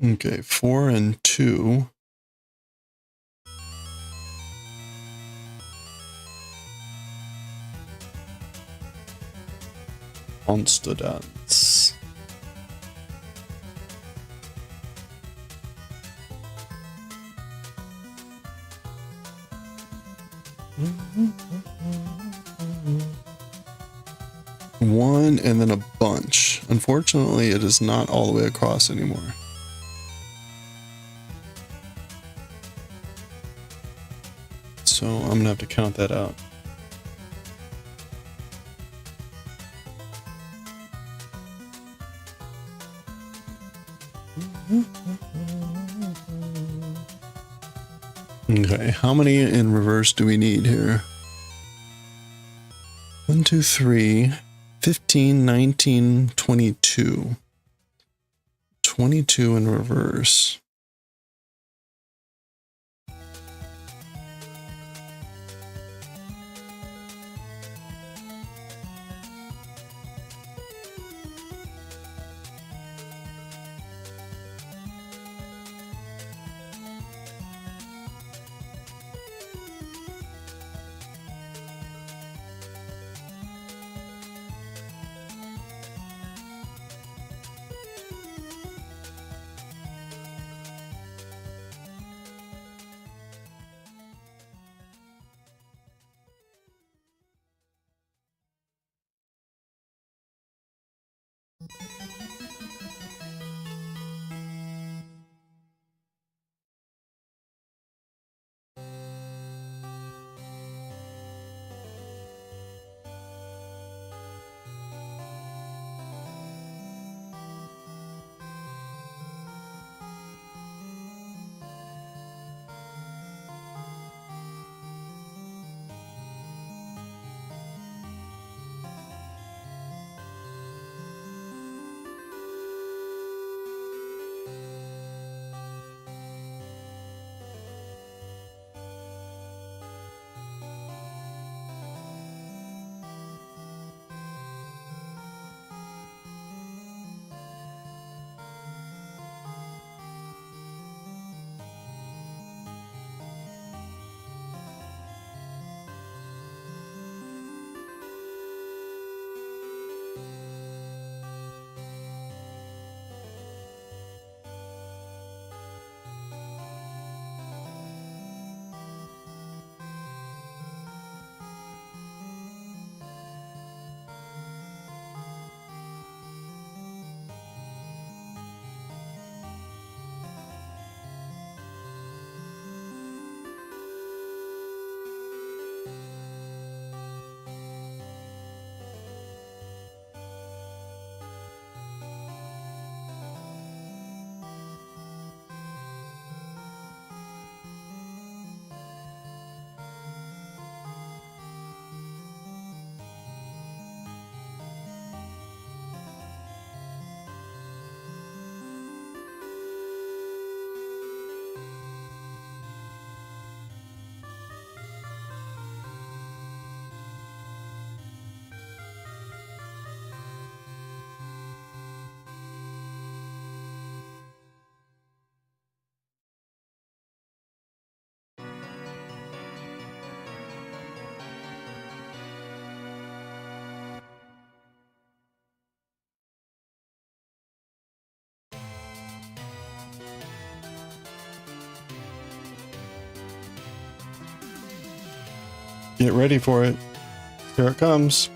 Okay, 4 and 2. Monster dance. One and then a bunch. Unfortunately, it is not all the way across anymore. So I'm gonna have to count that out. Okay, how many in reverse do we need here? 1, 2, 3, 15, 19, 22. 22 in reverse. Get ready for it. Here it comes.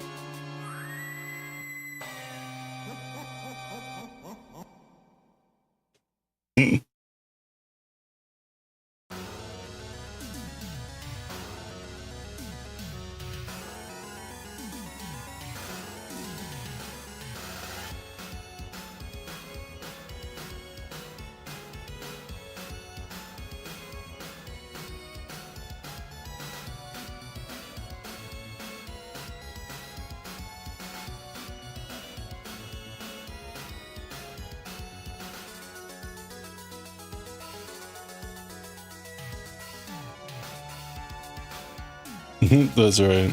That's right.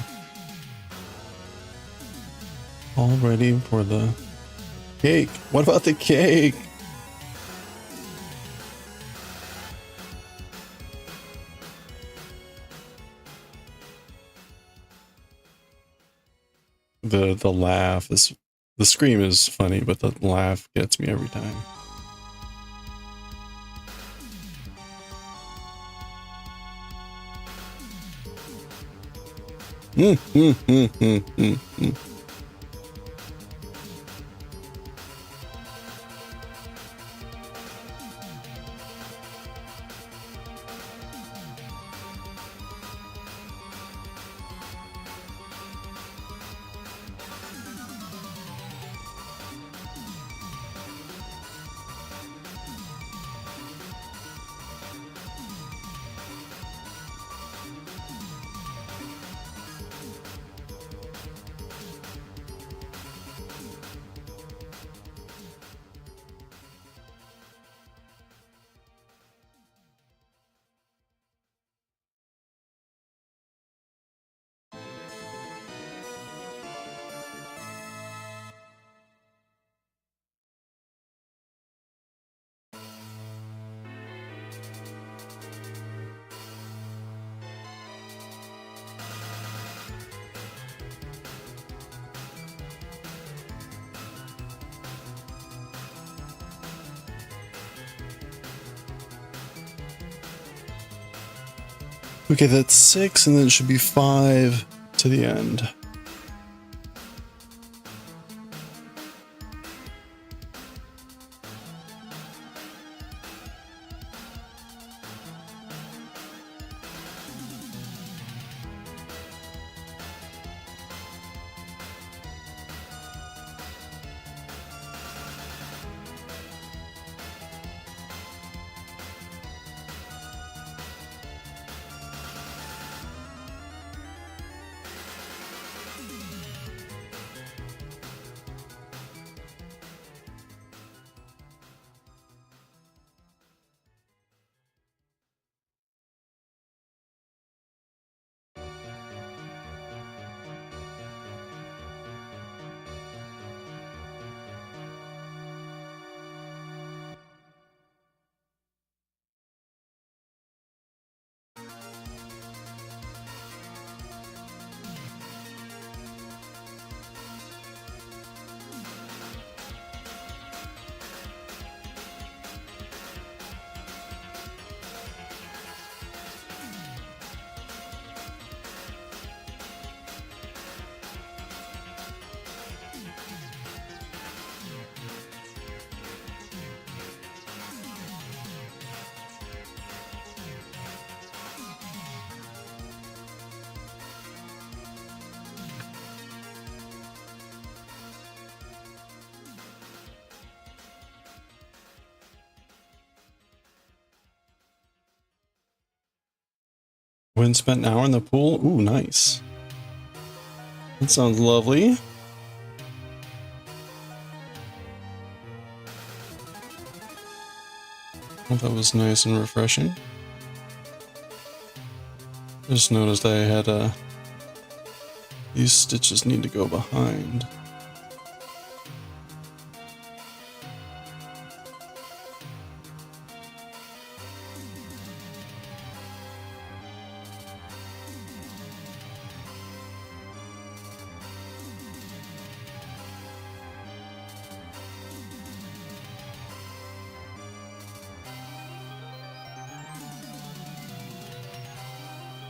All ready for the cake. What about the cake? The laugh is, the scream is funny, but the laugh gets me every time. Okay, that's 6, and then it should be 5 to the end. Win spent an hour in the pool? Ooh, nice. That sounds lovely. Well, that was nice and refreshing. Just noticed I had these stitches need to go behind.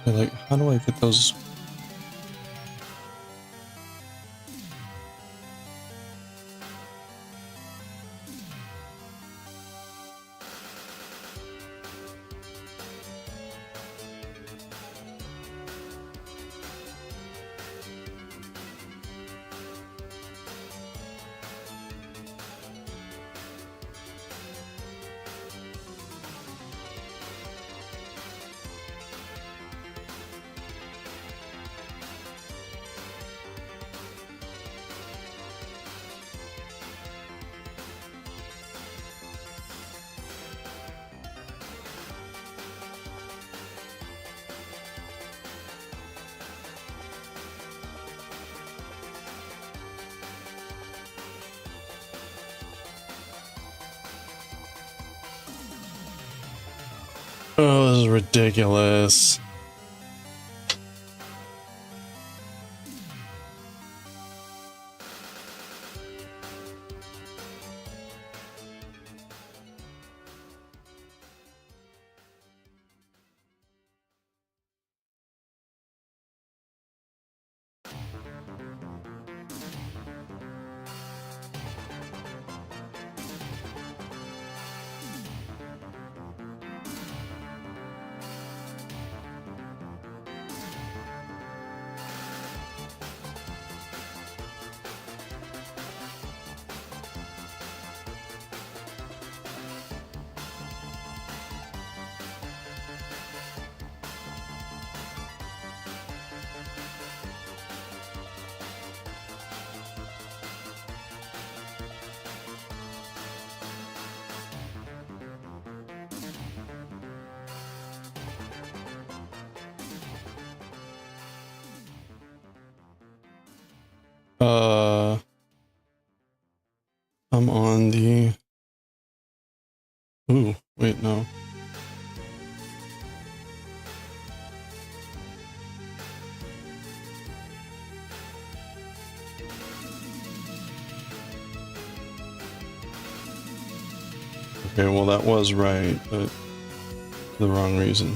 Like, how do I get those? Oh, this is ridiculous. I'm on the... Ooh, wait, no. Okay, well that was right, but for the wrong reason.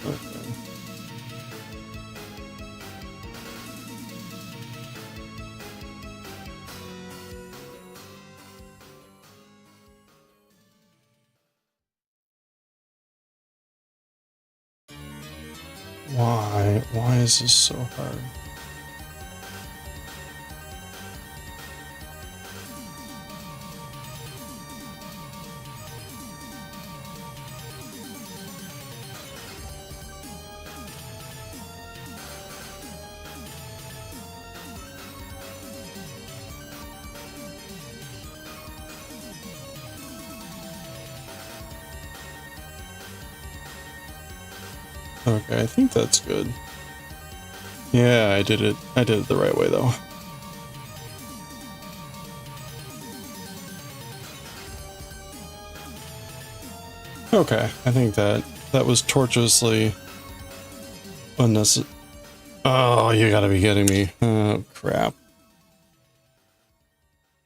Okay. Why? Why is this so hard? Okay, I think that's good. Yeah, I did it the right way though. Okay, I think that was tortuously unnecessary. Oh, you gotta be kidding me. Oh, crap.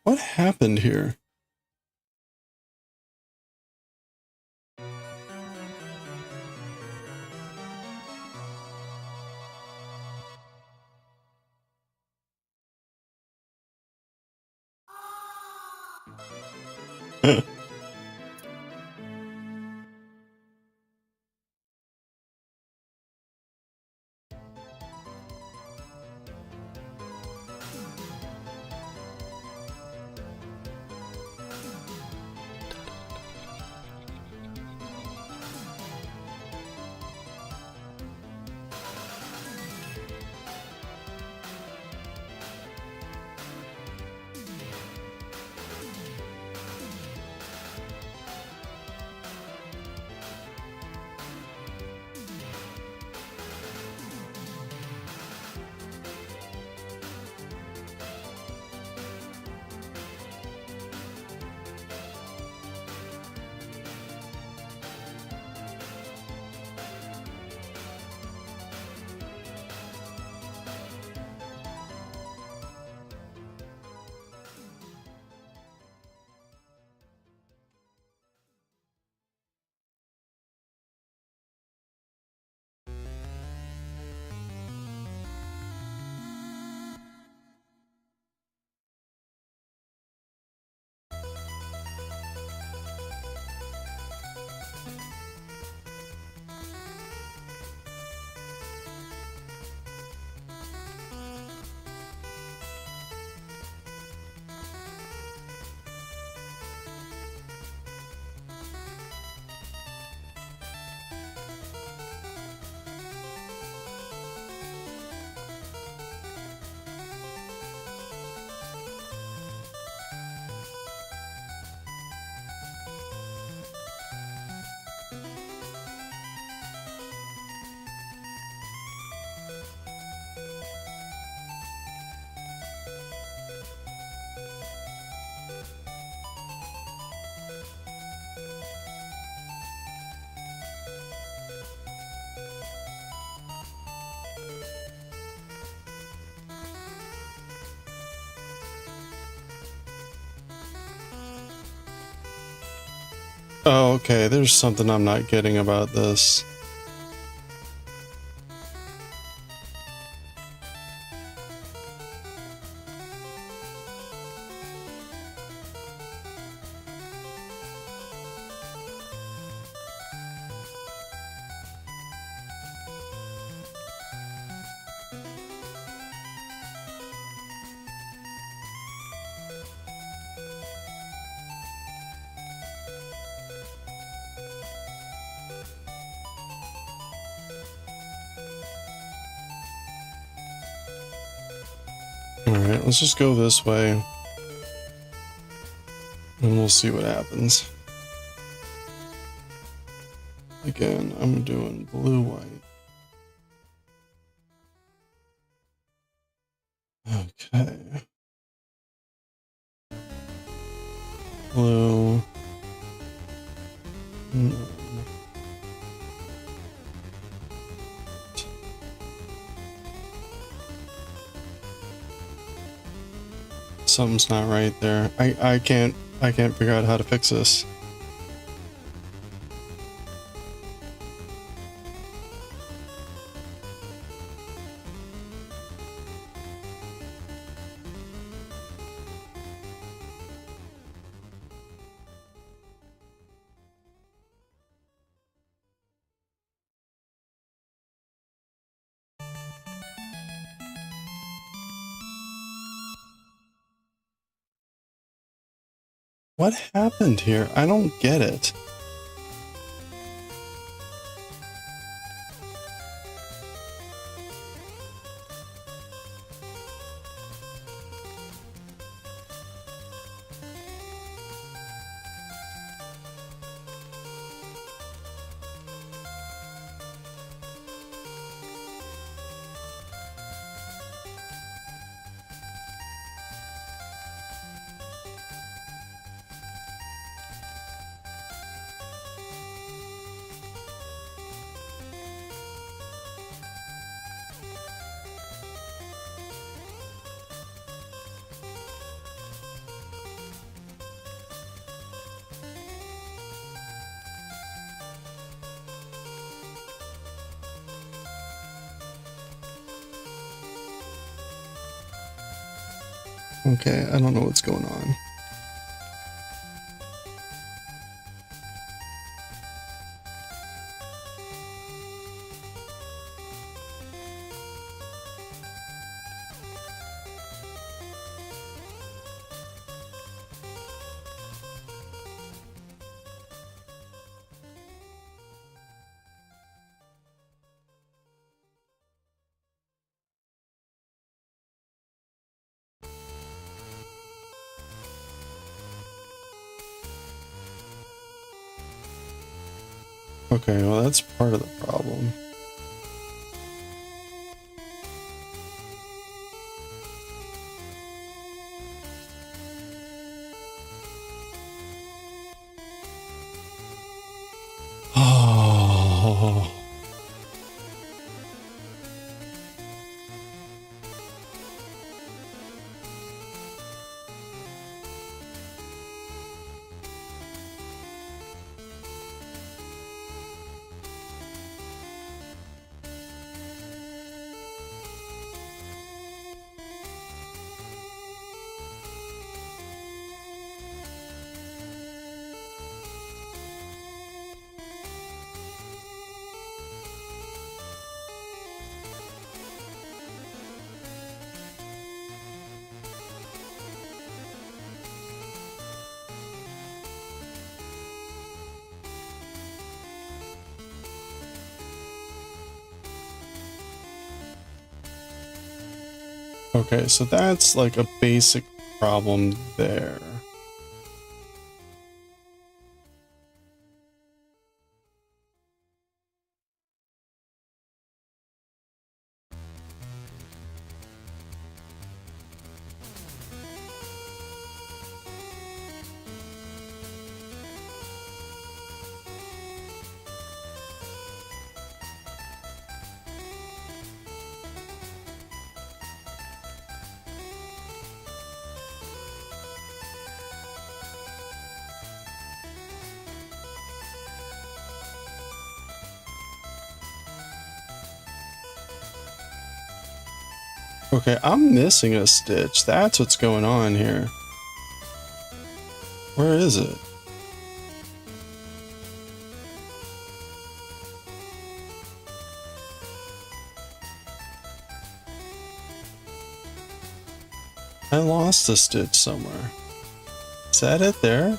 What happened here? Oh, okay, there's something I'm not getting about this. Alright, let's just go this way. And we'll see what happens. Again, I'm doing blue, white. Okay. Blue. Something's not right there. I can't figure out how to fix this. What happened here? I don't get it. Okay, I don't know what's going on. Okay, well that's part of the problem. Oh. Okay, so that's like a basic problem there. Okay, I'm missing a stitch. That's what's going on here. Where is it? I lost a stitch somewhere. Is that it there?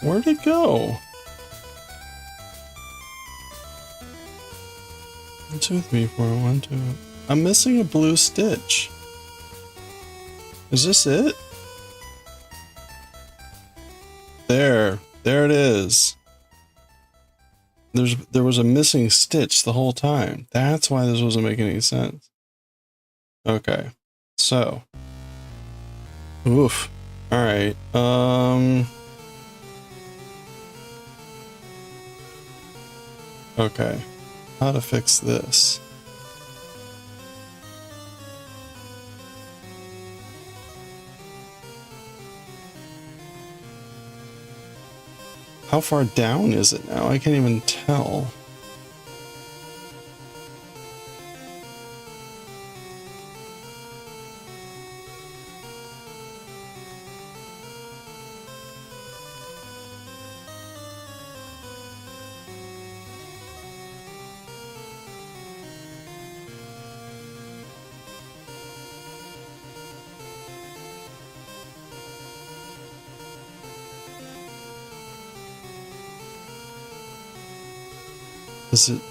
Where'd it go? 1, 2, 3, 4, 1, 2. I'm missing a blue stitch. Is this it? There it is. There was a missing stitch the whole time. That's why this wasn't making any sense. Okay, so, oof. All right. Okay, how to fix this? How far down is it now? I can't even tell.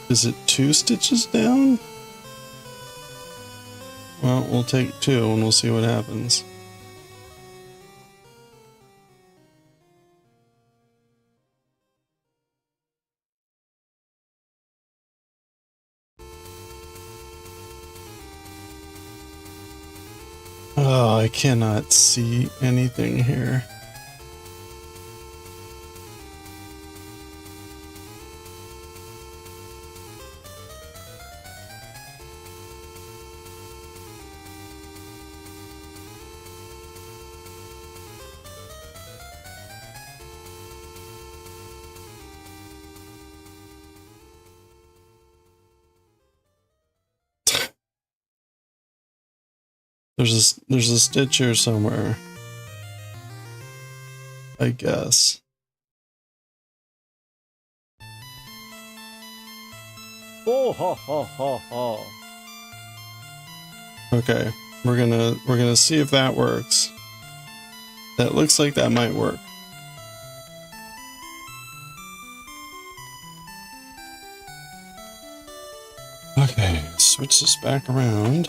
Is it 2 stitches down? Well, we'll take 2 and we'll see what happens. Oh, I cannot see anything here. There's a stitch here somewhere, I guess. Oh ha ha ha ha. Okay, we're gonna see if that works. That looks like that might work. Okay, switch this back around.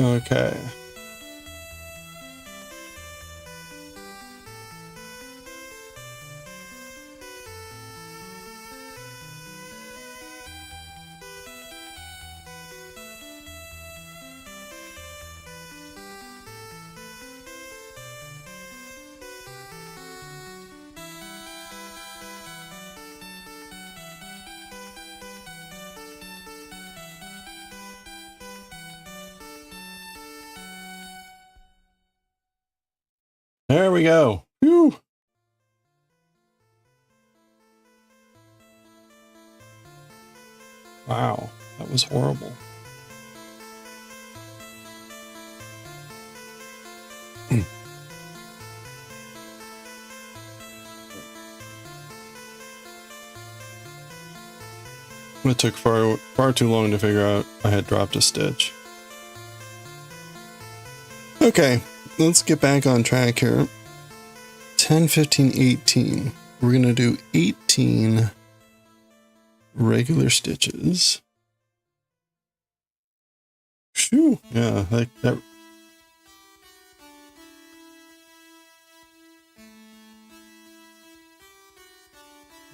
Okay. There we go. Whew. Wow, that was horrible. It took far too long to figure out I had dropped a stitch. Okay, let's get back on track here. 10, 15, 18. We're going to do 18 regular stitches. Phew, yeah, that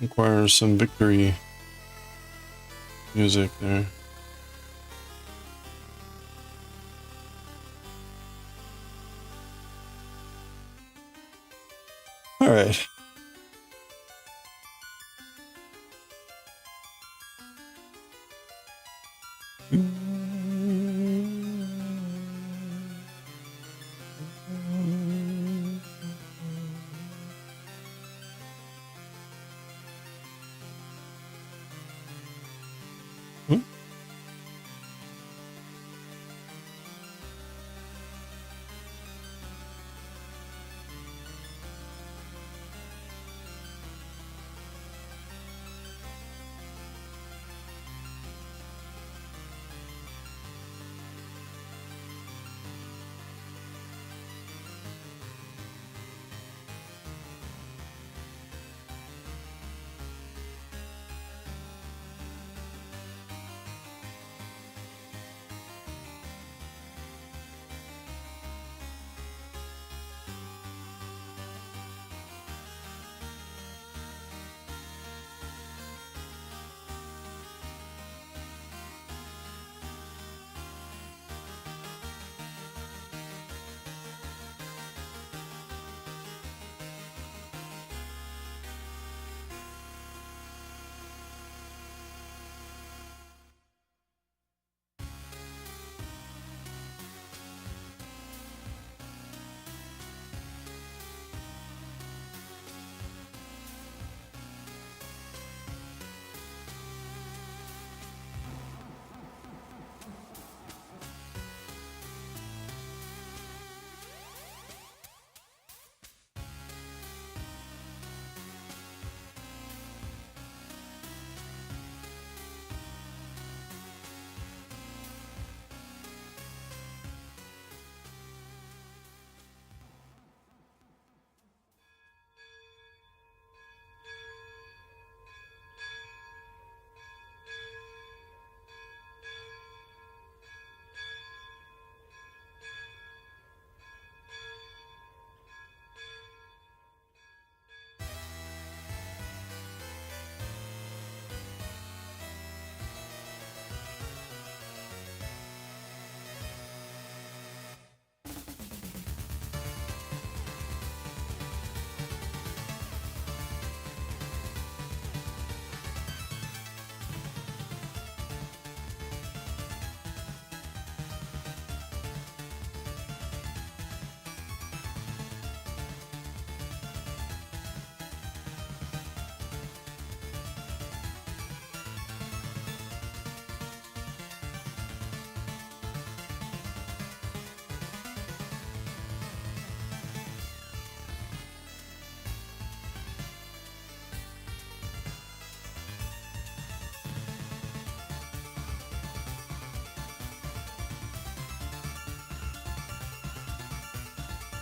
requires some victory music there. All right.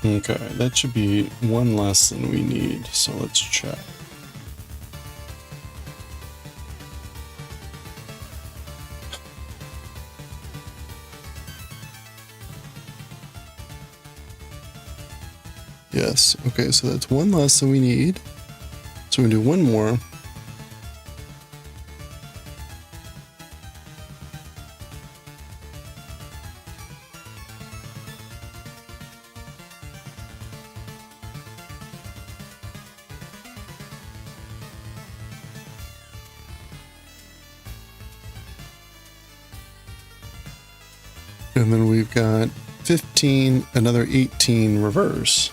Okay, that should be one less than we need, so let's check. Yes, okay, so that's one less than we need. So we do one more. And then we've got 15, another 18 reverse.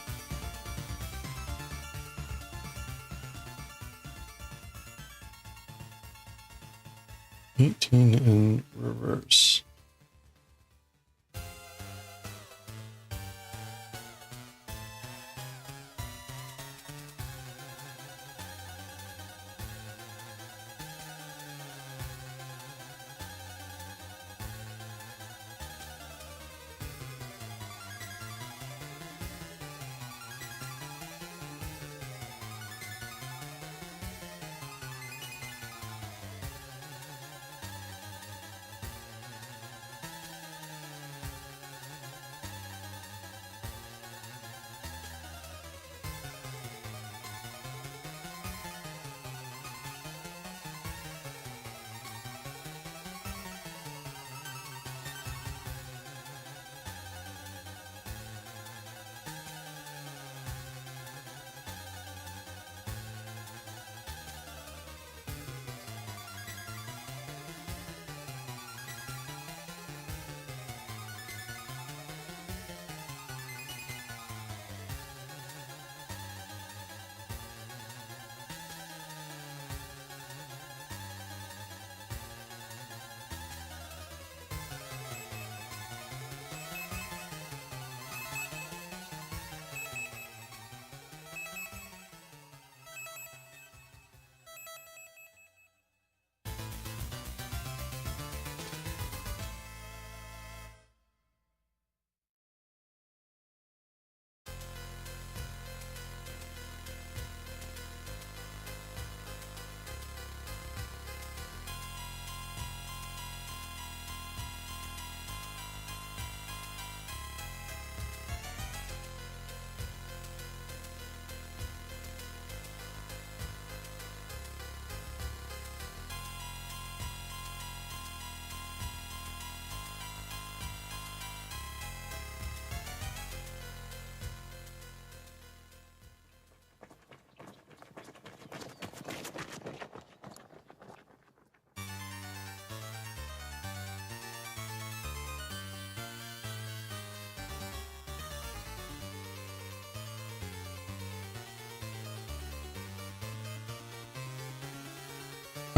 In reverse.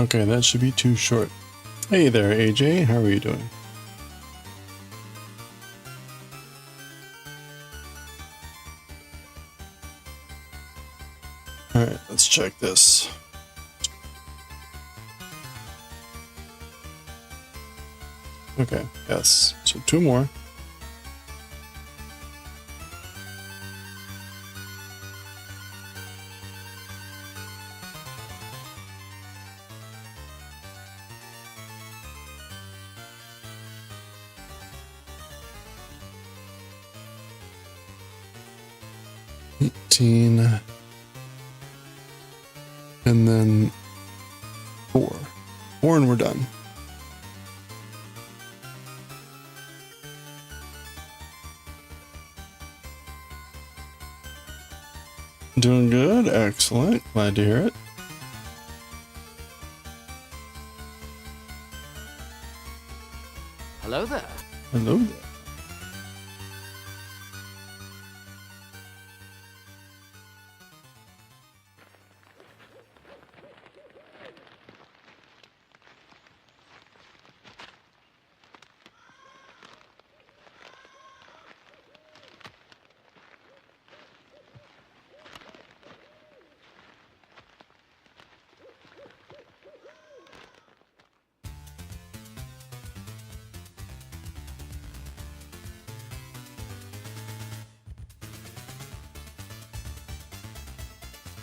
Okay, that should be too short. Hey there, AJ. How are you doing? Alright, let's check this. Okay, yes. So 2 more. And then 4 and we're done. Doing good, excellent, glad to hear it. Hello there. Hello there.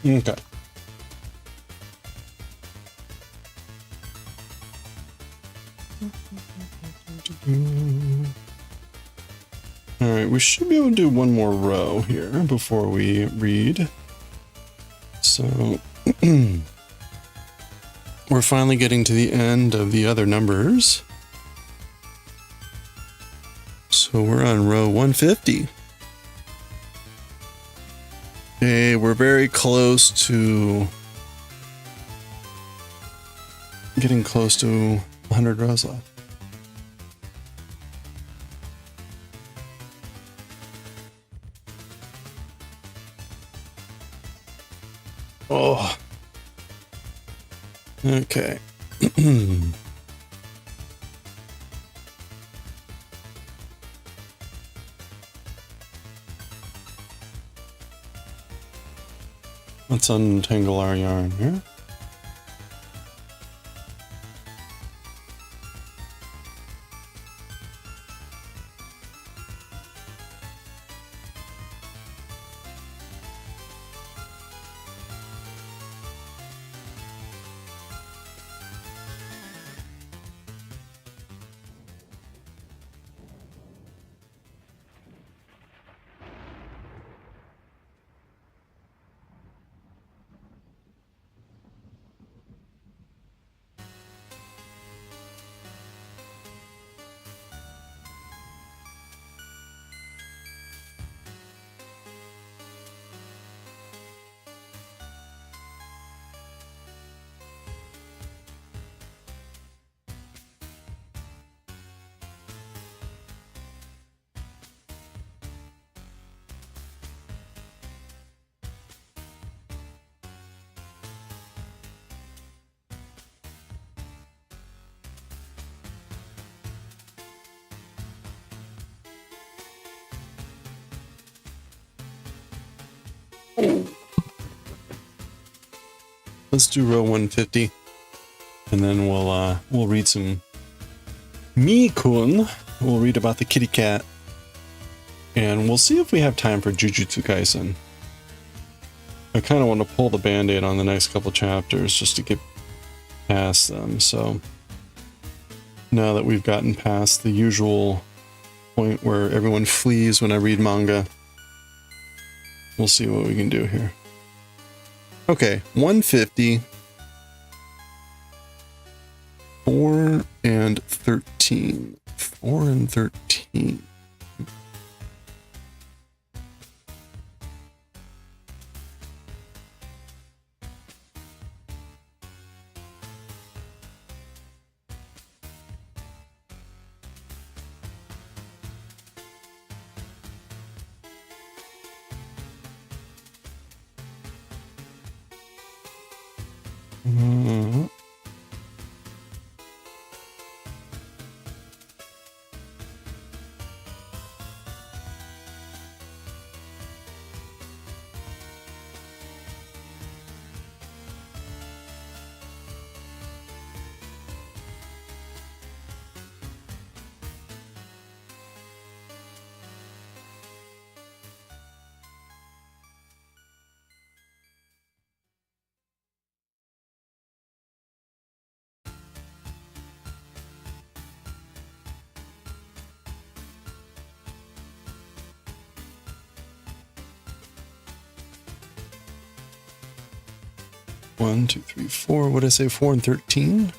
Okay. All right, we should be able to do one more row here before we read. So we're finally getting to the end of the other numbers. So we're on row 150. Okay, we're very close to getting close to 100 rows left. Oh. Okay. Let's untangle our yarn here. Let's do row 150, and then we'll read some Mii-kun. We'll read about the kitty cat, and we'll see if we have time for Jujutsu Kaisen. I kind of want to pull the band-aid on the next couple chapters just to get past them. So now that we've gotten past the usual point where everyone flees when I read manga, we'll see what we can do here. Okay, 150, 4 and 13, 4 and 13. 1, 2, 3, 4. What did I say? 4 and 13?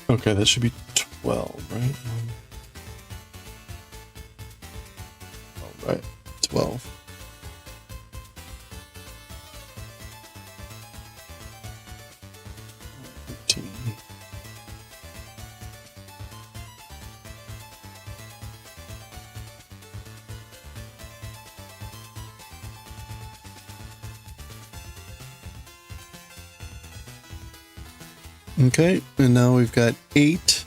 Okay, that should be 12, right? All right, 12. Okay, and now we've got 8.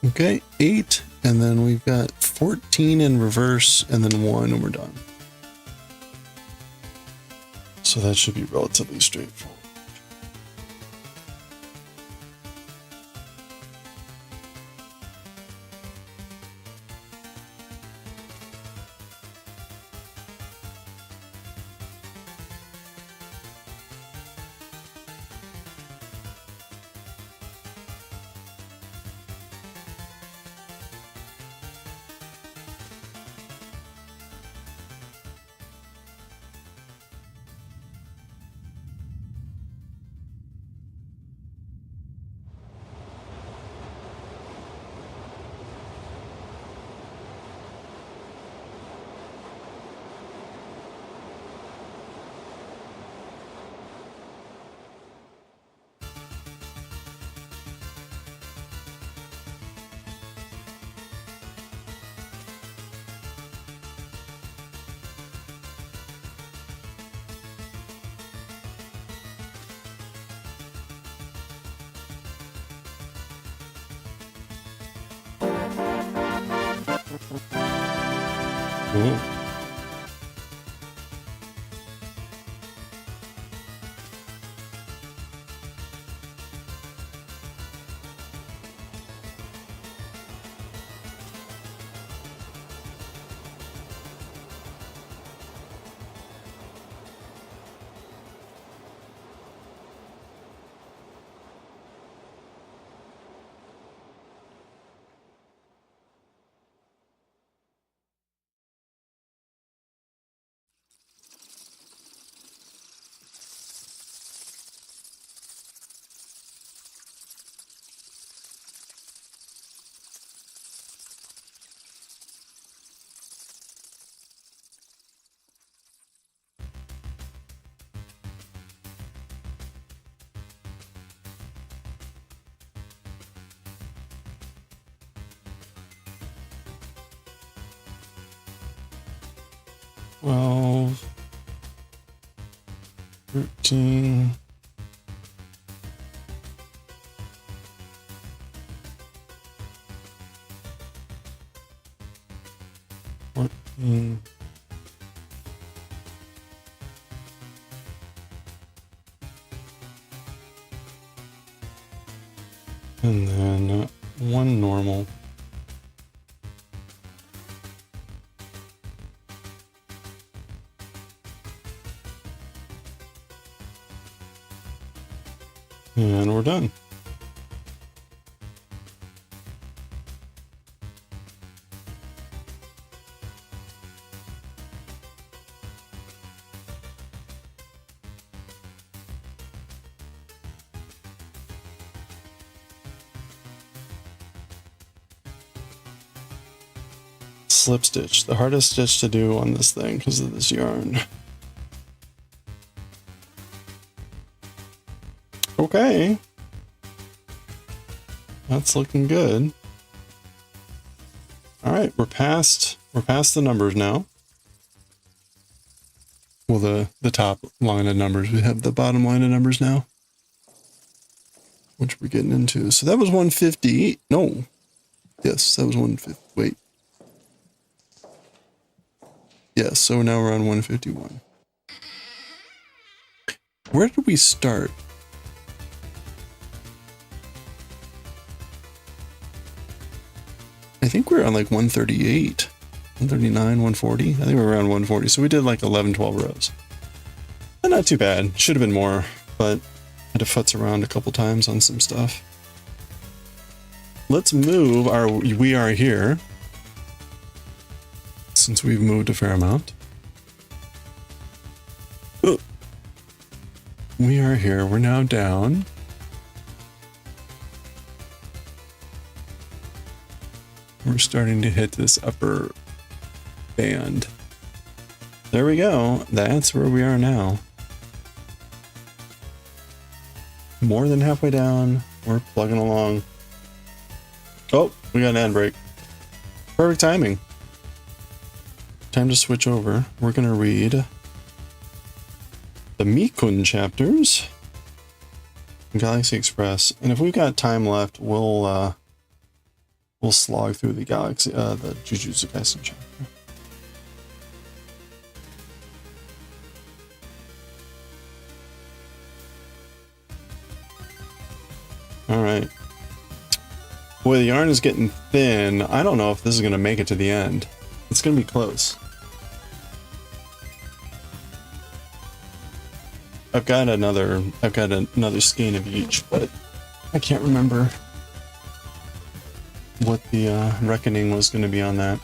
Okay, 8, and then we've got 14 in reverse, and then 1, and we're done. So that should be relatively straightforward. Ooh. Well, 13. And then one normal. And we're done. Slip stitch, the hardest stitch to do on this thing because of this yarn. Okay, that's looking good. All right, we're past the numbers now. Well, the top line of numbers. We have the bottom line of numbers now, which we're getting into. So that was 150. No, yes, that was 150. Wait. Yes, so now we're on 151. Where did we start? I think we're on like 138, 139, 140. I think we're around 140. So we did like 11, 12 rows. But not too bad. Should have been more, but had to futz around a couple times on some stuff. Let's move our we are here. Since we've moved a fair amount. Oh. We are here. We're now down. We're starting to hit this upper band. There we go. That's where we are now. More than halfway down. We're plugging along. Oh, we got an ad break. Perfect timing. Time to switch over. We're going to read the Mii-kun chapters. Galaxy Express. And if we've got time left, we'll slog through the the Jujutsu Kaisen chapter. All right. Boy, the yarn is getting thin. I don't know if this is going to make it to the end. It's going to be close. I've got another skein of each, but I can't remember what the reckoning was going to be on that.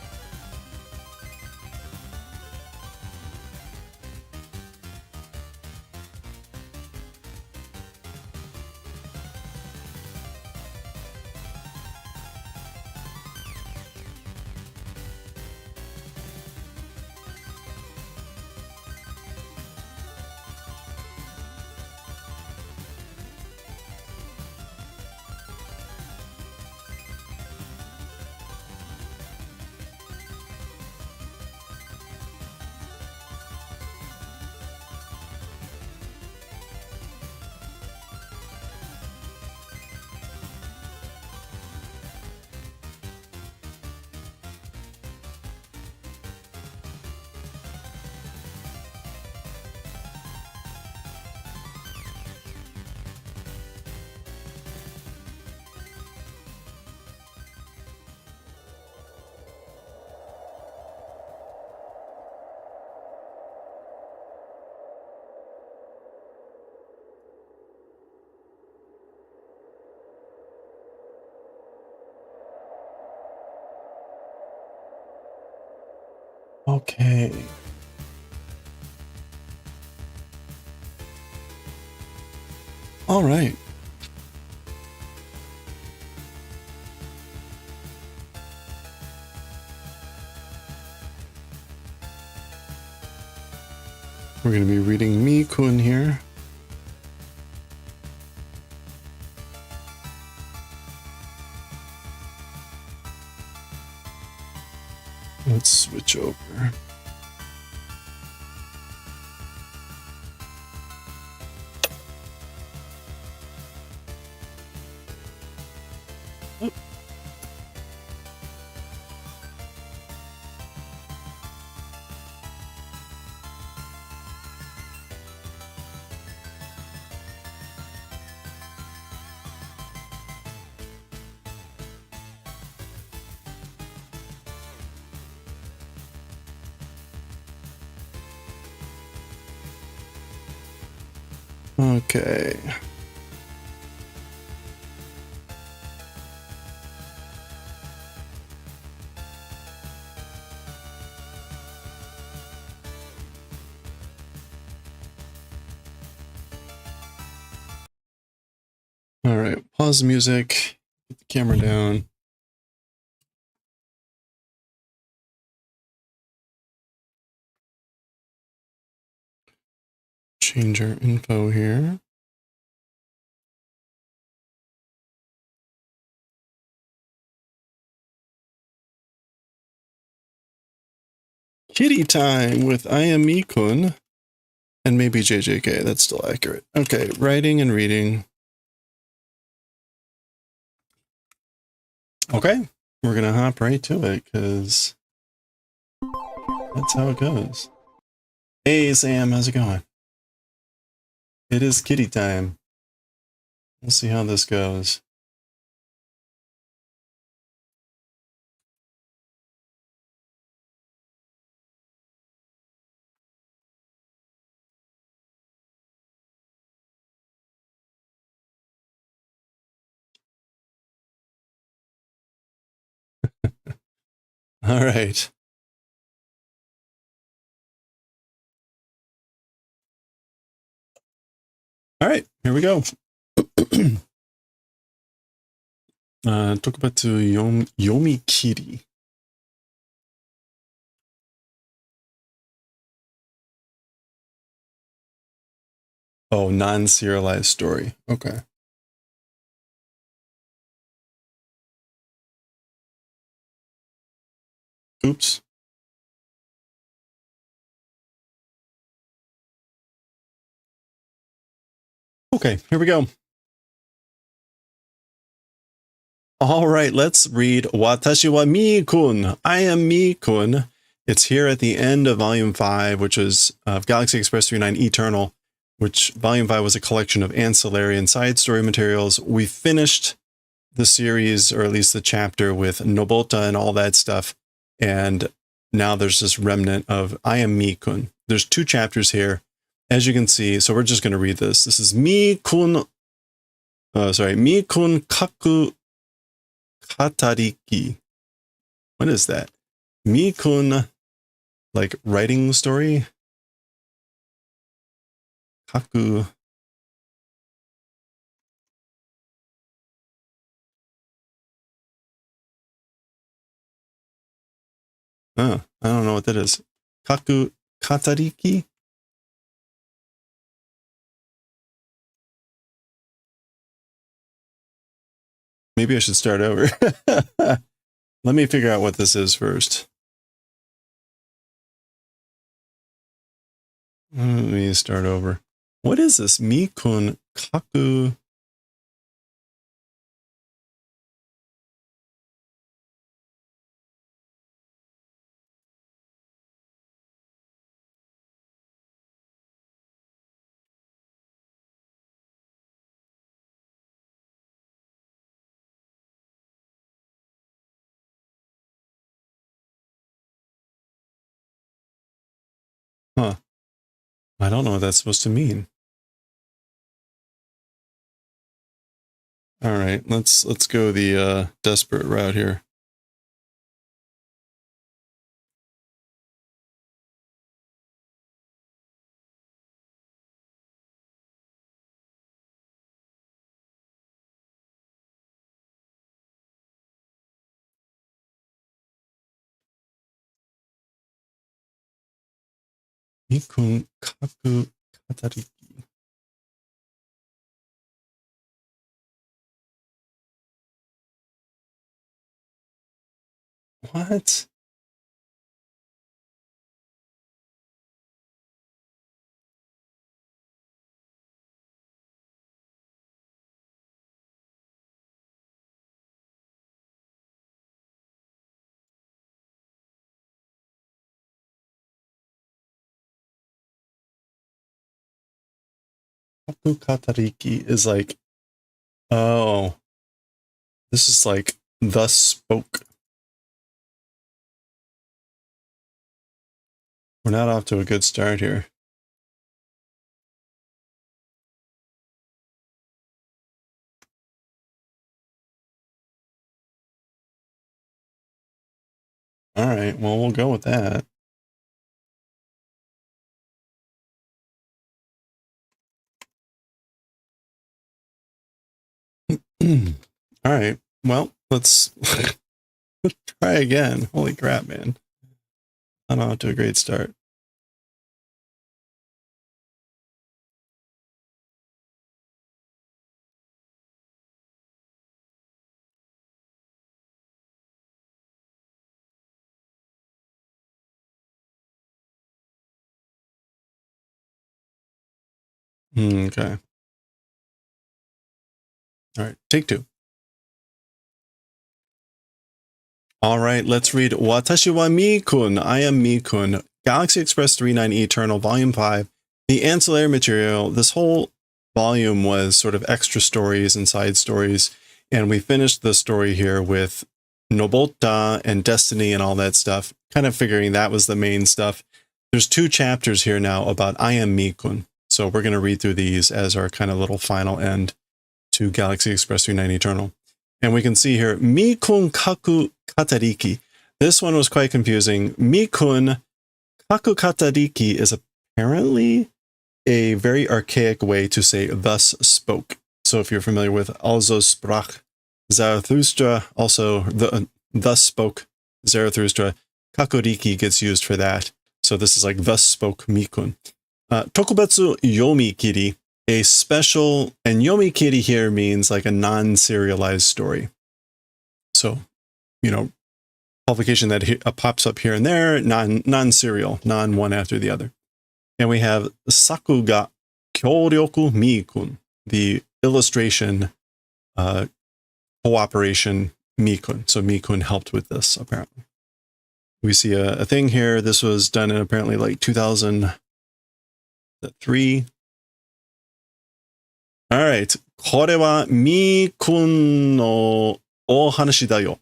Okay. All right. We're going to be reading Mii-kun here. Let's switch over. Okay. All right, pause the music, get the camera down. Change our info here. Kitty time with I am Mii-kun and maybe JJK. That's still accurate. Okay, writing and reading. Okay, we're gonna hop right to it because that's how it goes. Hey Sam, how's it going? It is kitty time. We'll see how this goes. All right. All right, here we go. Tokubetsu Yomikiri. Oh, non-serialized story. Okay. Oops. Okay, here we go. All right, let's read Watashi wa Mii-kun. I am Mii-kun. It's here at the end of Volume 5, which is Galaxy Express 39 Eternal, which Volume 5 was a collection of ancillary and side story materials. We finished the series, or at least the chapter, with Nobota and all that stuff. And now there's this remnant of I am Mii-kun. There's 2 chapters here, as you can see. So we're just going to read this. This is Mii-kun, Mii-kun kaku katariki. What is that? Mii-kun, like writing story? Kaku. Oh, I don't know what that is. Kaku katariki? Maybe I should start over. Let me figure out what this is first. Let me start over. What is this? Mii-kun kaku. Huh. I don't know what that's supposed to mean. All right, let's go the desperate route here. Mii-kun kaku katariki. What? Kaku katariki is like, oh, this is like thus spoke. We're not off to a good start here. All right, well, we'll go with that. All right, well, let's try again. Holy crap, man. I'm off to a great start. Okay. All right, take two. All right, let's read Watashi wa Mii-kun. I am Mii-kun. Galaxy Express 39 Eternal, Volume 5. The ancillary material. This whole volume was sort of extra stories and side stories. And we finished the story here with Nobota and Destiny and all that stuff, kind of figuring that was the main stuff. There's 2 chapters here now about I am Mii-kun. So we're going to read through these as our kind of little final end to Galaxy Express 39 Eternal. And we can see here, Mii-kun kaku katariki. This one was quite confusing. Mii-kun kaku katariki is apparently a very archaic way to say thus spoke. So if you're familiar with Also sprach Zarathustra, also thus spoke Zarathustra, kakuriki gets used for that. So this is like thus spoke Mii-kun. Tokubetsu yomikiri. A special, and yomikiri here means like a non-serialized story. So, you know, publication that pops up here and there, non-serial, non-one after the other. And we have Sakuga Kyoryoku Mii-kun, the illustration cooperation Mii-kun. So Mii-kun helped with this, apparently. We see a thing here. This was done in apparently like 2003. All right. これはMii-kun no ohanashi da yo.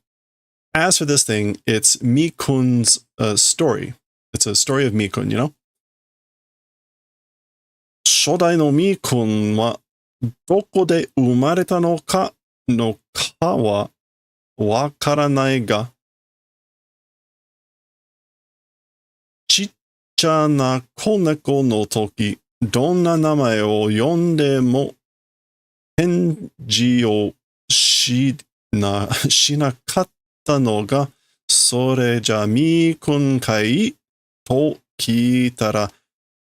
As for this thing, it's Mii-kun's story. It's a story of Mii-kun, you know? 初代のMii-kunはどこで生まれたのかはわからないが、ちっちゃな子猫の時、どんな名前を呼んでも返事をしなかったのが、それじゃMii-kunかいと聞いたら、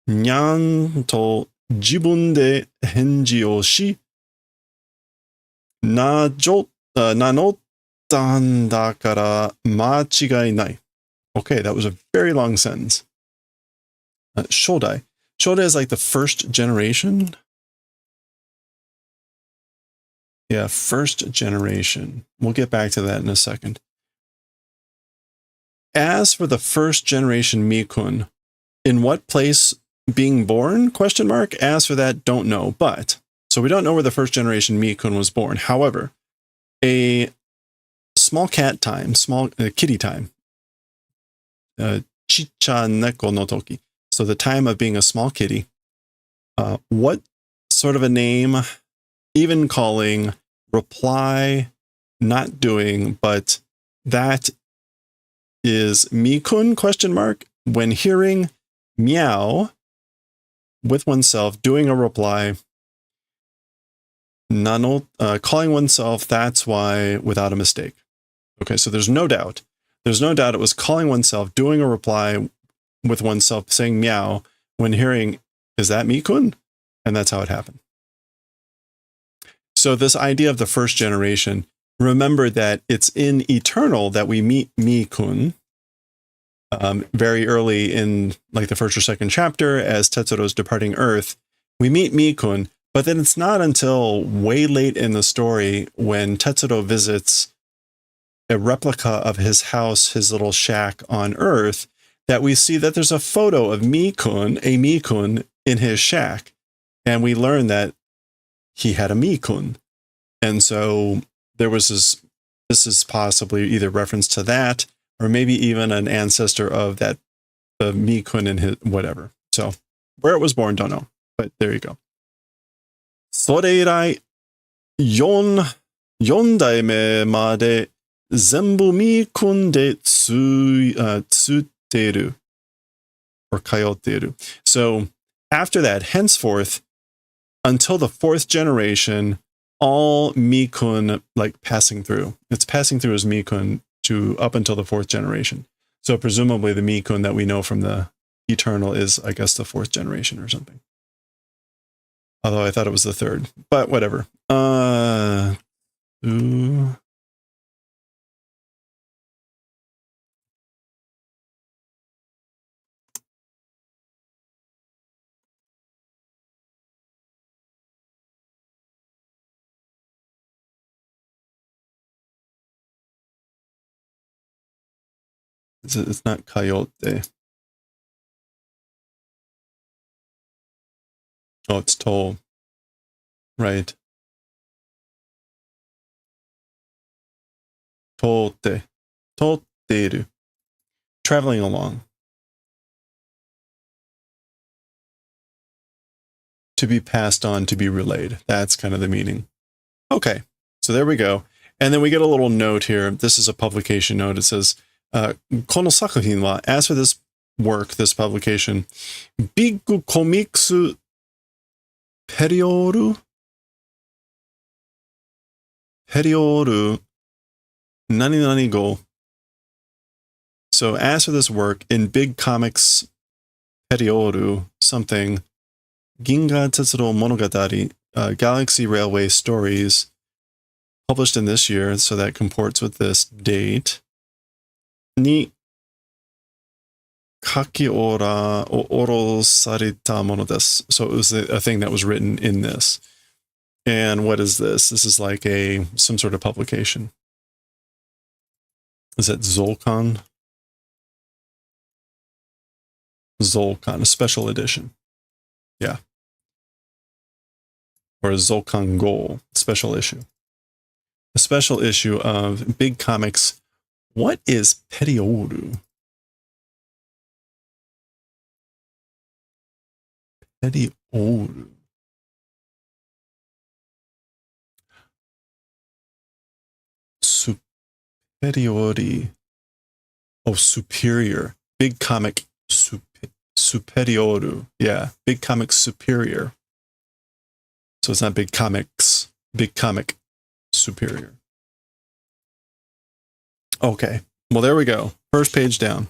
にゃんと自分で返事をし、名乗ったんだから間違いない。Okay, that was a very long sentence. Shodai. Shodai is like the first generation. Yeah, first generation. We'll get back to that in a second. As for the first generation Mii-kun, in what place being born? Question mark. As for that, don't know. But, so we don't know where the first generation Mii-kun was born. However, a small cat time, small kitty time, chicha neko no toki. So the time of being a small kitty. What sort of a name, even calling, reply, not doing, but that is Mii-kun, question mark, when hearing meow with oneself, doing a reply, calling oneself, that's why, without a mistake. Okay, so there's no doubt. There's no doubt it was calling oneself, doing a reply with oneself, saying meow, when hearing, is that Mii-kun? And that's how it happened. So this idea of the first generation, remember that it's in Eternal that we meet Mii-kun very early in like the first or second chapter as Tetsuro's departing Earth. We meet Mii-kun, but then it's not until way late in the story when Tetsuro visits a replica of his house, his little shack on Earth, that we see that there's a photo of Mii-kun, a Mii-kun in his shack. And we learn that he had a Mii-kun. And so there was this is possibly either reference to that, or maybe even an ancestor of that, the Mii-kun in his, whatever. So where it was born, don't know. But there you go. それ以来、4代目まで全部Mii-kunでつっている or 通っている. So after that, henceforth, until the fourth generation, all Mii-kun like passing through. It's passing through as Mii-kun to up until the fourth generation. So presumably the Mii-kun that we know from the Eternal is, I guess, the fourth generation or something. Although I thought it was the third, but whatever. It's not coyote. Oh, it's toll. Right. Totte. Totteru. Traveling along. To be passed on, to be relayed. That's kind of the meaning. Okay, so there we go. And then we get a little note here. This is a publication note. It says, この作品は, as for this work, this publication, Big Comics Periodu Nani Go. So as for this work, in Big Comics Periodu something, Ginga Tetsuro Monogatari, Galaxy Railway Stories, published in this year, so that comports with this date. Ni kakiora o oro sarita mono desu. So it was a thing that was written in this. And what is this? This is like some sort of publication. Is that Zolkan? Zolkan, a special edition. Yeah. Or a Zolkan Go, special issue. A special issue of Big Comics. What is Periodu? Periodu. Superiori. Oh, superior. Big Comic Superioru. Yeah, Big Comic Superior. So it's not Big Comics. Big Comic Superior. Okay. Well, there we go. First page down.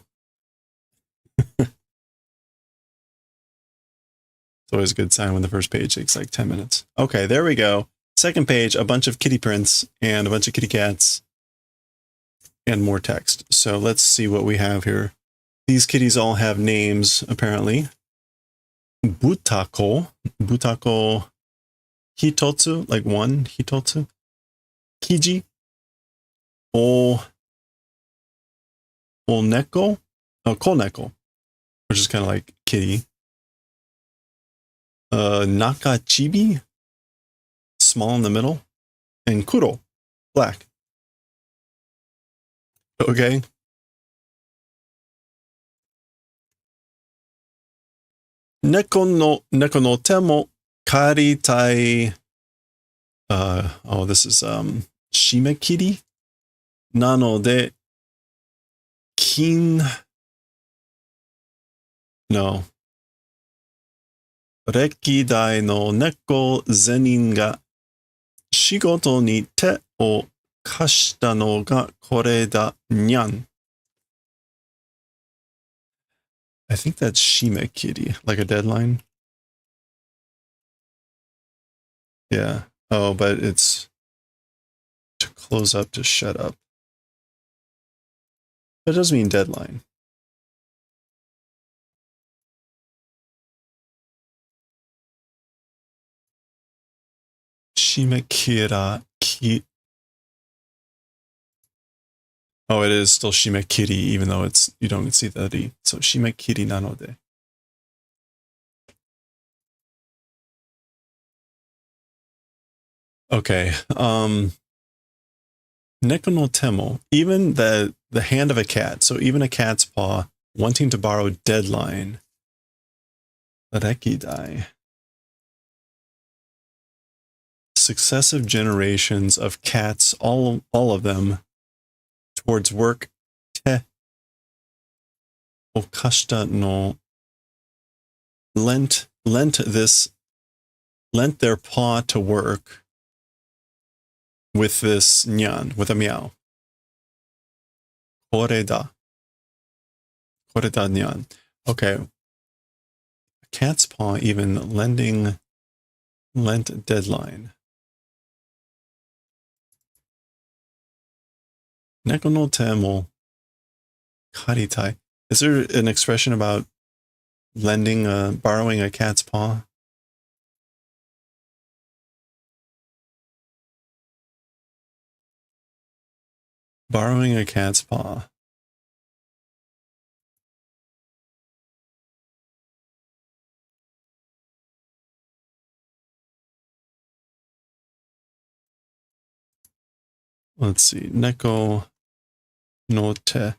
It's always a good sign when the first page takes like 10 minutes. Okay, there we go. Second page, a bunch of kitty prints and a bunch of kitty cats and more text. So let's see what we have here. These kitties all have names, apparently. Butako. Butako Hitotsu, like one Hitotsu. Kiji. Oneko. Oh, Koneko, which is kind of like kitty. Nakachibi, small in the middle, and Kuro, black. Okay. Neko no temo karitai. Oh, this is shimekiri. Nanode no. 歴代の猫全員が仕事に手を貸したのがこれだにゃん。I think that's shimekiri, like a deadline. Yeah. Oh, but it's to close up, to shut up. That does mean deadline. Shimekira ki. Oh, it is still shimekiri, even though it's you don't see the ri. So shimekiri nanode. Okay. Neko no temo, even the hand of a cat. So even a cat's paw wanting to borrow deadline. Rekidai. Successive generations of cats, all of them, towards work. Te okashita no. Lent their paw to work with this nyan, with a meow. Koreda nyan. Okay. A cat's paw even lent deadline. Neko no temo karitai. Is there an expression about borrowing a cat's paw? Borrowing a cat's paw. Let's see. Neko no te.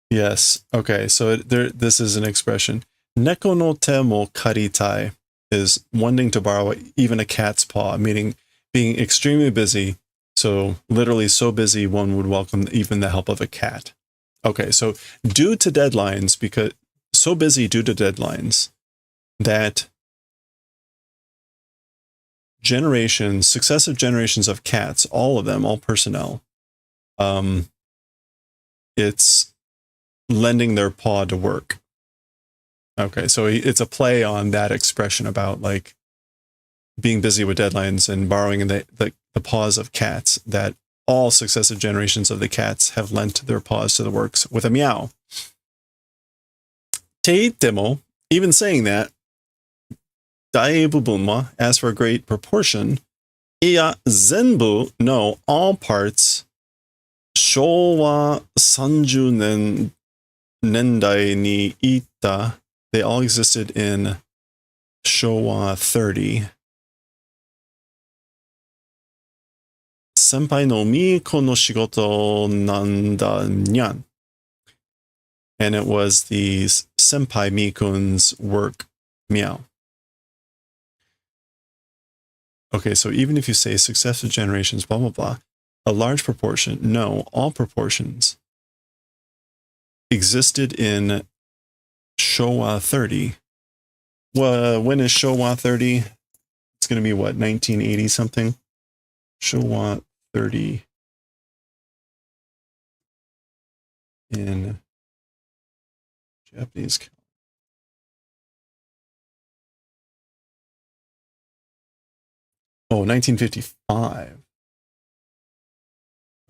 Yes. Okay. So this is an expression. Neko no te mo karitai is wanting to borrow even a cat's paw, meaning being extremely busy. So literally so busy, one would welcome even the help of a cat. Okay. So due to deadlines, because so busy due to deadlines that successive generations of cats, all of them, all personnel, it's lending their paw to work. Okay, so it's a play on that expression about like being busy with deadlines and borrowing the paws of cats, that all successive generations of the cats have lent their paws to the works with a meow. Teitemo, even saying that, daibubunma, as for a great proportion, iya zenbu, no, all parts, Showa 30 nendai ni ita, they all existed in Showa 30. Senpai no Mii-kun no shigoto nanda nyan. And it was the senpai Mii-kun's work, meow. Okay, so even if you say successive generations, blah, blah, blah, a large proportion, no, all proportions existed in Showa 30. Well, when is Showa 30? It's going to be what, 1980 something? Showa 30 in Japanese. Oh, 1955.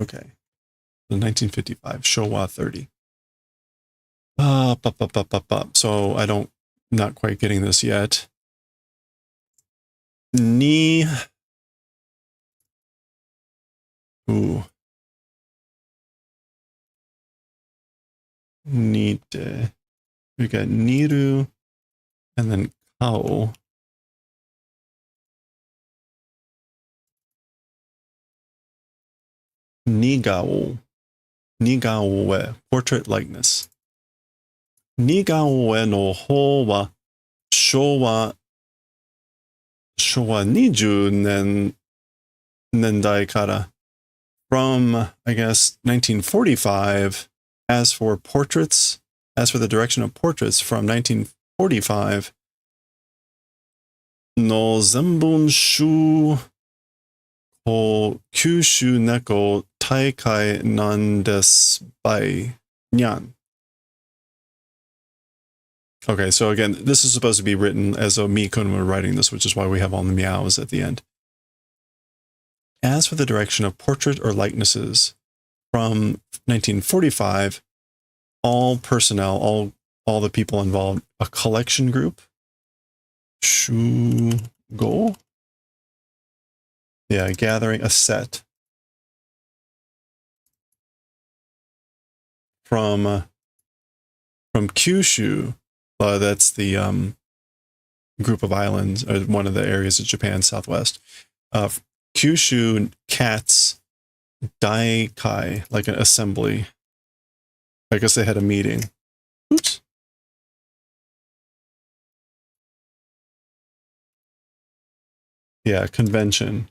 Okay. So 1955, Showa 30. So not quite getting this yet. Ni. Ooh. Nite. We got niru and then kao. Nigao. Nigao, portrait likeness. Nigao no ho wa Showa 20 nendai kara, from, I guess, 1945. As for the direction of portraits, from 1945, no zenbun shu ko kyushu neko taikai nan desu by nyan. Okay, so again, this is supposed to be written as though Mii-kun were writing this, which is why we have all the meows at the end. As for the direction of portrait or likenesses, from 1945, all personnel, all the people involved, a collection group, Shugo? Yeah, gathering a set. From Kyushu, that's the group of islands, or one of the areas of Japan, southwest. Kyushu cats Daikai, like an assembly. I guess they had a meeting. Oops. Yeah, convention.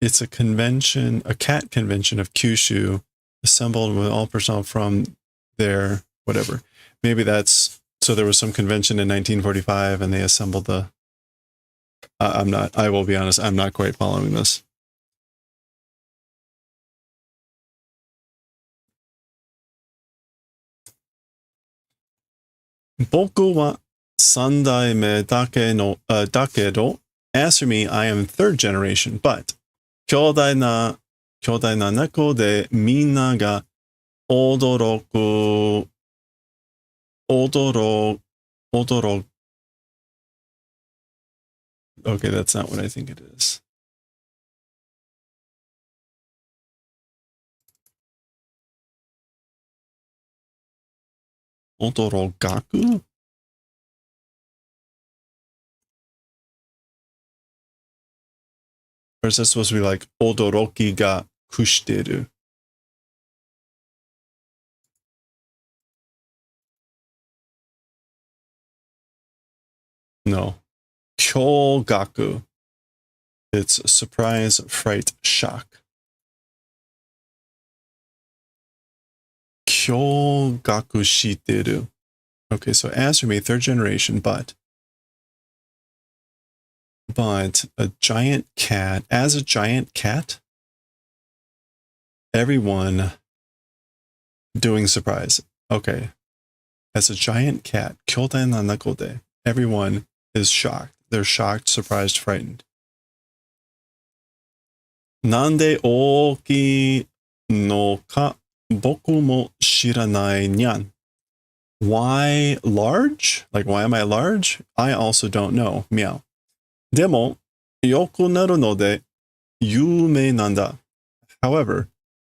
It's a convention, a cat convention of Kyushu, assembled with all personnel from their whatever. Maybe that's, so there was some convention in 1945 and they assembled the, I will be honest, I'm not quite following this. Boku wa sandaime dakedo. As for me, I am third generation, but kyodai na neko de minna ga odoroku. Okay, that's not what I think it is. Odorogaku? Or is this supposed to be like odoroki ga kushiteru? No. Kyogaku. It's surprise, fright, shock. Kyogaku shiteru. Okay, so as for me, third generation, but a giant cat, as a giant cat, everyone doing surprise. Okay. As a giant cat, kyodai na neko de, everyone is shocked. They're shocked, surprised, frightened. Nande oki no ka boku mo shiranai nyan. Why large? Like, why am I large? I also don't know. Meow. Demo, yoku naru no de yume nanda. However,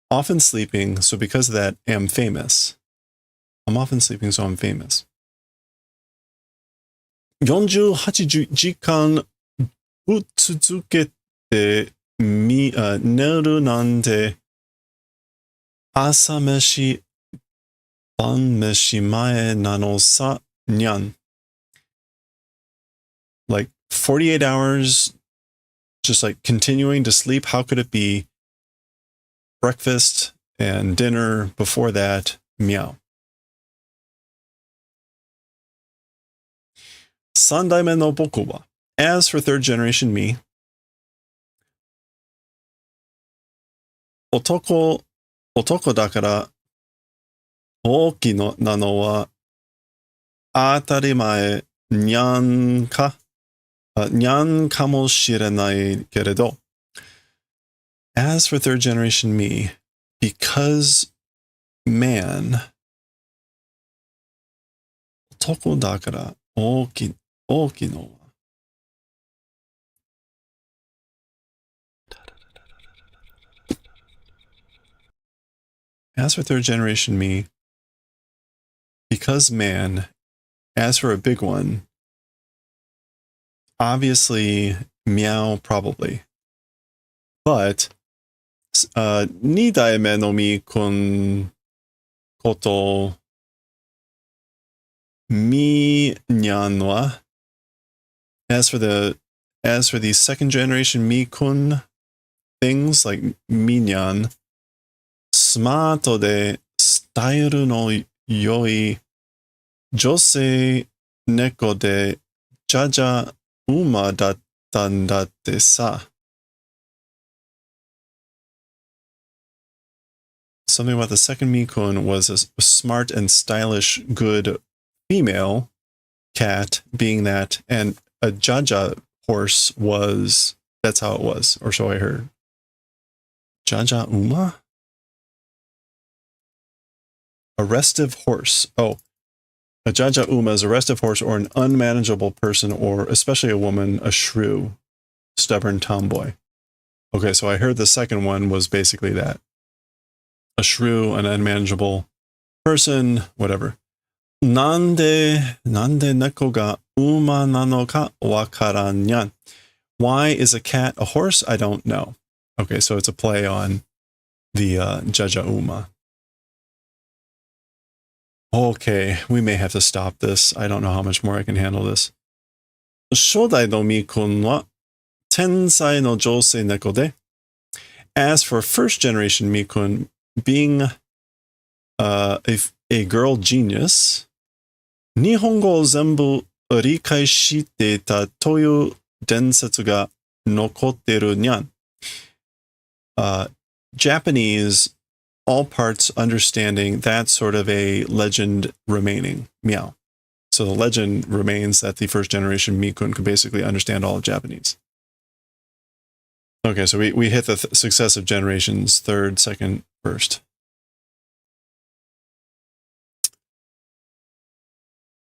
often sleeping, so because of that, am famous. I'm often sleeping, so I'm famous. 48時間ぶっ続けて寝るなんて朝飯晩飯前なのさにゃん. Like 48 hours just like continuing to sleep. How could it be breakfast and dinner before that? Meow. 三代目の僕は As for third generation me, 男だから大きなのは当たり前にゃんかもしれないけれど As for third generation me, because man 男だから大きのはAs for third generation me, because man, as for a big one, obviously meow probably. But 二代目のMii-kunことみにゃんは as for the second generation Mii-kun things like mi-nyan, スマートでスタイルの良い女性猫でじゃじゃ馬だったんだってさ。Something about the second Mii-kun was a smart and stylish, good female cat, being that, and a Jaja horse was, that's how it was, or so I heard. Jaja Uma? A restive horse. Oh, a Jaja Uma is a restive horse or an unmanageable person, or especially a woman, a shrew, stubborn tomboy. Okay, so I heard the second one was basically that. A shrew, an unmanageable person, whatever. Nande neko ga uma nano ka wakaranyan. Why is a cat a horse? I don't know. Okay, so it's a play on the Jaja Uma. Okay, we may have to stop this. I don't know how much more I can handle this. Shodai no Mii-kun wa tensai no jousei neko de. As for first generation Mii-kun, being a girl genius, Nihongo o zenbu rikai shite ta toyu densetsu ga nokotteru nyan. Japanese, all parts understanding, that's sort of a legend remaining. Meow. So the legend remains that the first generation Mii-kun could basically understand all of Japanese. Okay, so we hit the successive generations, third, second, first.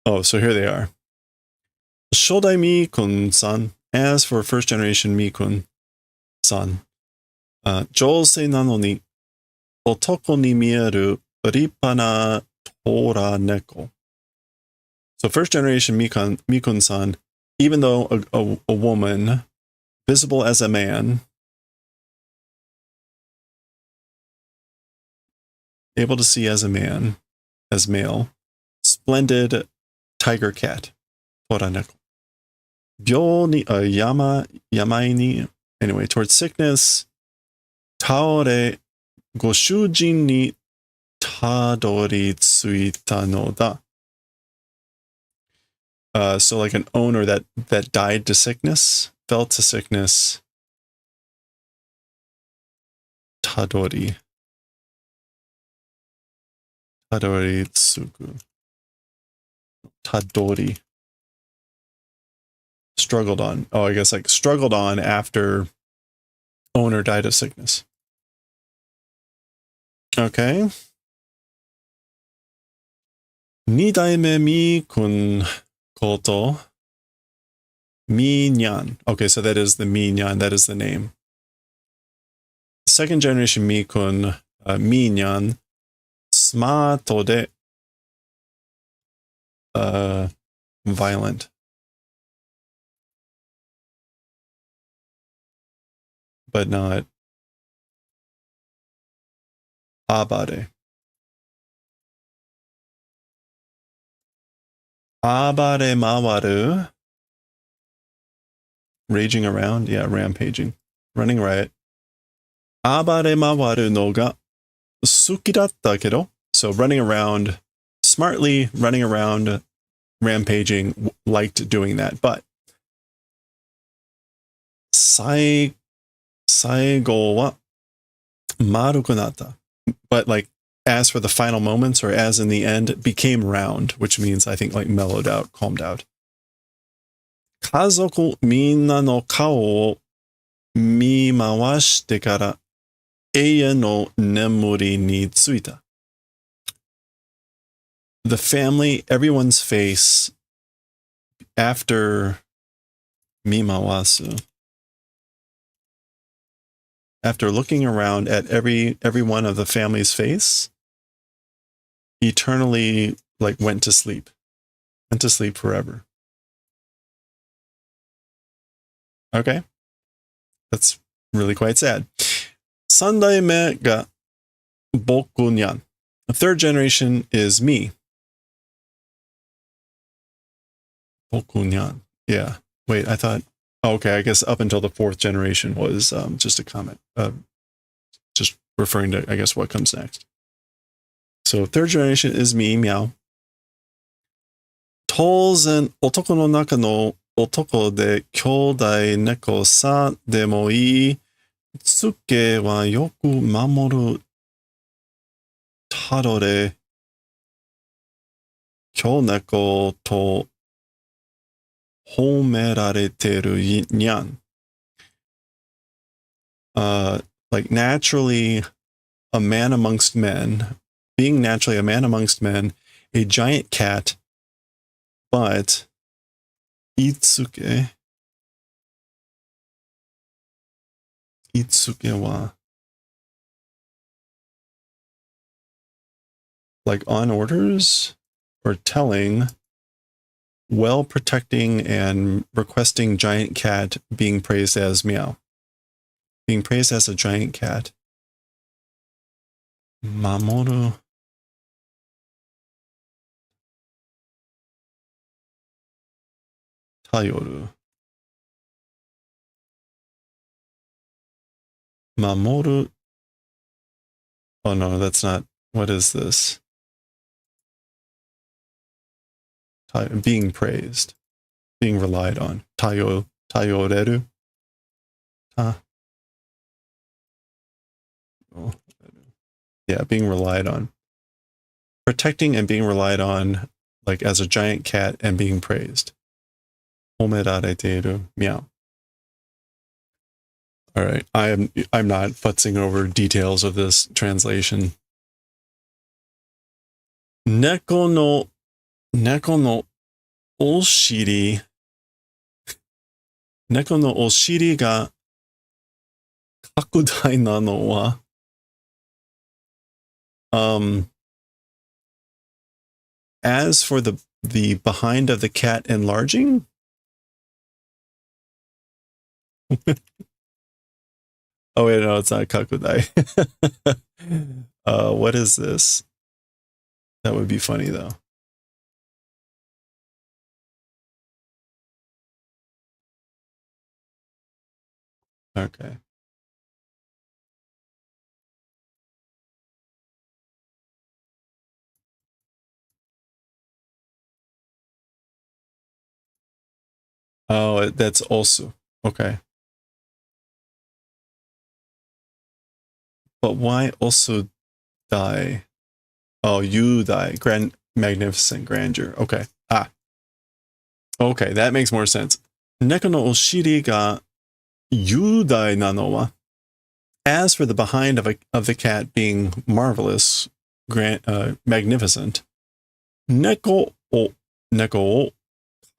Oh, so here they are. Shodai Mii-kun-san. As for first generation Mii-kun-san, jousei nano ni otoko ni mieru rippa na tora neko. So first generation Mii-kun-san, even though a woman, visible as a man, able to see as a man, as male, splendid tiger cat, tora neko. Byo ni yamai ni, anyway, towards sickness, taore goshujin ni tadori tsuita no da. So like an owner that died to sickness, fell to sickness. Tadori tsuku. Tadori. Struggled on. Oh, I guess like struggled on after owner died of sickness. Okay. Nidaime Mii-kun koto Mii-nyan. Okay, so that is the Mii-nyan. That is the name. Second generation Mii-kun, Mii-nyan, smato de violent. But not abare. Abare mawaru. Raging around? Yeah, rampaging. Running riot. Abare mawaru no ga suki datta kedo. So running around, smartly running around, rampaging, liked doing that. But saigo wa maruku natta. But like, as for the final moments, or as in the end, became round, which means I think like mellowed out, calmed out. Kazoku minna no kao o mimawashite kara eie no nemuri ni tsuita. The family, everyone's face after mimawasu. After looking around at every one of the family's face, eternally like went to sleep forever. Okay, that's really quite sad. Sandaime ga boku nyan. The third generation is me. Boku nyan. Yeah. Wait, I thought. Oh, okay, I guess up until the fourth generation was just a comment. Just referring to, I guess, what comes next. So third generation is me, meow. Touzen otoko no naka no otoko de kyōdai neko sa demo ii tsuke wa yoku mamoru 角で今日猫と褒められてるにゃん。Like naturally a man amongst men, being naturally a man amongst men, a giant cat, but Itsuke wa like on orders or telling, well protecting and requesting giant cat being praised as meow. Being praised as a giant cat. Mamoru. Tayoru. Mamoru. Oh no, that's not. What is this? Being praised. Being relied on. Tayoreru. Yeah, being relied on. Protecting and being relied on, like as a giant cat and being praised. Homerareteru. Meow. All right, I'm not futzing over details of this translation. Neko no oshiri. Neko no oshiri ga kakudai nano wa. As for the behind of the cat enlarging. Oh wait, no, it's not kakudai. What is this? That would be funny though. Okay. Oh, that's also okay. But why also die? Oh, you die. Magnificent grandeur. Okay. Okay, that makes more sense. Neko no oshiri ga yudai nano wa. As for the behind of the cat being marvelous, magnificent, neko o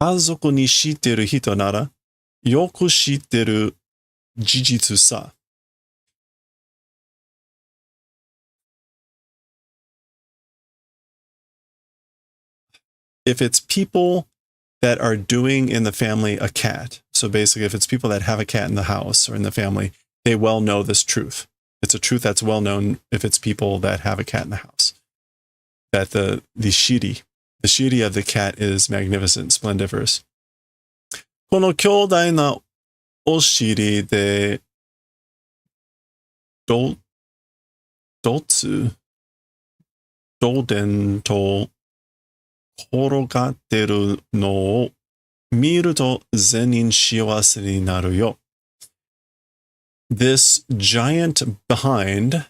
kazoku ni shitteru hito nara yoku shitteru jijitsu sa. If it's people that are doing in the family a cat, so basically if it's people that have a cat in the house or in the family, they well know this truth. It's a truth that's well known if it's people that have a cat in the house. That the shiri of the cat is magnificent, splendiferous. Kono kyōdai na oshiri de doden to korogatteru no o miru to zenin shiawase ni naru yo. This giant behind,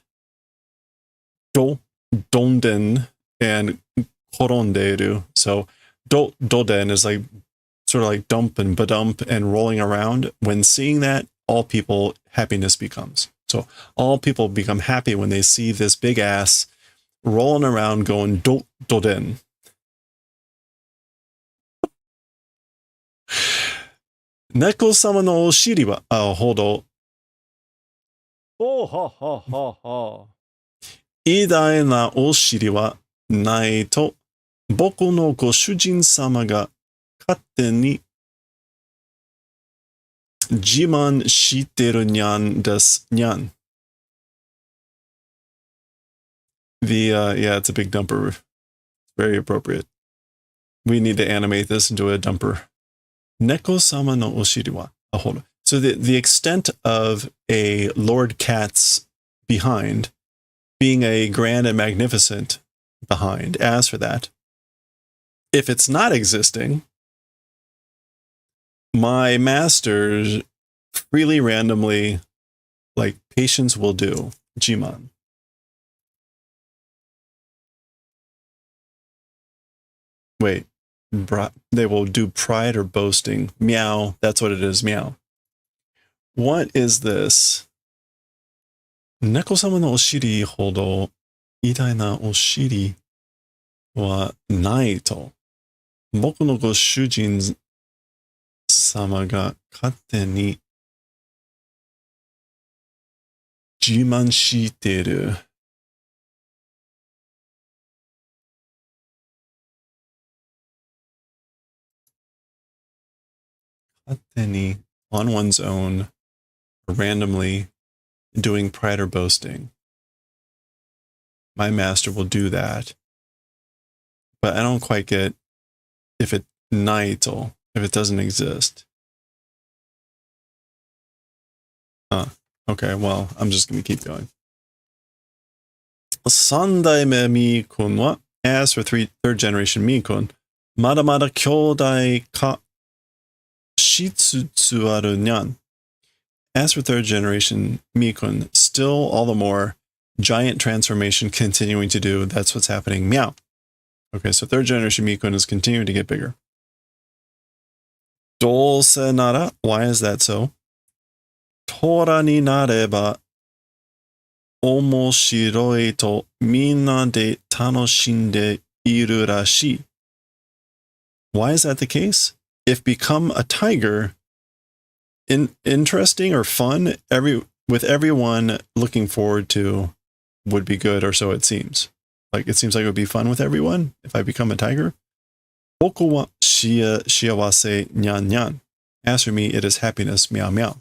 donden and koronderu. So doden is like sort of like dump and badump and rolling around. When seeing that, all people happiness becomes. So all people become happy when they see this big ass rolling around going doden. Neko-sama no oshiri wa, hold on. Oh, ha, ha, ha, ha. 偉大なお尻はないと、僕のご主人様が勝手に自慢してるにゃんですにゃん。Yeah, it's a big dumper. Very appropriate. We need to animate this into a dumper. Neko-sama no oshiri wa. Hold on. So the extent of a Lord Cat's behind being a grand and magnificent behind, as for that, if it's not existing, my masters freely, randomly, like patience will do, Jiman. wait, they will do pride or boasting. Meow, that's what it is, meow. What is this? 猫様のお尻ほど偉大なお尻はないと。僕のご主人様が勝手に自慢している。勝手に on one's own, randomly doing pride or boasting. My master will do that. But I don't quite get if it naito, if it doesn't exist. Okay, well, I'm just going to keep going. Sandaime Mii-kun wa, as for third generation Mii-kun, Madamada kyōdai ka shitsutsu aru nyan. As for third generation Mii-kun, still all the more giant transformation continuing to do. That's what's happening. Meow. Okay, so third generation Mii-kun is continuing to get bigger. Dose nara. Why is that so? Tora ni nareba omoshiroi to minna de tanoshinde iru rashi. Why is that the case? If become a tiger, interesting or fun, with everyone looking forward to, would be good, or so it seems. Like, it seems like it would be fun with everyone if I become a tiger. Boku wa shiawase nyan nyan. As for me, it is happiness, meow meow.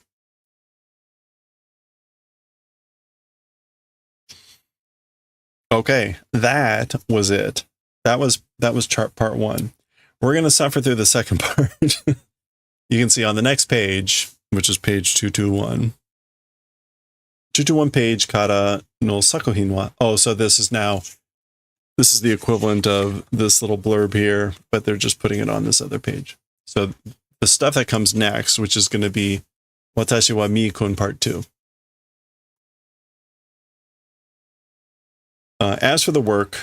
Okay, that was it. That was chart part 1. We're going to suffer through the second part. You can see on the next page, which is page 221. 221 page kara no sakuhin wa. Oh, so this is the equivalent of this little blurb here, but they're just putting it on this other page. So the stuff that comes next, which is going to be Watashi wa Mii-kun part 2. As for the work,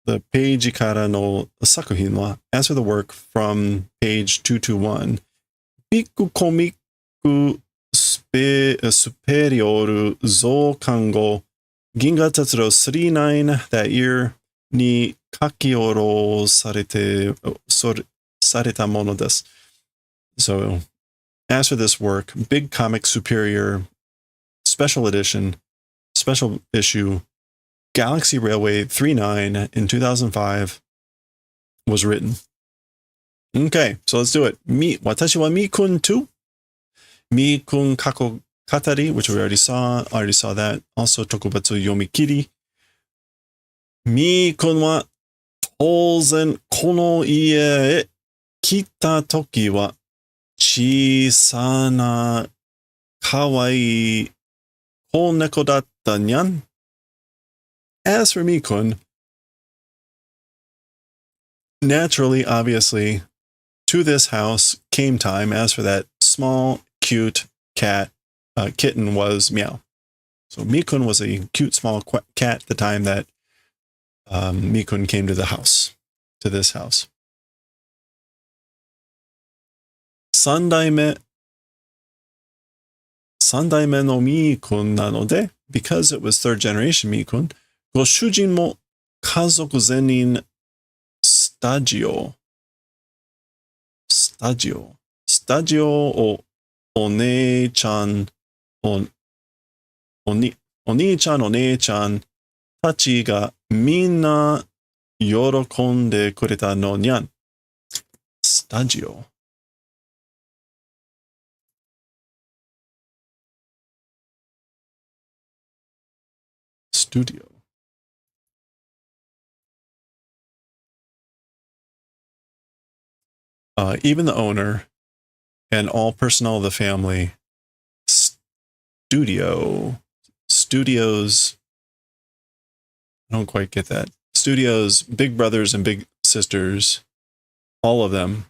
the page kara no sakuhin wa, as for the work from page 221, Biku komiku superior zokango Ginga Tetsuro 39 that year ni kakioro sareta mono desu. So as for this work, Big Comic Superior Special Edition, Special Issue, Galaxy Railway 39 in 2005 was written. Okay, so let's do it. Watashi wa Mii-kun 2. Mii-kun kako Katari, which we already saw that. Also, Tokubatsu Yomikiri. Mii-kun wa touzen kono ie e kita toki wa chisana kawaii koneko datta nyan. As for Mii-kun, naturally, obviously, to this house came time. As for that small, cute kitten was Meow. So Mii-kun was a cute small cat at the time that Mii-kun came to the house, to this house. Sandaime no Mii-kun nanode, because it was third generation Mii-kun, go shujin mo kazoku zenin stagio o one-chan o-ni-chan o-ne-chan tachi ga minna yorokonde kureta no nyan. Stagio. Studio. Even the owner and all personnel of the family, studios, I don't quite get that. Studios, big brothers and big sisters, all of them,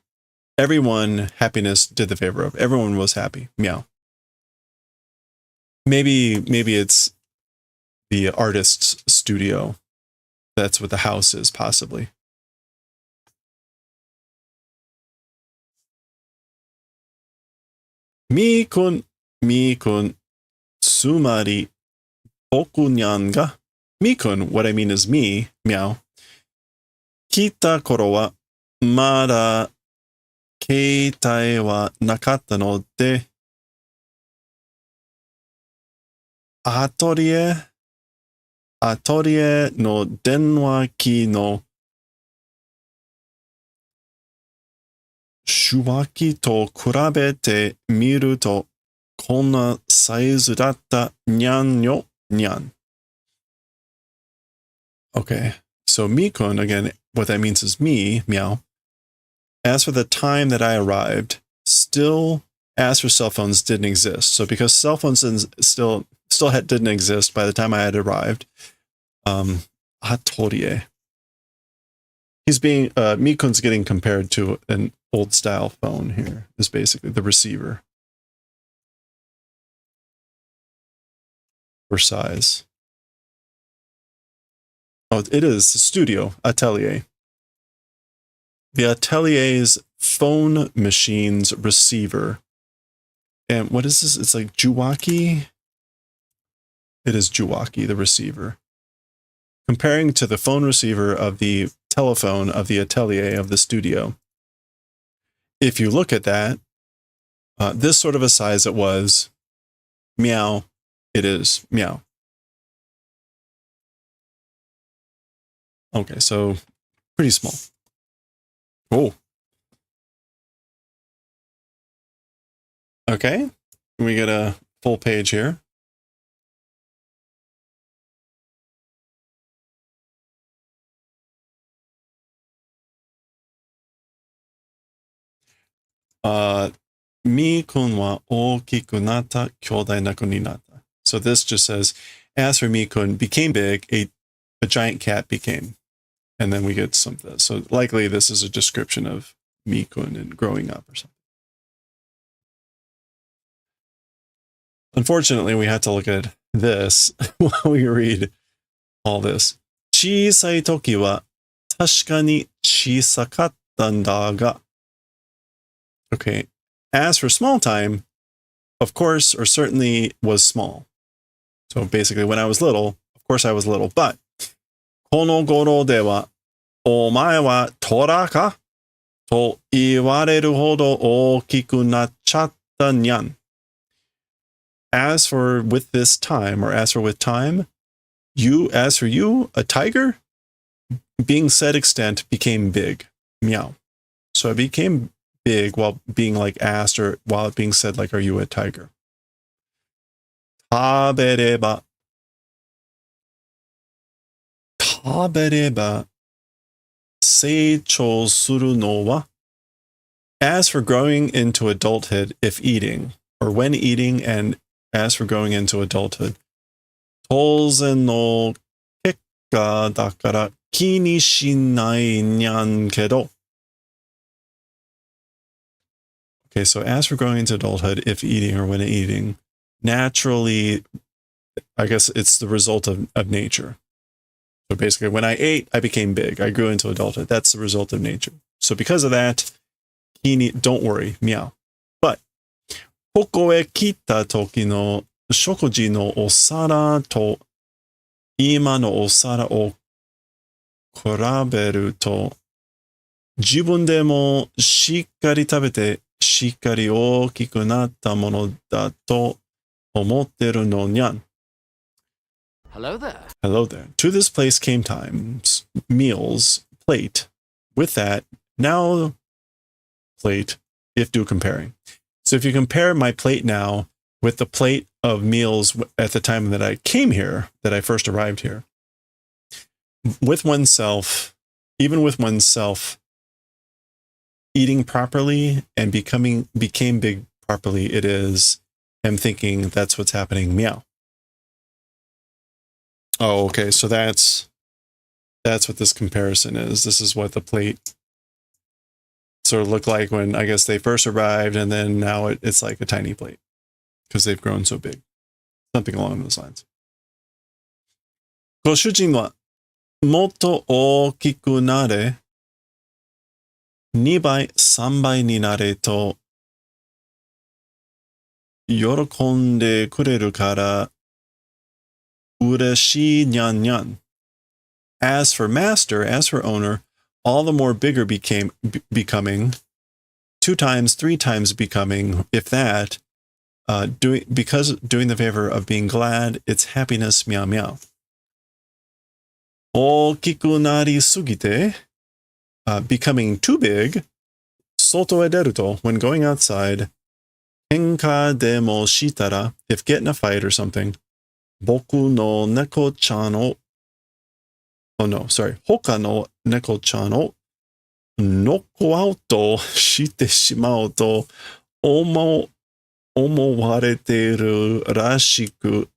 everyone, happiness did the favor of. Everyone was happy. Meow. Maybe it's the artist's studio. That's what the house is, possibly. Mii-kun, Mii-kun, tsumari, boku nyan ga. Mii-kun, what I mean is me, meow. Kita koro wa, mada, keitai wa nakatta no de, atorie no denwa ki no shuwaki to kurabete miru to konna saizu datta nyan yo nyan. Okay, so Mii-kun, again, what that means is me, meow. As for the time that I arrived, as for cell phones didn't exist. So because cell phones didn't exist by the time I had arrived, Hatorie. Mii-kun's getting compared to an old style phone here, is basically the receiver. For size. Oh, it is studio, atelier. The atelier's phone machine's receiver. And what is this? It's like Juwaki? It is Juwaki, the receiver. Comparing to the phone receiver of the telephone of the atelier of the studio. If you look at that, this sort of a size it was, meow, it is, meow. Okay, so pretty small. Oh. Okay, we get a full page here. Mii-kun wa ookiku natta, kyodai naku ni natta. So this just says, as for Mii-kun, became big, a giant cat became. And then we get some of this. So likely this is a description of Mii-kun and growing up or something. Unfortunately, we had to look at this while we read all this. Chisai toki wa tasuka ni chisakatta n da ga. Okay, as for small time, of course, or certainly was small. So basically, when I was little, of course I was little, but kono goro de wa, omae wa tora ka? To iwareru hodo ookiku nachchatta nyan. As for with this time, or as for with time, as for you, a tiger, being said extent, became big. Meow. So it became big while being like asked, or while it being said like, are you a tiger? Tabereba. Tabereba. Seichou suru no wa. As for growing into adulthood if eating, or when eating, and as for growing into adulthood, touzen no kekka dakara ki ni shinai nyan kedo. Okay, so as for growing into adulthood, if eating or when eating, naturally, I guess it's the result of nature. So basically, when I ate, I became big. I grew into adulthood. That's the result of nature. So because of that, don't worry, meow. But, hoko e kita toki no shokuji no osara to ima no osara o koraberu to, jibun de mo shikkari tabete shikkari ookiku natta mono da to omotteru no nyan. Hello there. Hello there. To this place came times, meals, plate. With that, now plate, if do comparing. So if you compare my plate now with the plate of meals at the time that I came here, that I first arrived here, with oneself, even with oneself eating properly and became big properly, it is, I'm thinking that's what's happening, meow. Oh, okay, so that's what this comparison is. This is what the plate sort of looked like when I guess they first arrived, and then now it's like a tiny plate because they've grown so big. Something along those lines. Goshujin wa motto ookiku nare, 2倍、3倍になれと喜んでくれるから、嬉しいにゃんにゃん. As for master, as for owner, all the more bigger becoming, 2 times, 3 times becoming, if that, because doing the favor of being glad, it's happiness, meow meow. 大きくなりすぎて, becoming too big, 外へ出ると, when going outside, 喧嘩でもしたら, if get in a fight or something, 僕の猫ちゃんを, oh no, sorry, 他の猫ちゃんをノックアウトしてしまうと思われているらしく、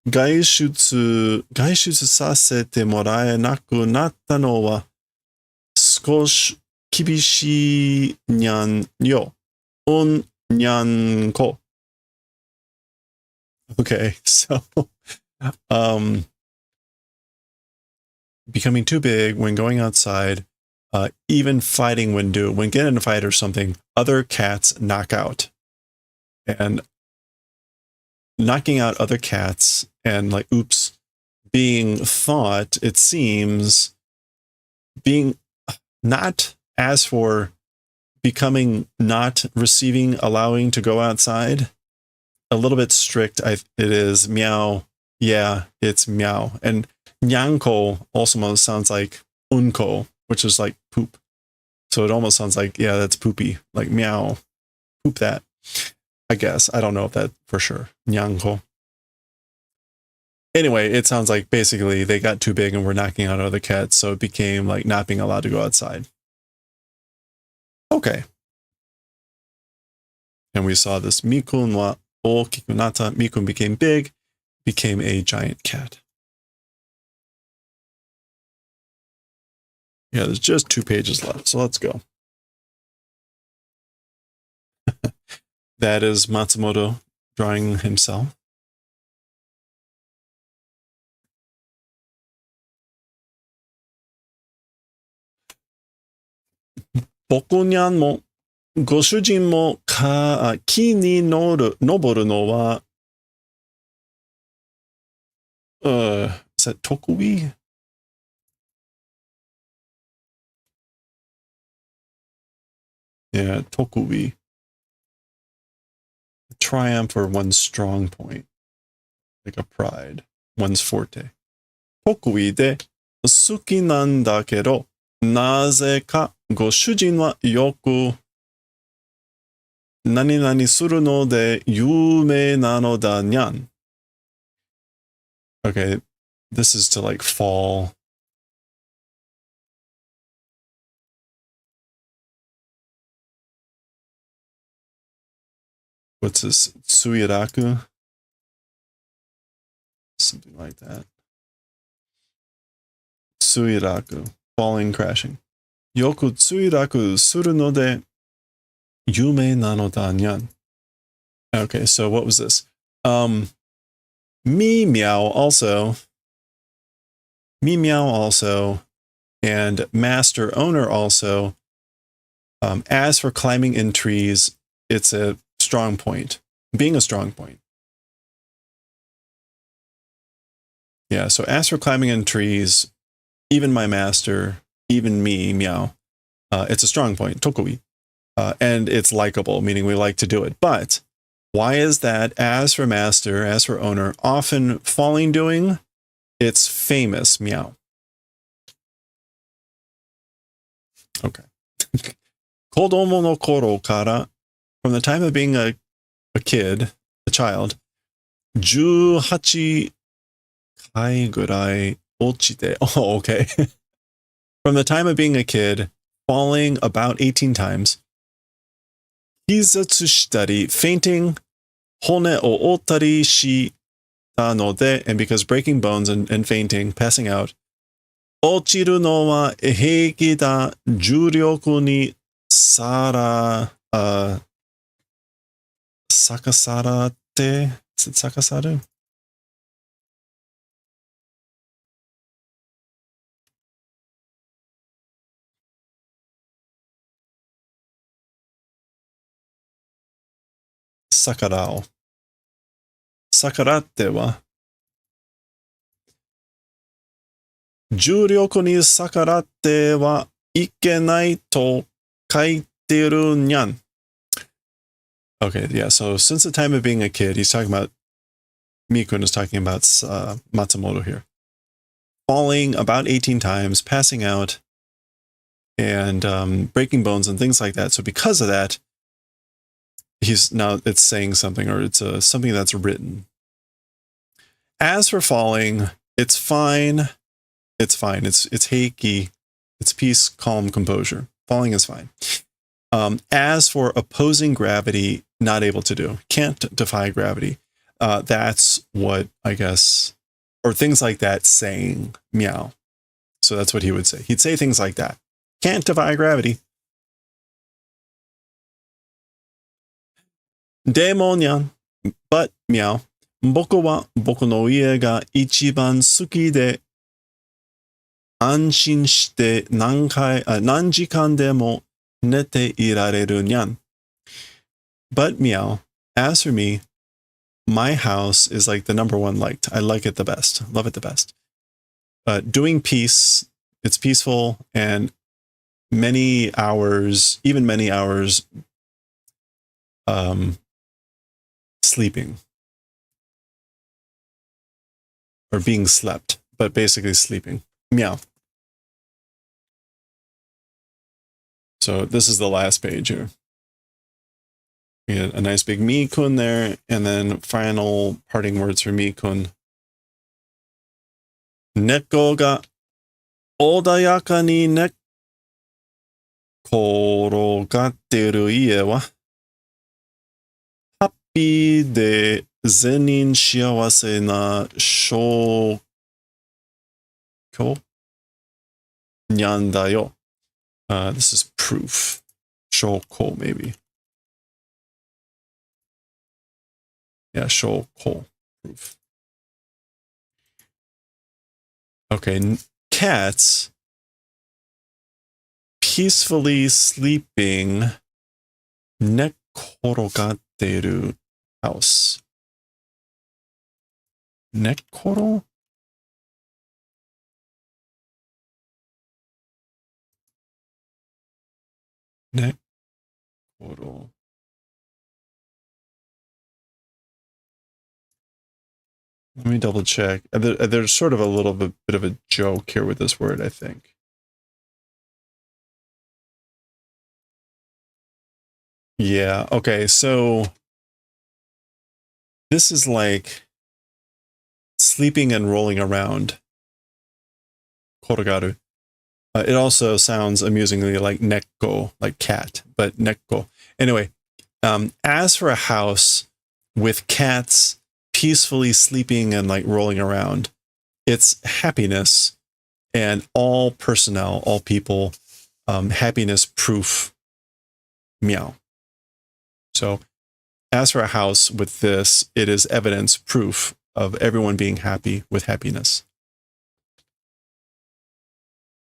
外出させてもらえなくなったのは少し厳しいにゃんよ。にゃんこ。Okay, so, becoming too big when going outside, even fighting when getting in a fight or something, other cats knock out. And knocking out other cats and like, oops, being thought, it seems, being not, as for becoming not receiving, allowing to go outside, a little bit strict. It is meow. Yeah, it's meow. And nyanko also sounds like unko, which is like poop. So it almost sounds like, yeah, that's poopy. Like meow, poop that. I guess. I don't know if that for sure. Nyanko. Anyway, it sounds like basically they got too big and were knocking out other cats, so it became like not being allowed to go outside. Okay. And we saw this Mii-kun wa okiku nata. Mii-kun became big, became a giant cat. Yeah, there's just 2 pages left, so let's go. That is Matsumoto drawing himself. Bokunyan mo, goshujin mo ki ni noboru no wa, is that Tokui? Yeah, Tokui. Triumph or one's strong point. Like a pride. One's forte. Tokui de suki nan da kedo, naze ka goshujin wa yoku nani nani suru no de yume nano da nyan. Okay, this is to like fall. What's this? Tsuiraku? Something like that. Tsuiraku. Falling, crashing. Yoku tsuiraku suru no de yume nano da nyan. Okay, so what was this? Mii meow also, and master owner also. As for climbing in trees, it's a strong point. Being a strong point. Yeah, so as for climbing in trees, even my master, even me, meow, it's a strong point, tokui. And it's likable, meaning we like to do it. But why is that, as for master, as for owner, often falling doing? It's famous, meow. Okay. Kodomo no koro kara, from the time of being a kid, a child, 18 kai gurai ochite. Oh, okay. From the time of being a kid, falling about 18 times, hizatsu shitari, fainting, hone o otari shita no de, and because breaking bones and fainting, passing out, ochiru no wa heiki da juryoku ni sakasarate? Is it sakasaru? sakara o. Sakara tte wa 重力に逆らってはいけないと書いてるにゃん. Okay, yeah, so since the time of being a kid, he's talking about, Mii-kun is talking about Matsumoto here. Falling about 18 times, passing out, and breaking bones and things like that. So because of that, it's saying something, or it's something that's written. As for falling, it's fine. It's fine. It's heiki. It's peace, calm, composure. Falling is fine. As for opposing gravity, not able to do. Can't defy gravity. That's what, I guess, or things like that saying meow. So that's what he would say. He'd say things like that. Can't defy gravity. Demo nyan, but meow. Boku wa boku no ie ga ichiban suki de 安心して何時間でも寝ていられるにゃん. But meow, as for me, my house is like the number one liked. I like it the best. Love it the best. Doing peace, it's peaceful, and many hours, even many hours, sleeping. Or being slept, but basically sleeping. Meow. So this is the last page here. We get a nice big Mii-kun there, and then final parting words for Mii-kun. Neko ga odayaka ni nekorogatteru ie wa happy de zenin shiawase na shōkyō nyan daioh. This is proof. Shōko, maybe. Yeah, shōko. Proof. Okay, cats peacefully sleeping nekorogatteru house. Nekoro? Nekoro. Let me double check. There's sort of a little bit of a joke here with this word, I think. Yeah, okay, so this is like sleeping and rolling around. Korogaru. It also sounds amusingly like neko, like cat, but neko. Anyway, as for a house with cats peacefully sleeping and like rolling around, it's happiness, and all personnel, all people, happiness proof. Meow. So as for a house with this, it is evidence proof of everyone being happy with happiness.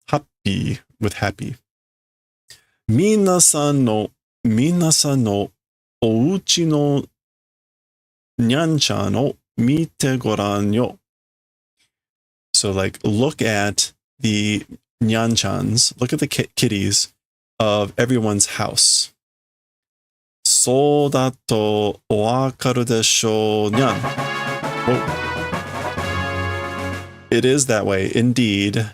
Happy with happy. Minasan no ouchi no nyanchan o mite goran yo. So like, look at the nyanchans, look at the kitties of everyone's house. So dato owakaru desho nyan. It is that way, indeed.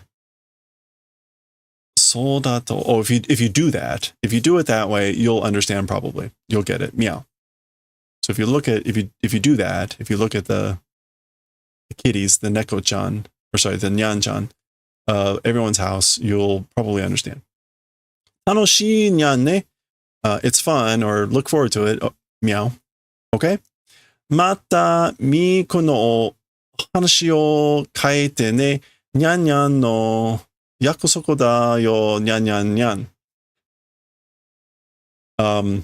So dato. Oh, if you do that, if you do it that way, you'll understand probably. You'll get it. Meow. So if you look at, if you do that, if you look at the kitties, the neko-chan, or sorry, the nyan-chan, everyone's house, you'll probably understand. Tanoshii nyan ne. It's fun, or look forward to it. Oh, meow. Okay? Mata Mii-kun no hanashi o kaete ne. Nyan nyan no yakusoko da yo nyan nyan nyan.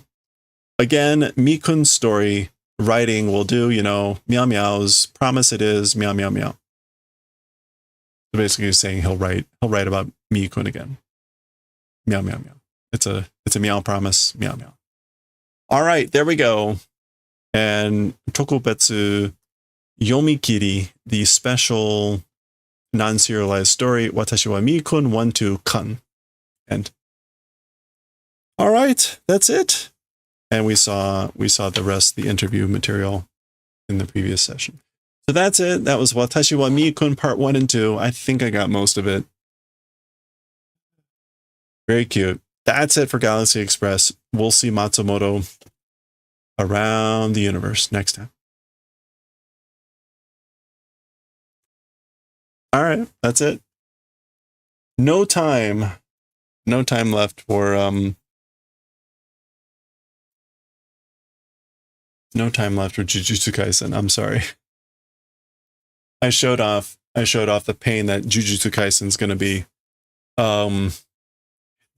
Again, Mii-kun's story, writing will do, you know, meow meows, promise it is, meow meow meow. So basically he's saying he'll write about Mii-kun again. Meow meow meow. It's a meow promise, meow meow. All right, there we go. And Tokubetsu Yomikiri, the special non-serialized story, Watashi wa Mii-kun 1-2 Kan. And all right, that's it. And we saw the rest of the interview material in the previous session. So that's it. That was Watashi wa Mii-kun part 1 and 2. I think I got most of it. Very cute. That's it for Galaxy Express. We'll see Matsumoto around the universe next time. All right, that's it. No time left for Jujutsu Kaisen. I'm sorry. I showed off the pain that Jujutsu Kaisen is going to be.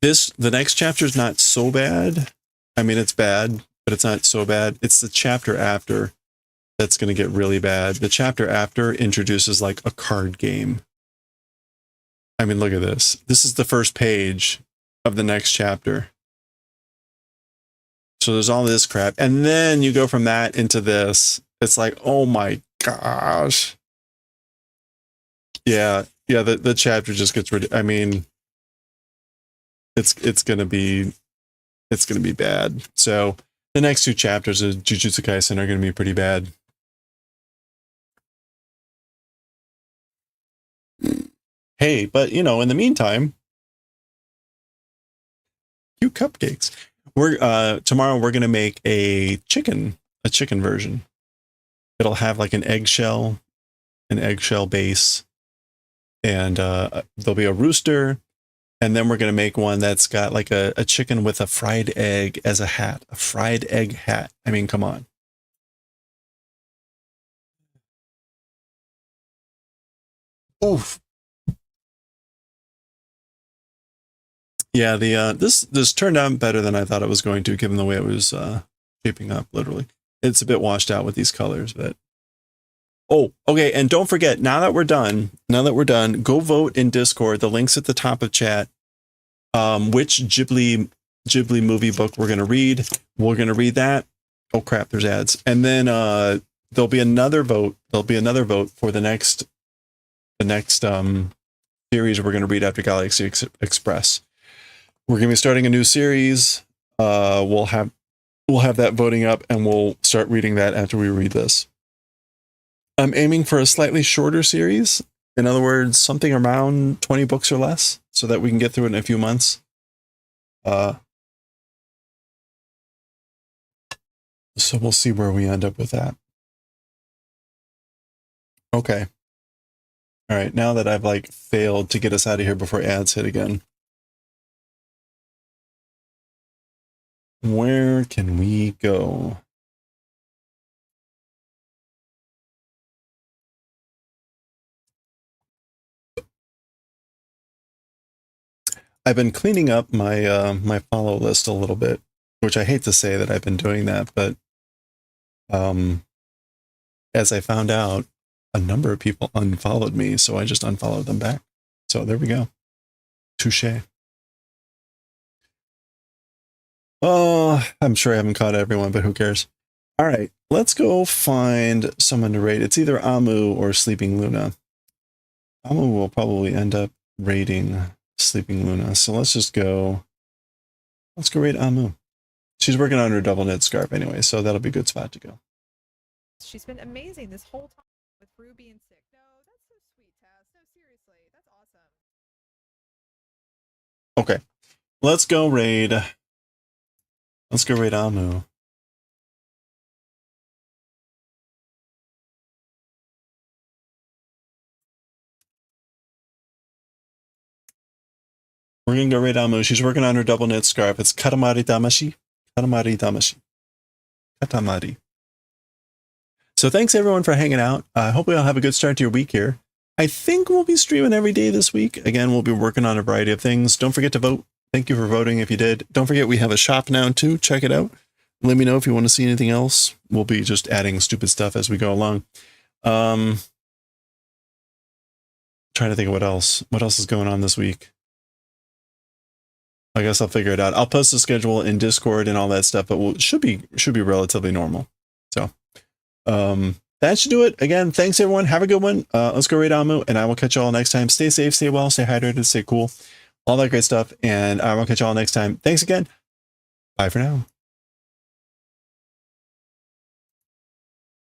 The next chapter is not so bad. I mean, it's bad, but it's not so bad. It's the chapter after that's going to get really bad. The chapter after introduces like a card game. I mean, look at this. This is the first page of the next chapter. So there's all this crap. And then you go from that into this. It's like, oh my gosh. Yeah, the chapter just gets rid. I mean, it's gonna be bad. So the next 2 chapters of Jujutsu Kaisen are gonna be pretty bad. Hey, but in the meantime, cute cupcakes. Tomorrow we're gonna make a chicken version. It'll have like an eggshell base, and there'll be a rooster. And then we're going to make one that's got like a chicken with a fried egg as a hat. A fried egg hat. I mean, come on. Oof. Yeah, this turned out better than I thought it was going to, given the way it was shaping up, literally. It's a bit washed out with these colors, but... Oh, okay, and don't forget, now that we're done, go vote in Discord. The link's at the top of chat. Which Ghibli movie book we're going to read. We're going to read that. Oh crap, there's ads. And then there'll be another vote. For the next series we're going to read after Galaxy Express. We're going to be starting a new series. We'll have that voting up, and we'll start reading that after we read this. I'm aiming for a slightly shorter series. In other words, something around 20 books or less, so that we can get through it in a few months. So we'll see where we end up with that. Okay. All right, now that I've failed to get us out of here before ads hit again. Where can we go? I've been cleaning up my my follow list a little bit, which I hate to say that I've been doing that, but as I found out, a number of people unfollowed me, so I just unfollowed them back. So there we go. Touché. Oh, I'm sure I haven't caught everyone, but who cares? All right, let's go find someone to rate. It's either Amu or Sleeping Luna. Amu will probably end up rating Sleeping Luna. So let's go rate Amu. She's working on her double knit scarf anyway, so that'll be a good spot to go. She's been amazing this whole time with Ruby and Sick. No, that's so sweet, Taz. No, seriously, that's awesome. Okay, let's go raid Amu. We're gonna go raid Amu. She's working on her double knit scarf. It's Katamari Damashi. Katamari. So thanks everyone for hanging out. I hope we all have a good start to your week here. I think we'll be streaming every day this week. Again, we'll be working on a variety of things. Don't forget to vote. Thank you for voting if you did. Don't forget we have a shop now too. Check it out. Let me know if you want to see anything else. We'll be just adding stupid stuff as we go along. Trying to think of what else. What else is going on this week? I guess I'll figure it out. I'll post the schedule in Discord and all that stuff, but it should be relatively normal. So that should do it. Again, thanks everyone. Have a good one. Let's go raid Amu, and I will catch you all next time. Stay safe, stay well, stay hydrated, stay cool, all that great stuff. And I will catch you all next time. Thanks again. Bye for now.